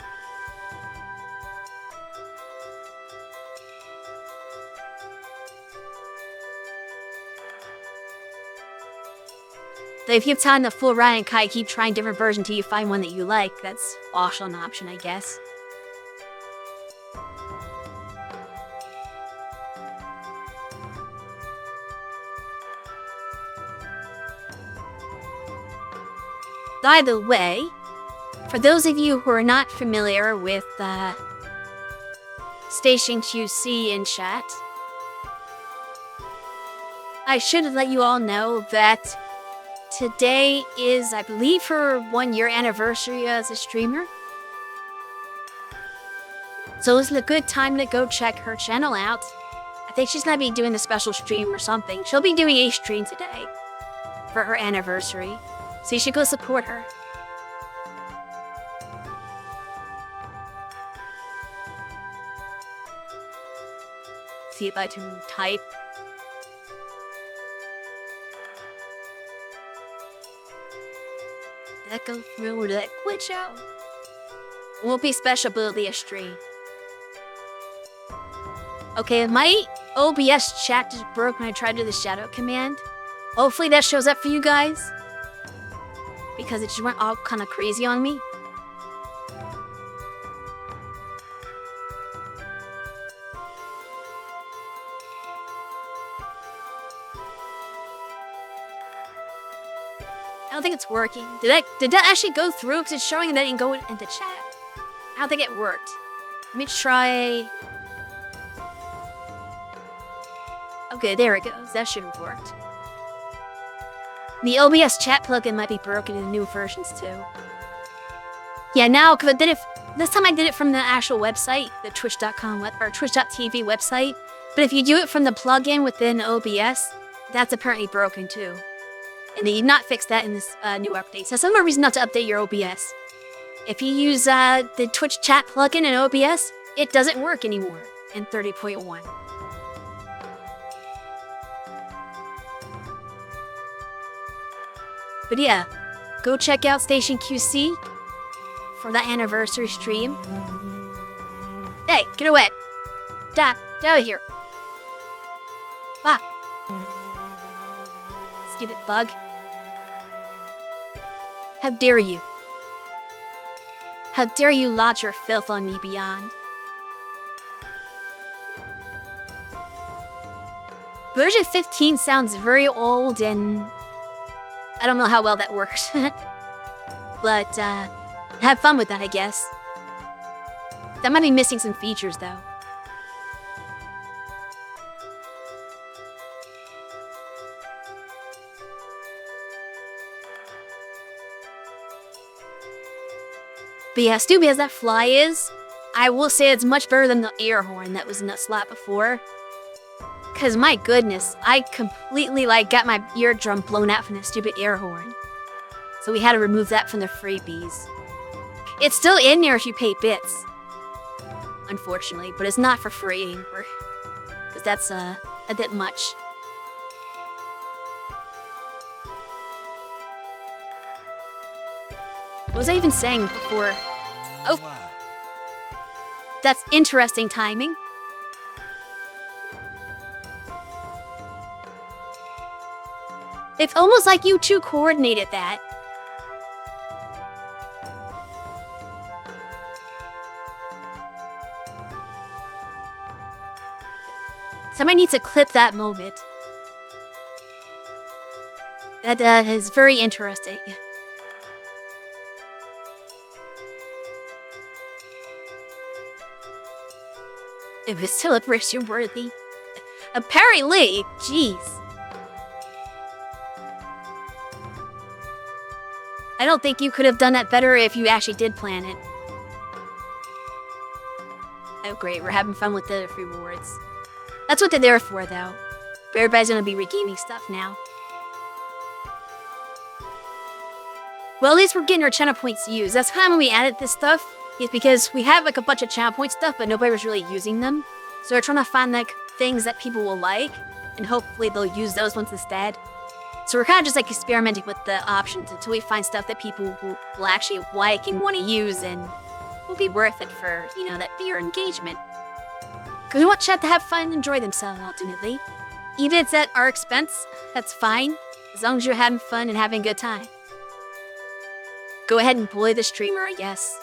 Though if you have time to fool around and kind of keep trying different versions until you find one that you like, that's also an option, I guess. By the way, for those of you who are not familiar with stations you see in chat, I should let you all know that today is, I believe, her 1-year anniversary as a streamer. So this is a good time to go check her channel out. I think she's gonna be doing a special stream or something. She'll be doing a stream today for her anniversary. So you should go support her. See if I can type. Did that go through or did that glitch out? It won't be special, but it'll be a stream. Okay, my OBS chat just broke when I tried to do the shadow command. Hopefully that shows up for you guys. Because it just went all kind of crazy on me. I don't think it's working. Did that actually go through? Because it's showing that it didn't go into chat. I don't think it worked. Let me try. Okay, there it goes. That should have worked. The OBS chat plugin might be broken in the new versions too. Yeah, now, because I did it. This time I did it from the actual website, the Twitch.com or Twitch.tv website. But if you do it from the plugin within OBS, that's apparently broken too. And they did not fix that in this new update. So some more reason not to update your OBS. If you use the Twitch chat plugin in OBS, it doesn't work anymore in 30.1. But yeah, go check out Station QC for that anniversary stream. Hey, get away! Get out of here! Ah! Stupid bug. How dare you? How dare you lodge your filth on me, Beyond? Version 15 sounds very old and I don't know how well that works. But, have fun with that, I guess. That might be missing some features, though. But yeah, stupid as that fly is, I will say it's much better than the air horn that was in that slot before. Cause my goodness, I completely got my eardrum blown out from the stupid air horn. So we had to remove that from the freebies. It's still in there if you pay bits. Unfortunately, but it's not for free anymore. Cause that's a bit much. What was I even saying before? Oh! That's interesting timing. It's almost like you two coordinated that. Somebody needs to clip that moment. That is very interesting. It was celebration worthy. Apparently, jeez. I don't think you could have done that better if you actually did plan it. Oh great, we're having fun with the rewards. That's what they're there for, though. Everybody's gonna be redeeming stuff now. Well, at least we're getting our channel points used. That's kind of when we added this stuff. Is because we have a bunch of channel point stuff, but nobody was really using them. So we're trying to find things that people will like, and hopefully they'll use those ones instead. So we're kind of just experimenting with the options until we find stuff that people will actually like and want to use and will be worth it for, that viewer engagement. Because we want chat to have fun and enjoy themselves ultimately. Even if it's at our expense, that's fine, as long as you're having fun and having a good time. Go ahead and bully the streamer, I guess.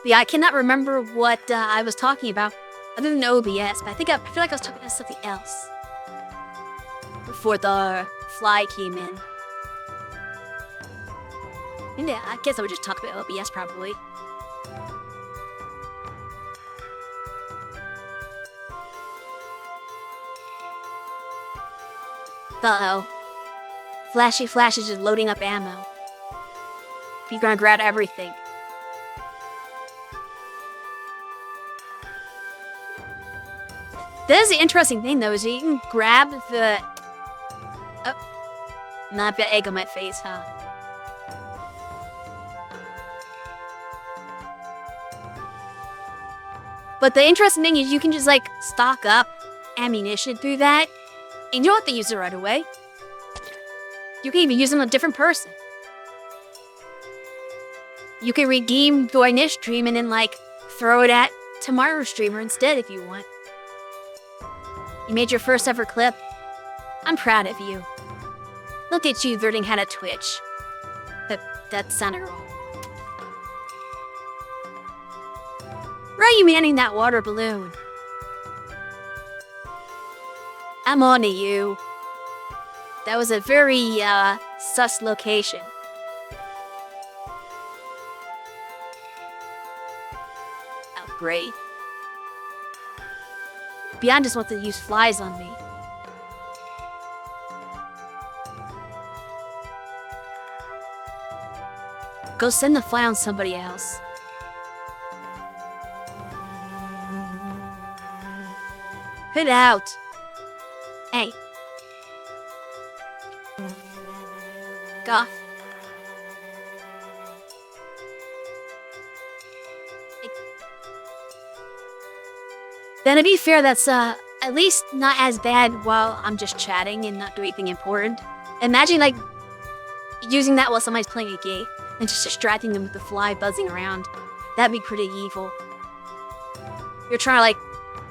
But yeah, I cannot remember what I was talking about other than OBS, but I feel like I was talking about something else before the fly came in. And yeah, I guess I would just talk about OBS probably. Uh-oh. Flashy Flash is just loading up ammo. He's gonna grab everything. That is the interesting thing, though, is you can grab the... Oh. Not the egg on my face, huh? But the interesting thing is you can just, stock up ammunition through that, and you don't have to use it right away. You can even use them on a different person. You can redeem during this stream and then, like, throw it at tomorrow's streamer instead if you want. You made your first ever clip. I'm proud of you. Look at you learning how to Twitch. That sounded wrong. Why are you manning that water balloon? I'm on to you. That was a very, sus location. Oh, great. Beyond just wants to use flies on me. Go send the fly on somebody else. Put out. Hey. KoF. Then to be fair, that's at least not as bad while I'm just chatting and not doing anything important. Imagine like using that while somebody's playing a game and just distracting them with the fly buzzing around. That'd be pretty evil. You're trying to like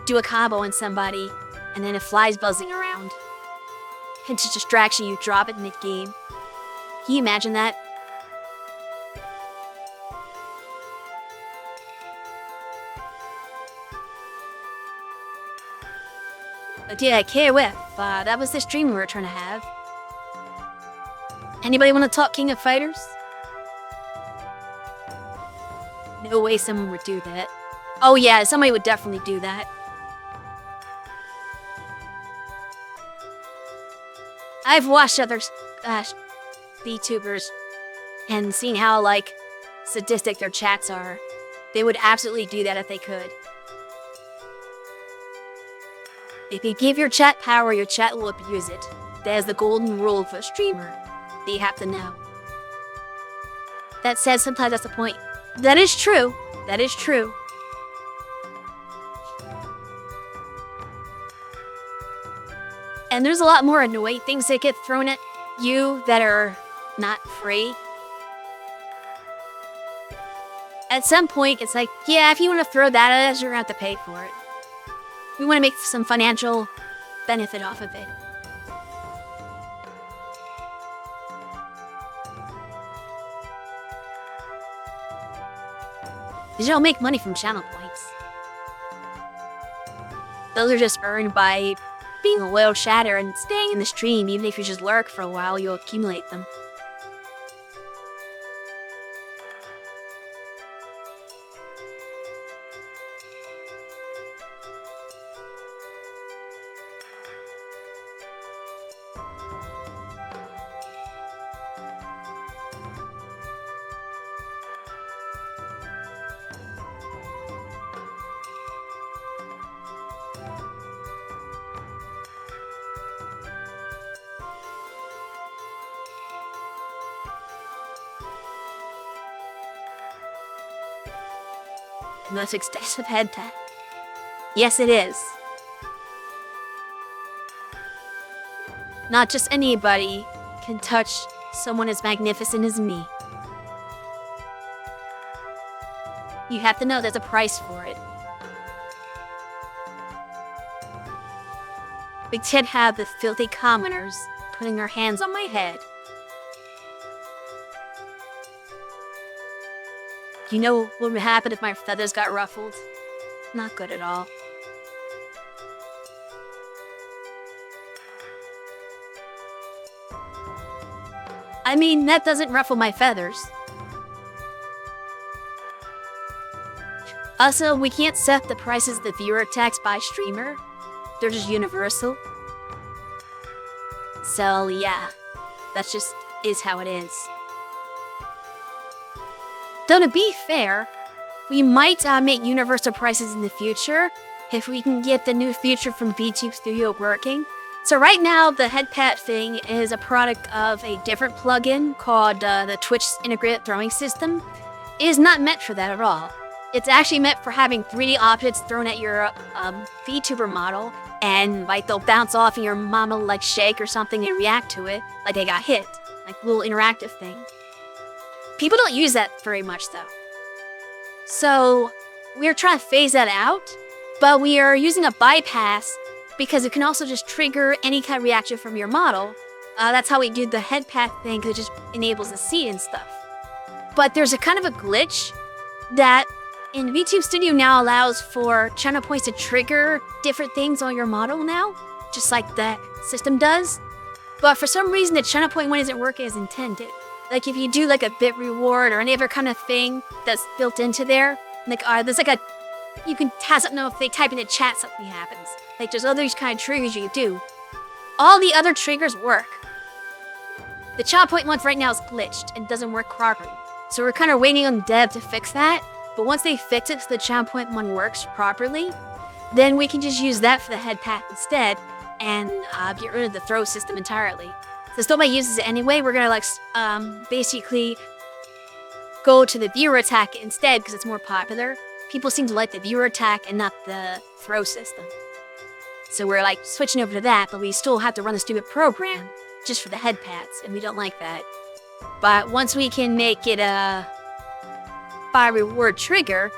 do a combo on somebody and then a fly's buzzing around. And to distraction, you drop it mid-game. Can you imagine that? But yeah, KoF, that was the stream we were trying to have. Anybody want to talk King of Fighters? No way someone would do that. Oh yeah, somebody would definitely do that. I've watched other VTubers and seen how, like, sadistic their chats are. They would absolutely do that if they could. If you give your chat power, your chat will abuse it. That is the golden rule for a streamer that you have to know. That said, sometimes that's the point. That is true. That is true. And there's a lot more annoying things that get thrown at you that are not free. At some point, it's like, yeah, if you want to throw that at us, you're going to have to pay for it. We want to make some financial benefit off of it. Because you don't make money from channel points. Those are just earned by being a loyal chatter and staying in the stream. Even if you just lurk for a while, you'll accumulate them. The most extensive head tap. Yes, it is. Not just anybody can touch someone as magnificent as me. You have to know there's a price for it. We can't have the filthy commoners putting their hands on my head. You know what would happen if my feathers got ruffled? Not good at all. I mean, that doesn't ruffle my feathers. Also, we can't set the prices the viewer tax by streamer. They're just universal. So yeah, that just is how it is. Though to be fair, we might make universal prices in the future if we can get the new feature from VTube Studio working. So right now, the head pat thing is a product of a different plugin called the Twitch Integrated Throwing System. It is not meant for that at all. It's actually meant for having 3D objects thrown at your VTuber model, and like they'll bounce off and your mama will like shake or something and react to it like they got hit, like a little interactive thing. People don't use that very much though. So we're trying to phase that out, but we are using a bypass because it can also just trigger any kind of reaction from your model. That's how we do the head path thing, because it just enables the seed and stuff. But there's a kind of a glitch that in VTube Studio now allows for channel points to trigger different things on your model now, just like the system does. But for some reason, the channel point one isn't working as intended. Like if you do like a bit reward or any other kind of thing that's built into there, like there's like you can test, I don't know if they type in the chat something happens. Like there's other kind of triggers you do. All the other triggers work. The channel point one right now is glitched and doesn't work properly. So we're kind of waiting on dev to fix that. But once they fix it so the channel point one works properly, then we can just use that for the head path instead and get rid of the throw system entirely. Since nobody uses it anyway, we're gonna like basically go to the viewer attack instead because it's more popular. People seem to like the viewer attack and not the throw system. So we're like switching over to that, but we still have to run the stupid program just for the head pads, and we don't like that. But once we can make it a fire reward trigger,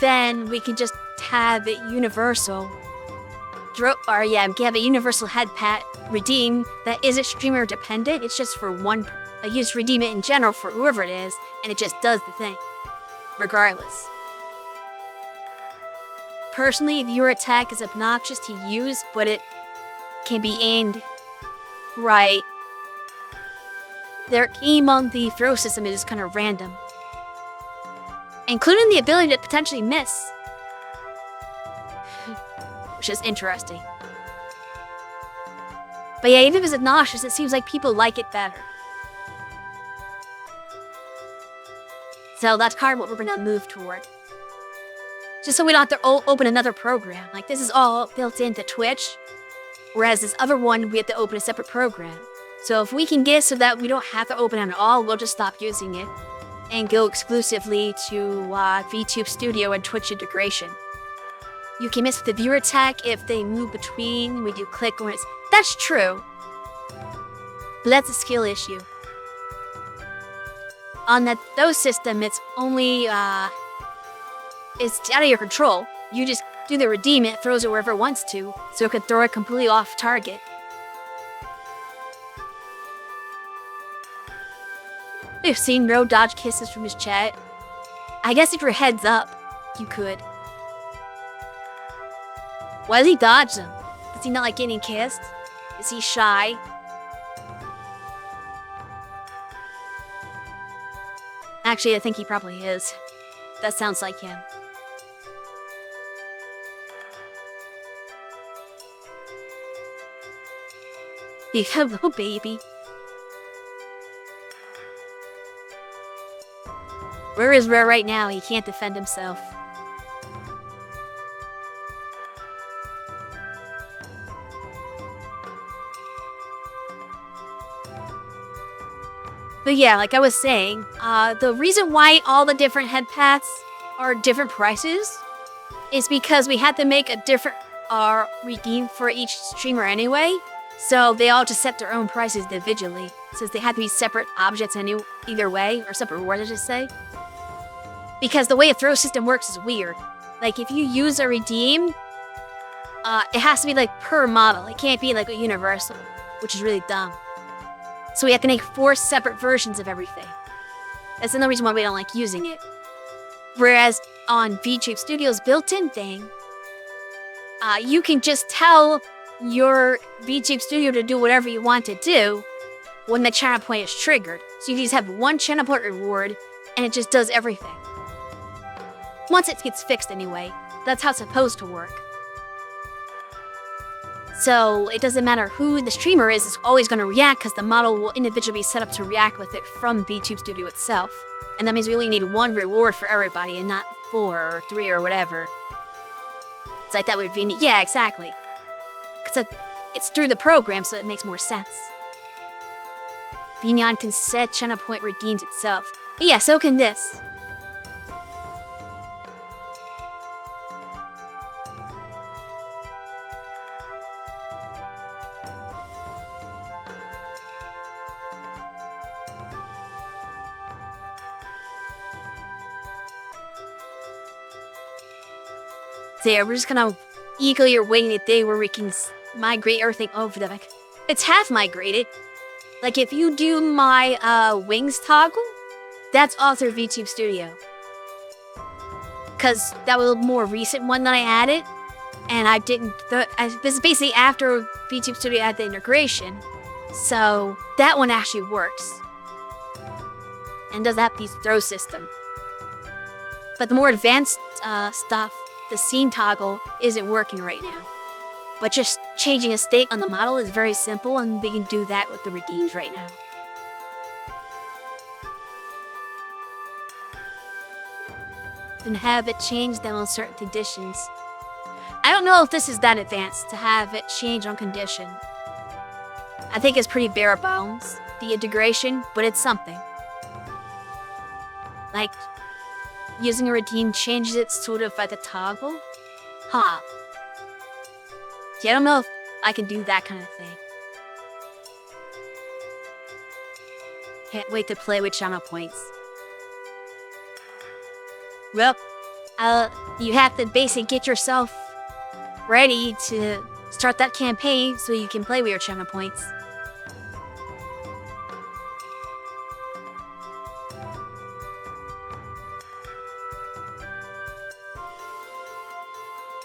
then we can just have it universal. Have a universal head pat redeem that isn't streamer dependent. It's just for one. I just redeem it in general for whoever it is, and it just does the thing, regardless. Personally, viewer attack is obnoxious to use, but it can be aimed right. Their aim on the throw system is kind of random, including the ability to potentially miss, which is interesting. But yeah, even if it's obnoxious, it seems like people like it better. So that's kind of what we're going to move toward. Just so we don't have to open another program. Like this is all built into Twitch, whereas this other one, we have to open a separate program. So if we can get so that we don't have to open it at all, we'll just stop using it and go exclusively to VTube Studio and Twitch integration. You can miss the viewer attack if they move between when you click on it. That's true, but that's a skill issue. On that those system, it's only it's out of your control. You just do the redeem, it throws it wherever it wants to, so it can throw it completely off target. We've seen no dodge kisses from his chat. I guess if your head's up, you could. Why does he dodge them? Does he not like getting kissed? Is he shy? Actually, I think he probably is. That sounds like him. Hello, baby. Where is Rare right now? He can't defend himself. But yeah, like I was saying, the reason why all the different head paths are different prices is because we had to make a different redeem for each streamer anyway. So they all just set their own prices individually, since they had to be separate objects either way, or separate rewards, I should say. Because the way a throw system works is weird. Like if you use a redeem, it has to be like per model. It can't be like a universal, which is really dumb. So we have to make 4 separate versions of everything. That's another reason why we don't like using it. Whereas on VTube Studio's built-in thing, you can just tell your VTube Studio to do whatever you want to do when the channel point is triggered. So you just have one channel point reward, and it just does everything. Once it gets fixed anyway. That's how it's supposed to work. So it doesn't matter who the streamer is, it's always going to react because the model will individually be set up to react with it from VTube Studio itself. And that means we only need 1 reward for everybody and not 4 or 3 or whatever. It's like that would be... Yeah, exactly. Because it's through the program, so it makes more sense. Vignon can set channel point redeems itself. But yeah, so can this. there. We're just gonna eagerly awaiting a day where we can migrate everything over to like it's half migrated. Like if you do my wings toggle, that's also VTube Studio. Cause that was a more recent one that I added, and I didn't. This is basically after VTube Studio had the integration, so that one actually works and does have the throw system. But the more advanced stuff, the scene toggle isn't working right now. But just changing a state on the model is very simple, and we can do that with the redeems right now. And have it change them on certain conditions. I don't know if this is that advanced to have it change on condition. I think it's pretty bare bones, the integration, but it's something. Like, using a redeem changes it sort of by the toggle? Huh. Yeah, I don't know if I can do that kind of thing. Can't wait to play with channel points. Well, you have to basically get yourself ready to start that campaign so you can play with your channel points.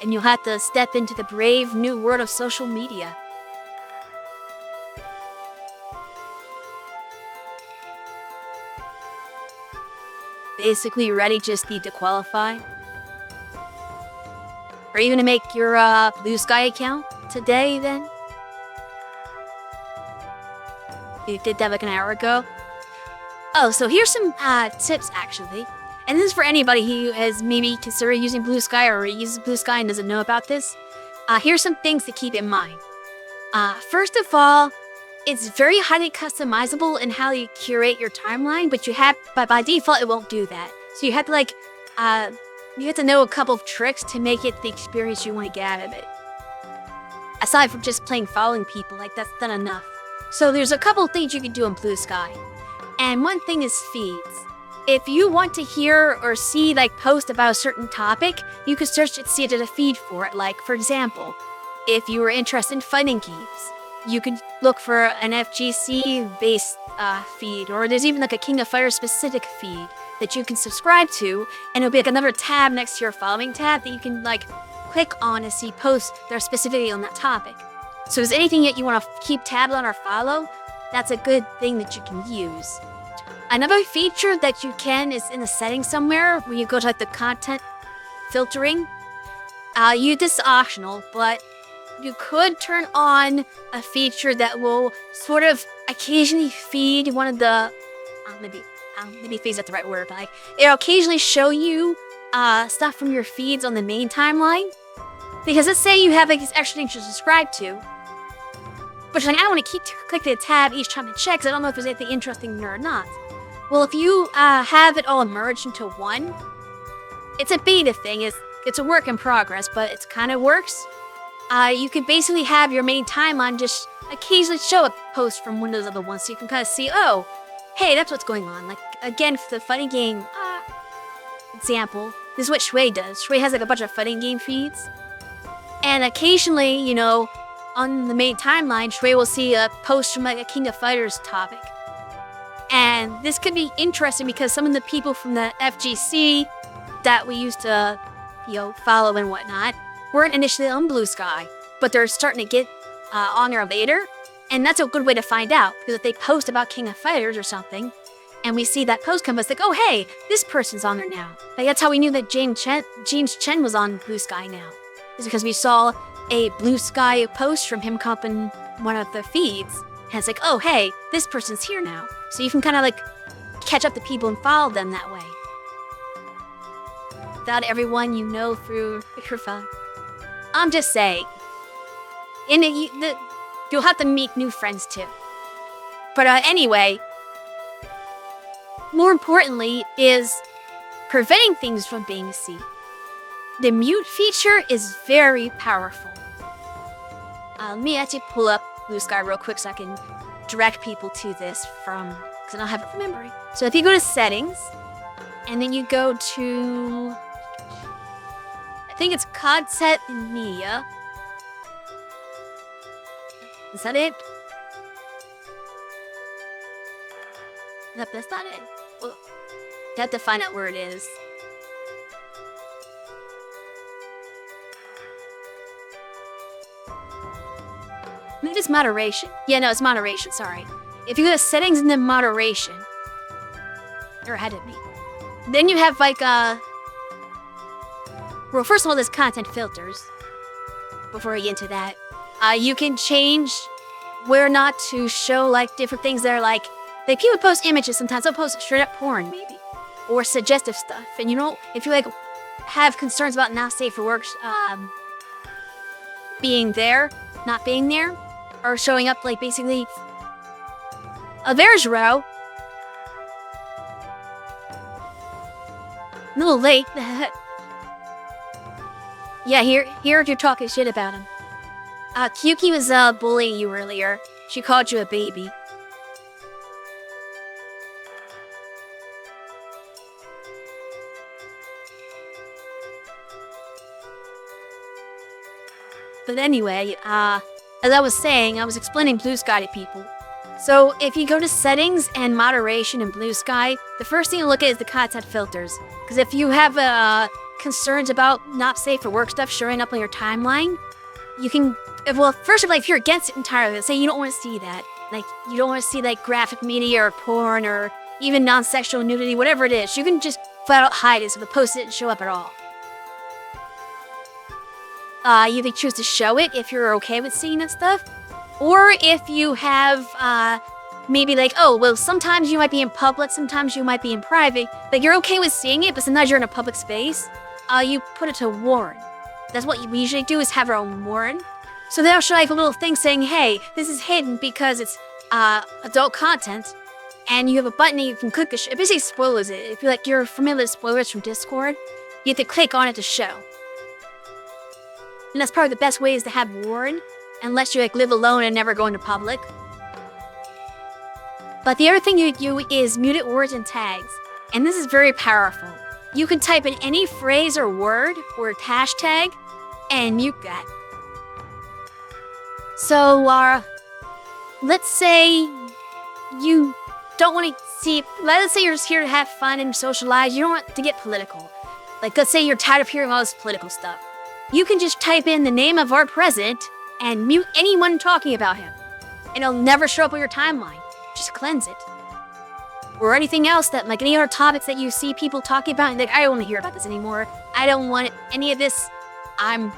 And you'll have to step into the brave new world of social media. Basically ready, just need to qualify. Are you gonna make your Blue Sky account today then? You did that like an hour ago? Oh, so here's some tips actually. And this is for anybody who has maybe considered using Blue Sky or uses Blue Sky and doesn't know about this. Here's some things to keep in mind. First of all, it's very highly customizable in how you curate your timeline, but by default, it won't do that. So you have to you have to know a couple of tricks to make it the experience you want to get out of it. Aside from just plain following people, that's not enough. So there's a couple of things you can do in Blue Sky. And one thing is feeds. If you want to hear or see post about a certain topic, you can search and see a feed for it. Like, for example, if you were interested in fighting games, you can look for an FGC-based feed, or there's even a King of Fighters specific feed that you can subscribe to, and it'll be another tab next to your following tab that you can click on to see posts that are specifically on that topic. So if there's anything that you want to keep tabs on or follow, that's a good thing that you can use. Another feature that you can is in the settings somewhere, when you go to the content filtering. This is optional, but you could turn on a feature that will sort of occasionally feed one of the, maybe feed's not the right word, but it'll occasionally show you stuff from your feeds on the main timeline. Because let's say you have these extra things to subscribe to, but you're I don't want to keep clicking the tab each time to check because I don't know if there's anything interesting there or not. Well, if you have it all merged into one, it's a beta thing. It's a work in progress, but it kind of works. You can basically have your main timeline just occasionally show a post from one of those other ones, so you can kind of see, oh, hey, that's what's going on. Again, for the fighting game example, this is what Shui does. Shui has a bunch of fighting game feeds, and occasionally, on the main timeline, Shui will see a post from a King of Fighters topic. And this could be interesting because some of the people from the FGC that we used to, follow and whatnot, weren't initially on Blue Sky, but they're starting to get on there later. And that's a good way to find out, because if they post about King of Fighters or something, and we see that post come, it's oh, hey, this person's on there now. That's how we knew that James Chen was on Blue Sky now. It's because we saw a Blue Sky post from him copying one of the feeds, and it's oh, hey, this person's here now. So you can kind of catch up to people and follow them that way. Without everyone through your phone. I'm just saying. You'll have to meet new friends too. But anyway, more importantly is preventing things from being seen. The mute feature is very powerful. Let me actually pull up Blue Sky real quick so I can direct people to this because I don't have it from memory. So if you go to settings, and then you go to think it's content and media. Is that it? Nope, that's not it. Well, you have to find out where it is. Maybe it's moderation. Yeah, no, it's moderation, sorry. If you go to settings and then moderation, they're ahead of me. Then you have like, well, first of all, there's content filters. Before I get into that, you can change where not to show like different things that are like people post images sometimes. They'll post straight up porn, maybe, or suggestive stuff. And you know, if you like have concerns about not safe for work, being there, not being there, or showing up like basically. There's Ro. A little late. Yeah, here you're talking shit about him. Kyuki was bullying you earlier. She called you a baby. But anyway, as I was saying, I was explaining Blue Sky to people. So if you go to settings and moderation in Blue Sky, the first thing you look at is the content filters. Because if you have concerns about not safe for work stuff showing up on your timeline, you can, well, first of all, if you're against it entirely, say you don't want to see that. Like, you don't want to see like graphic media or porn or even non-sexual nudity, whatever it is, you can just flat out hide it so the post didn't show up at all. You can choose to show it if you're okay with seeing that stuff. Or if you have, maybe like, oh, well, sometimes you might be in public, sometimes you might be in private. Like, you're okay with seeing it, but sometimes you're in a public space. You put it to warn. That's what we usually do, is have our own warn. So they'll show like a little thing saying, hey, this is hidden because it's adult content. And you have a button that you can click. It basically spoilers it. If you're familiar with spoilers from Discord, you have to click on it to show. And that's probably the best way is to have warn. Unless you like live alone and never go into public. But the other thing you do is muted words and tags. And this is very powerful. You can type in any phrase or word or hashtag and mute that. So, let's say you don't want to see, let's say you're just here to have fun and socialize. You don't want to get political. Like, let's say you're tired of hearing all this political stuff. You can just type in the name of our president and mute anyone talking about him. And it'll never show up on your timeline. Just cleanse it. Or anything else that, like any other topics that you see people talking about, and like, I don't want to hear about this anymore. I don't want any of this. I'm,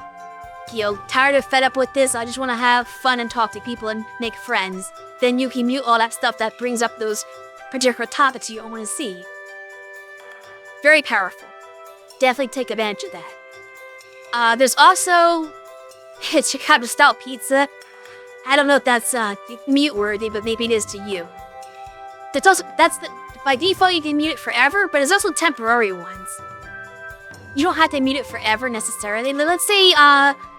tired of fed up with this. I just want to have fun and talk to people and make friends. Then you can mute all that stuff that brings up those particular topics you don't want to see. Very powerful. Definitely take advantage of that. There's also Chicago style pizza. I don't know if that's mute worthy, but maybe it is to you. By default you can mute it forever, but there's also temporary ones. You don't have to mute it forever necessarily. Let's say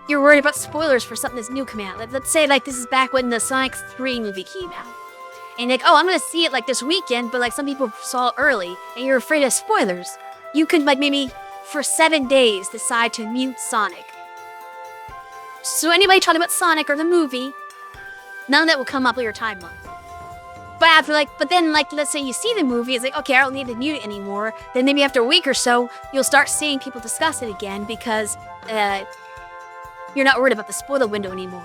you're worried about spoilers for something that's new coming out. Let's say like this is back when the Sonic 3 movie came out. And like, oh, I'm gonna see it like this weekend, but like some people saw it early, and you're afraid of spoilers. You could like maybe for 7 days decide to mute Sonic. So anybody talking about Sonic or the movie, none of that will come up on your timeline. But then let's say you see the movie, it's like, okay, I don't need to mute it anymore. Then maybe after a week or so, you'll start seeing people discuss it again because you're not worried about the spoiler window anymore.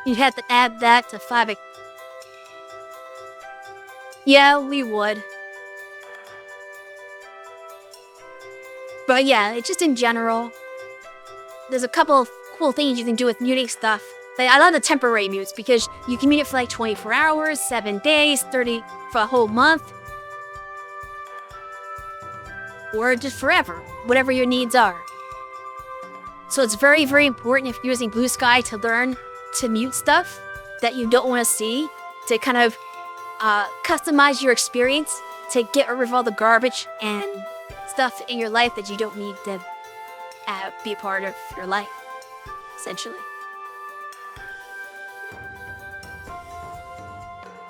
You'd have to add that to 5. Yeah, we would. But yeah, it's just in general. There's a couple of cool things you can do with muting stuff. Like, I love the temporary mutes because you can mute it for like 24 hours, 7 days, 30 for a whole month. Or just forever, whatever your needs are. So it's very, very important if you're using Blue Sky to learn to mute stuff that you don't want to see, to kind of customize your experience, to get rid of all the garbage and stuff in your life that you don't need to be a part of your life, essentially.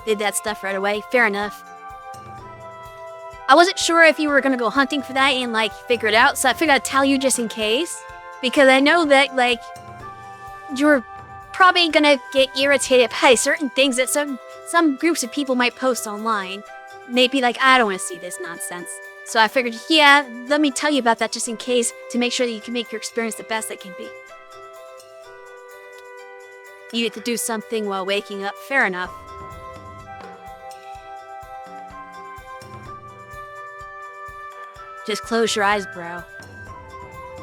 Did that stuff right away. Fair enough. I wasn't sure if you were gonna go hunting for that and like figure it out, so I figured I'd tell you just in case. Because I know that like you're probably gonna get irritated by certain things that some groups of people might post online. Maybe like, I don't want to see this nonsense. So I figured, yeah, let me tell you about that just in case to make sure that you can make your experience the best it can be. You get to do something while waking up, fair enough. Just close your eyes, bro.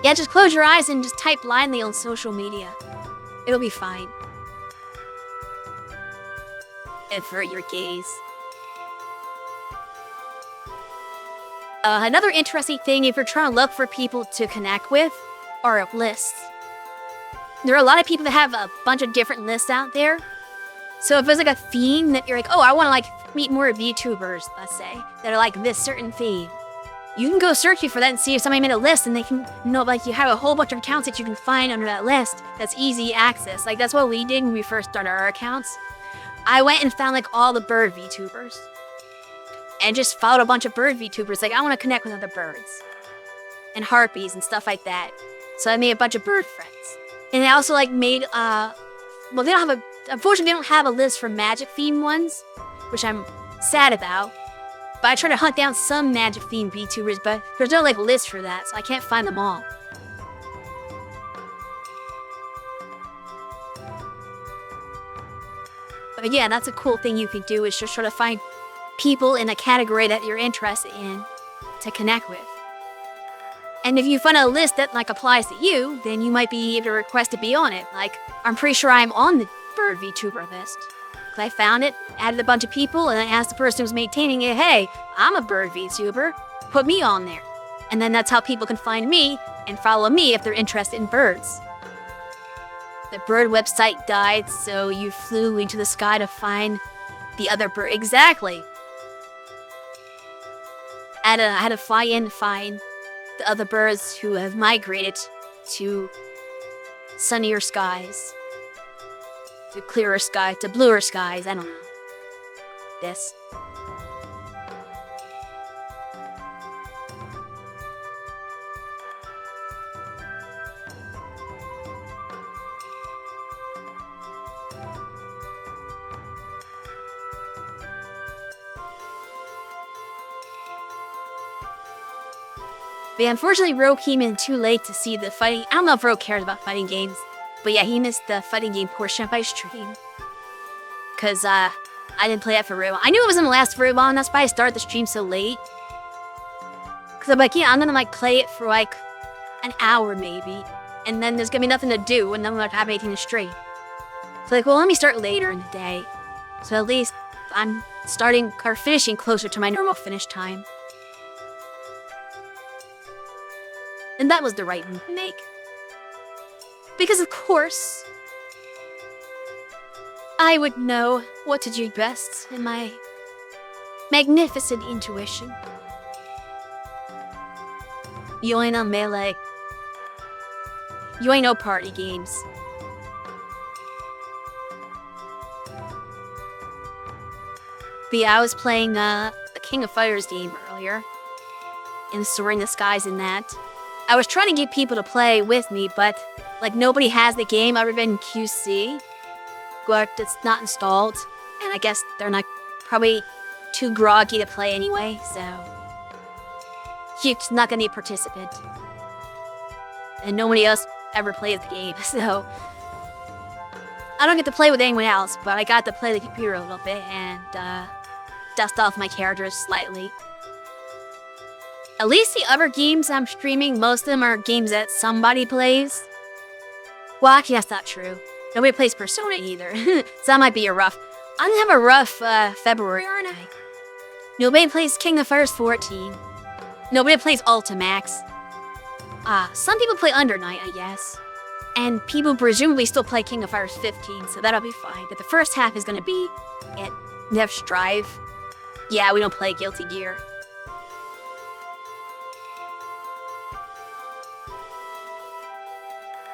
Yeah, just close your eyes and just type blindly on social media. It'll be fine. Avert your gaze. Another interesting thing if you're trying to look for people to connect with are lists. There are a lot of people that have a bunch of different lists out there. So if there's like a theme that you're like, oh, I want to like meet more VTubers, let's say, that are like this certain theme. You can go searching for that and see if somebody made a list and they can, like you have a whole bunch of accounts that you can find under that list that's easy access. Like that's what we did when we first started our accounts. I went and found like all the bird VTubers. And just followed a bunch of bird VTubers. Like I want to connect with other birds. And harpies and stuff like that. So I made a bunch of bird friends. And I also like made, well they don't have unfortunately they don't have a list for magic themed ones. Which I'm sad about. But I try to hunt down some magic themed VTubers, but there's no like list for that, so I can't find them all. But yeah, that's a cool thing you can do is just try to find people in a category that you're interested in to connect with. And if you find a list that like applies to you, then you might be able to request to be on it. Like, I'm pretty sure I'm on the bird VTuber list. Cause I found it, added a bunch of people, and I asked the person who's maintaining it, hey, I'm a bird VTuber, put me on there. And then that's how people can find me and follow me if they're interested in birds. The bird website died, so you flew into the sky to find the other bird. Exactly. I had to fly in to find the other birds who have migrated to sunnier skies. To clearer skies, to bluer skies, I don't know. This. But yeah, unfortunately, Ro came in too late to see the fighting. I don't know if Ro cares about fighting games. But yeah, he missed the fighting game portion of my stream. Because, I didn't play that for very long. I knew it wasn't gonna last very long, that's why I started the stream so late. Because I'm like, yeah, I'm gonna like play it for like an hour maybe. And then there's gonna be nothing to do, and then I'm not have anything to stream. So like, well, let me start later in the day. So at least I'm starting or finishing closer to my normal finish time. And that was the right move to make. Because of course, I would know what to do best in my magnificent intuition. You ain't on Melee. You ain't no party games. But yeah, I was playing the King of Fighters game earlier. And soaring the skies in that. I was trying to get people to play with me, but like nobody has the game other than QC. But it's not installed. And I guess they're not probably too groggy to play anyway, so you're just not gonna be a participant. And nobody else ever plays the game, so I don't get to play with anyone else, but I got to play the computer a little bit and dust off my characters slightly. At least the other games I'm streaming, most of them are games that somebody plays. Well, actually, that's not true. Nobody plays Persona either, so that might be a rough. I'm gonna have a rough February, aren't I? Nobody plays KoF14. Nobody plays Ultimax. Some people play Under Night, I guess. And people presumably still play KoF15, so that'll be fine. But the first half is gonna be at Nev Strive. Yeah, we don't play Guilty Gear.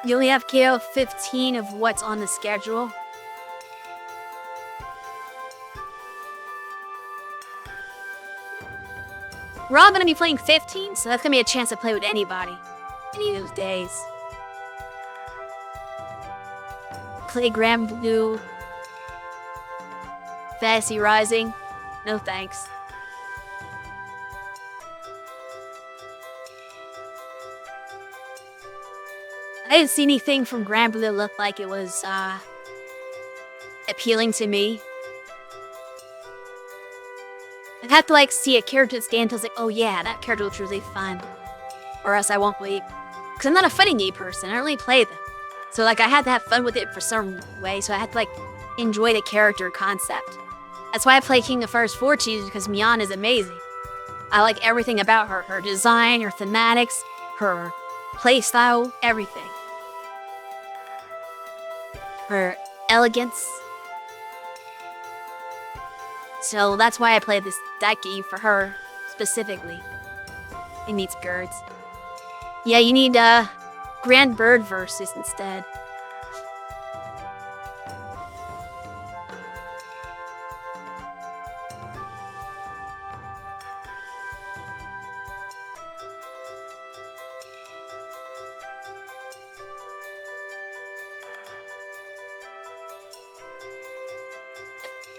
You only have KoF15 of what's on the schedule. We're all gonna be playing 15, so that's gonna be a chance to play with anybody. Any of those days. Play Grand Blue. Fantasy Rising. No thanks. I didn't see anything from Grand Blue that looked like it was appealing to me. I'd have to like see a character stand to like, oh yeah, that character looks really fun. Or else I won't play. Because I'm not a fighting game person, I don't really play them. So like I had to have fun with it for some way, so I had to like enjoy the character concept. That's why I play KoF14 because Mian is amazing. I like everything about her. Her design, her thematics, her playstyle, everything. Her elegance. So that's why I play that game for her, specifically. It needs girds. Yeah, you need Grand Bird verses instead.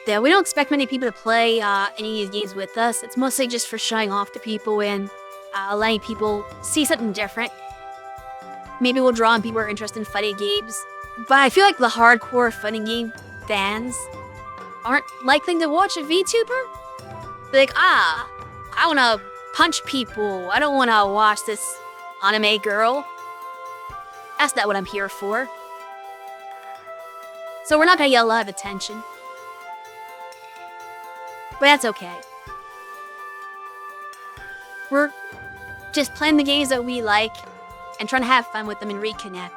Yeah, we don't expect many people to play any of these games with us. It's mostly just for showing off to people and letting people see something different. Maybe we'll draw on people who are interested in fighting games. But I feel like the hardcore fighting game fans aren't likely to watch a VTuber. They're like, I want to punch people. I don't want to watch this anime girl. That's not what I'm here for. So we're not going to get a lot of attention. But that's okay. We're just playing the games that we like and trying to have fun with them and reconnect.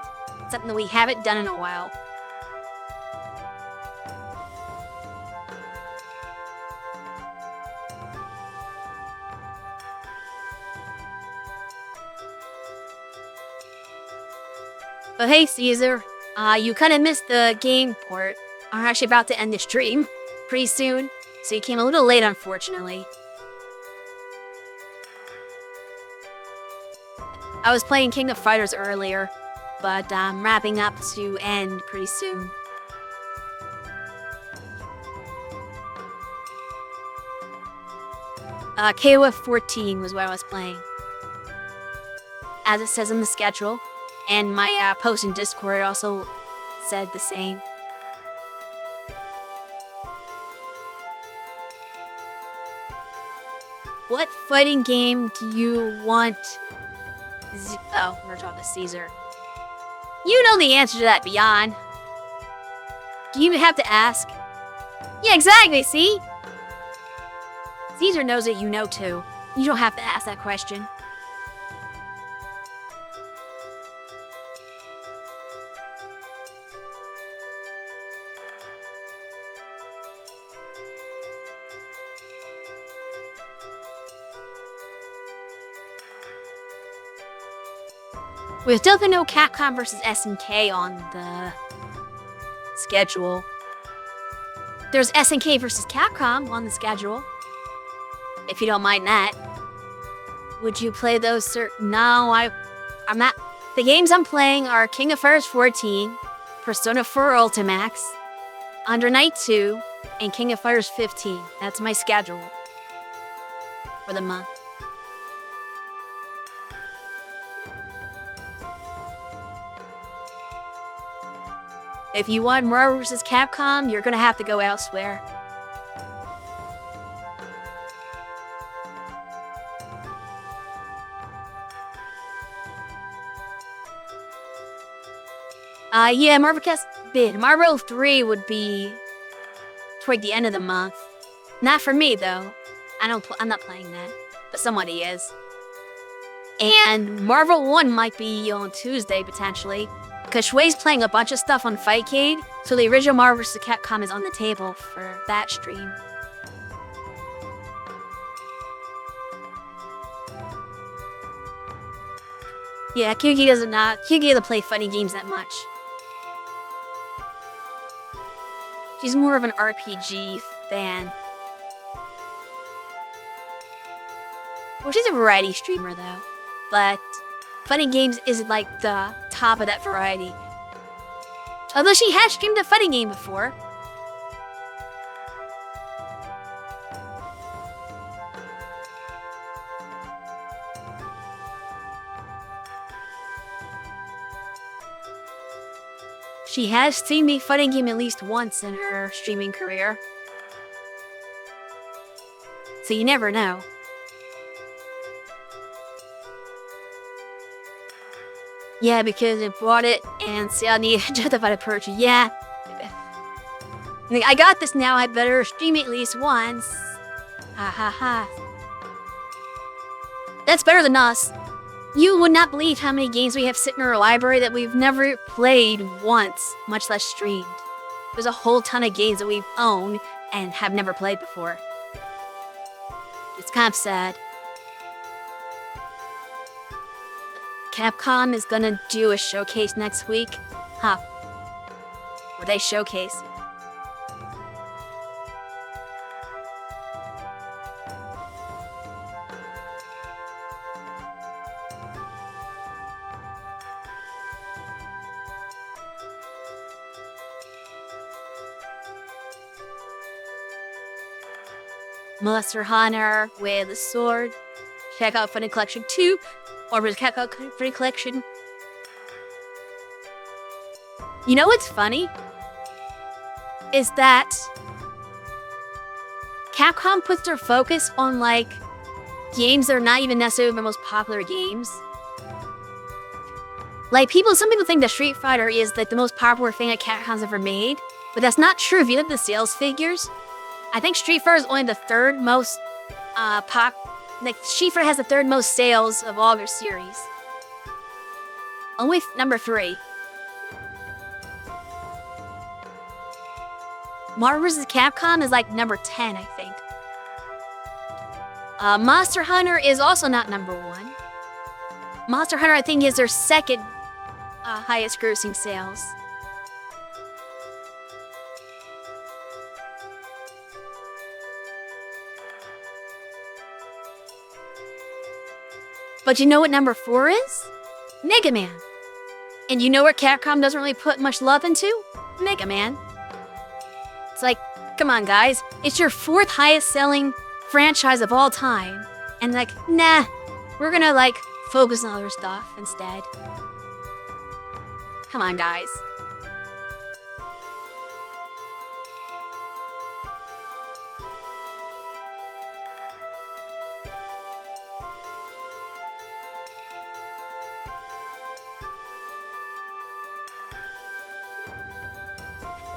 Something that we haven't done in a while. But hey, Caesar, you kind of missed the game port. I'm actually about to end the stream pretty soon. So you came a little late, unfortunately. I was playing King of Fighters earlier, but I'm wrapping up to end pretty soon. KoF14 was what I was playing. As it says in the schedule, and my post in Discord also said the same. What fighting game do you want? Oh, we're talking to Caesar. You know the answer to that, Beyond. Do you even have to ask? Yeah, exactly, see? Caesar knows it, you know too. You don't have to ask that question. With still no Capcom vs. SNK on the schedule. There's SNK vs. Capcom on the schedule. If you don't mind that. Would you play those, sir? No, I'm not. The games I'm playing are King of Fighters 14, Persona 4 Ultimax, Under Night 2, and King of Fighters 15. That's my schedule for the month. If you want Marvel vs. Capcom, you're gonna have to go elsewhere. Yeah, Marvel 3 would be toward the end of the month. Not for me though. I'm not playing that, but somebody is. And Marvel 1 might be on Tuesday potentially. Because Shuei's playing a bunch of stuff on Fightcade, so the original Marvel vs. Capcom is on the table for that stream. Yeah, Kyuki doesn't play funny games that much. She's more of an RPG fan. Well, she's a variety streamer though, but Funny Games isn't like the top of that variety. Although she has streamed a funny game before. She has seen a funny game at least once in her streaming career. So you never know. Yeah, because I bought it and see I need to justify the purchase. Yeah. I got this now, I better stream it at least once. Ha ha ha. That's better than us. You would not believe how many games we have sitting in our library that we've never played once, much less streamed. There's a whole ton of games that we've owned and have never played before. It's kind of sad. Capcom is gonna do a showcase next week. Huh. Where they showcase. Monster Hunter with a sword. Check out Funny Collection 2. Or check out Funny Collection. You know what's funny? Is that Capcom puts their focus on like games that are not even necessarily the most popular games. Like some people think that Street Fighter is like the most popular thing that Capcom's ever made, but that's not true if you look at the sales figures. I think Street Fighter is only the third most Street Fighter has the third most sales of all their series. Only number 3. Marvel vs. Capcom is like number 10, I think. Monster Hunter is also not number 1. Monster Hunter, I think, is their second highest grossing sales. But you know what number 4 is? Mega Man. And you know what Capcom doesn't really put much love into? Mega Man. It's like, come on guys, it's your 4th highest selling franchise of all time. And like, nah, we're gonna like focus on other stuff instead. Come on guys.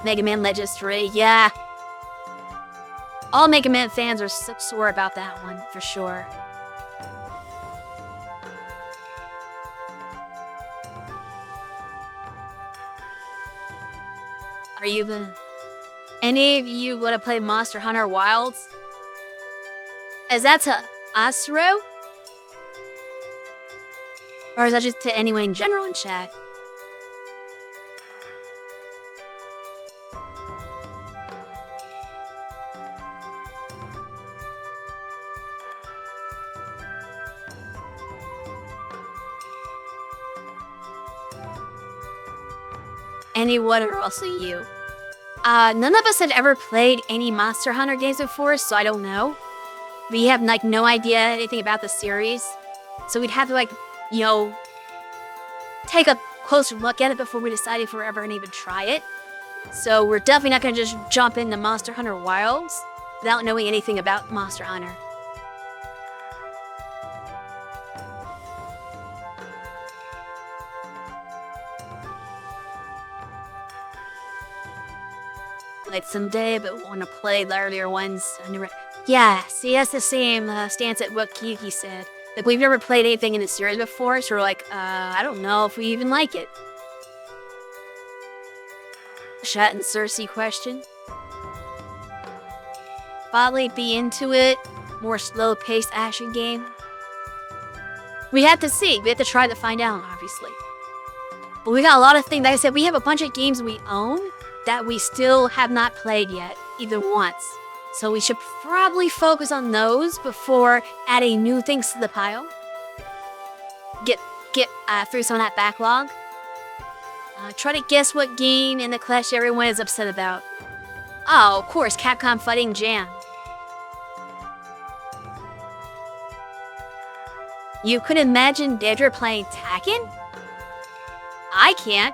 Mega Man Legends 3, yeah. All Mega Man fans are so sore about that one, for sure. Are you gonna... Any of you wanna play Monster Hunter Wilds? Is that to Asro? Or is that just to anyone in general in chat? Anyone or also you. None of us had ever played any Monster Hunter games before, so I don't know. We have like no idea anything about the series. So we'd have to like, you know, take a closer look at it before we decide if we're ever gonna even try it. So we're definitely not gonna just jump into Monster Hunter Wilds without knowing anything about Monster Hunter. Like someday, but want to play the earlier ones. Yeah, see, that's the same stance at what Kiki said. Like, we've never played anything in the series before, so we're like, I don't know if we even like it. Chat and Circe question. Probably be into it. More slow-paced action game. We have to see. We have to try to find out, obviously. But we got a lot of things. Like I said, we have a bunch of games we own that we still have not played yet, either once. So we should probably focus on those before adding new things to the pile. Get through some of that backlog. Try to guess what game in the Clash everyone is upset about. Oh, of course, Capcom Fighting Jam. You could imagine Daedra playing Tekken? I can't.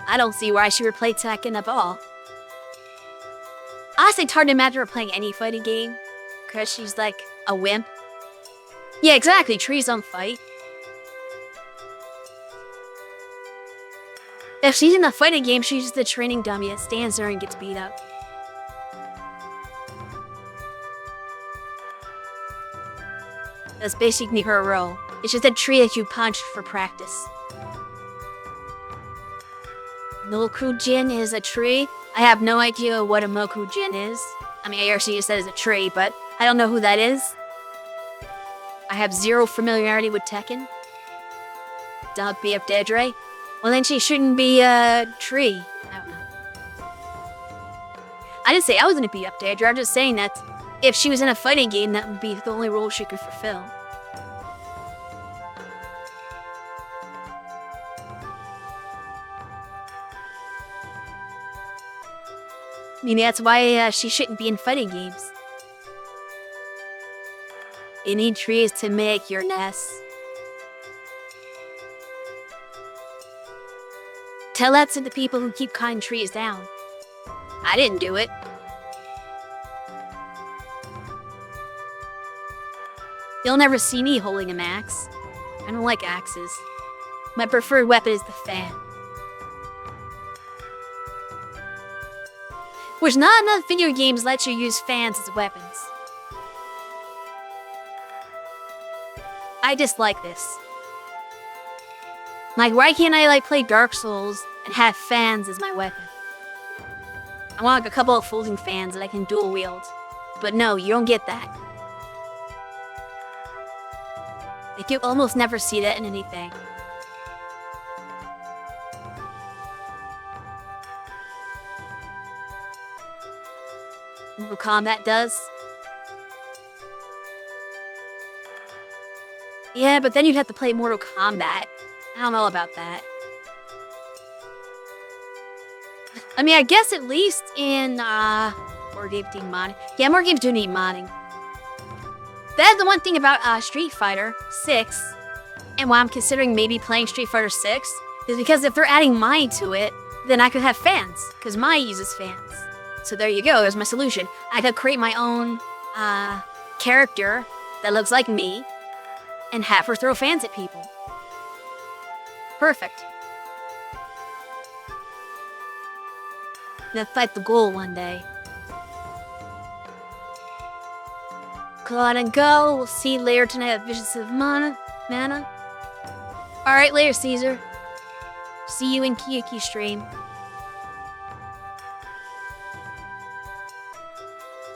I don't see why she would play Tekken at all. Honestly, it's hard to imagine her playing any fighting game, because she's like a wimp. Yeah, exactly, trees don't fight. If she's in a fighting game, she's just a training dummy that stands there and gets beat up. That's basically her role. It's just a tree that you punch for practice. Mokujin is a tree. I have no idea what a Mokujin is. I mean, I actually just said it's a tree, but I don't know who that is. I have zero familiarity with Tekken. Don't be up Daedra. Well, then she shouldn't be a tree. I don't know. I didn't say I was gonna beat up Daedra. I'm just saying that if she was in a fighting game, that would be the only role she could fulfill. I mean, that's why she shouldn't be in fighting games. You need trees to make your nest. Tell that to the people who keep cutting trees down. I didn't do it. You'll never see me holding an axe. I don't like axes. My preferred weapon is the fan. Which not enough video games let you use fans as weapons. I dislike this. Like, why can't I like play Dark Souls and have fans as my weapon? I want like a couple of folding fans that I can dual wield. But no, you don't get that. Like, you almost never see that in anything. Mortal Kombat does. Yeah, but then you'd have to play Mortal Kombat. I don't know about that. I mean, I guess at least in, more games do modding. Yeah, more games do need modding. That's the one thing about, Street Fighter 6, and why I'm considering maybe playing Street Fighter 6, is because if they're adding Mai to it, then I could have fans, because Mai uses fans. So there you go, there's my solution. I could create my own, character that looks like me, and have her throw fans at people. Perfect. Gonna fight the goal one day. Go out and go. We'll see you later tonight at Visions of Mana. Alright, later, Caesar. See you in Kiyuki stream.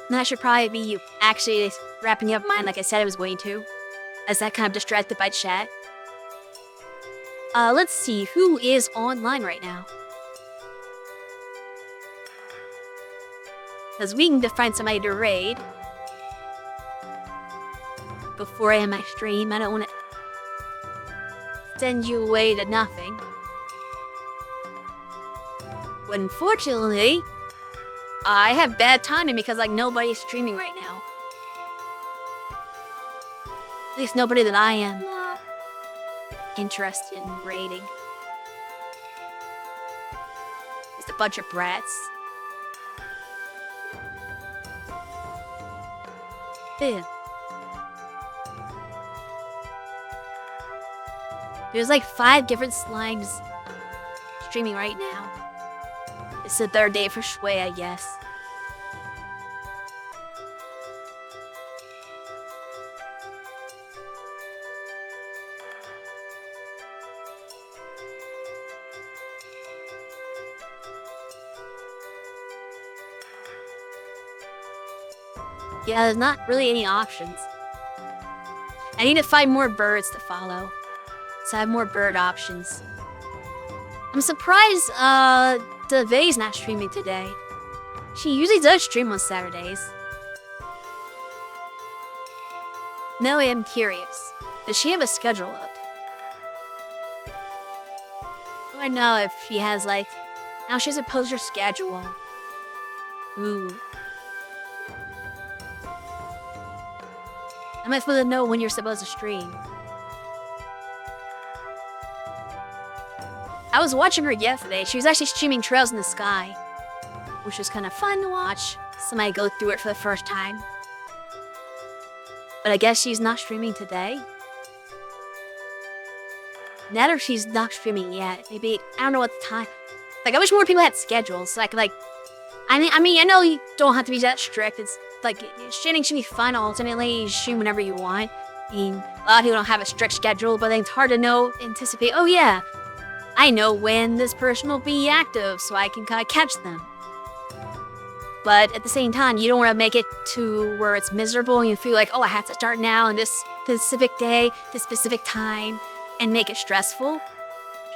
And that should probably be you actually wrapping up mine like I said I was going to. As I kind of distracted by chat. Let's see, who is online right now? Because we need to find somebody to raid. Before I end my stream, I don't want to send you away to nothing. But unfortunately, I have bad timing because like nobody's streaming right now. At least nobody that I am interested in raiding. Just a bunch of brats. Ew. There's like 5 different slimes streaming right now. It's the 3rd day for Shui, I guess. Yeah, there's not really any options. I need to find more birds to follow. So I have more bird options. I'm surprised, Vay's not streaming today. She usually does stream on Saturdays. No, I'm curious. Does she have a schedule up? I don't know if she has like... Now she has a poster schedule. Ooh. I'm supposed to know when you're supposed to stream. I was watching her yesterday. She was actually streaming Trails in the Sky, which was kind of fun to watch. Somebody go through it for the first time. But I guess she's not streaming today. Not or she's not streaming yet. Maybe, I don't know what the time. Like, I wish more people had schedules. So I could, like, I mean, I know you don't have to be that strict. It's like, streaming should be fun alternately. You stream whenever you want. I mean, a lot of people don't have a strict schedule, but it's hard to know, anticipate, oh yeah, I know when this person will be active, so I can kind of catch them. But at the same time, you don't want to make it to where it's miserable and you feel like, oh, I have to start now on this specific day, this specific time, and make it stressful.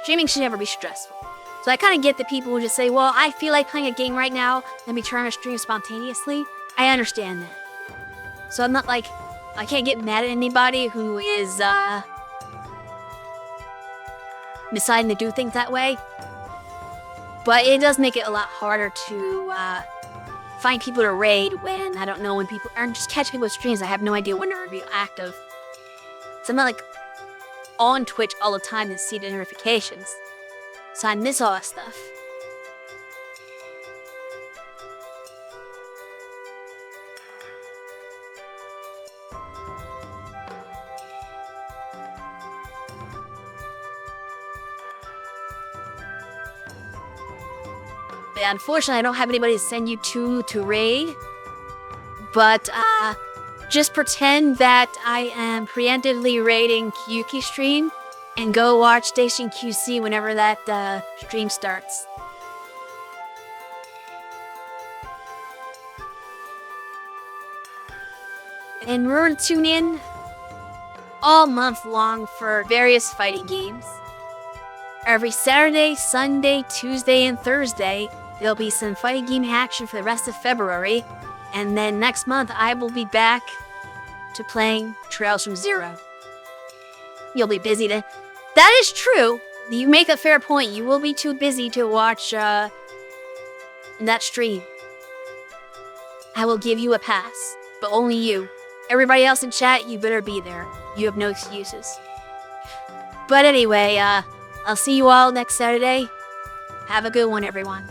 Streaming should never be stressful. So I kind of get the people who just say, well, I feel like playing a game right now, let me turn on a stream spontaneously. I understand that. So I'm not like, I can't get mad at anybody who is deciding to do things that way. But it does make it a lot harder to find people to raid when I don't know when people are just catch people with streams. I have no idea when they're going to be active. So I'm not like on Twitch all the time to see the notifications. So I miss all that stuff. But unfortunately, I don't have anybody to send you to raid. But just pretend that I am preemptively raiding Yuki's stream and go watch Station QC whenever that stream starts. And remember to tune in all month long for various fighting games. Every Saturday, Sunday, Tuesday, and Thursday, there'll be some fighting game action for the rest of February. And then next month, I will be back to playing Trails from Zero. You'll be busy to... That is true. You make a fair point. You will be too busy to watch that stream. I will give you a pass, but only you. Everybody else in chat, you better be there. You have no excuses. But anyway, I'll see you all next Saturday. Have a good one, everyone.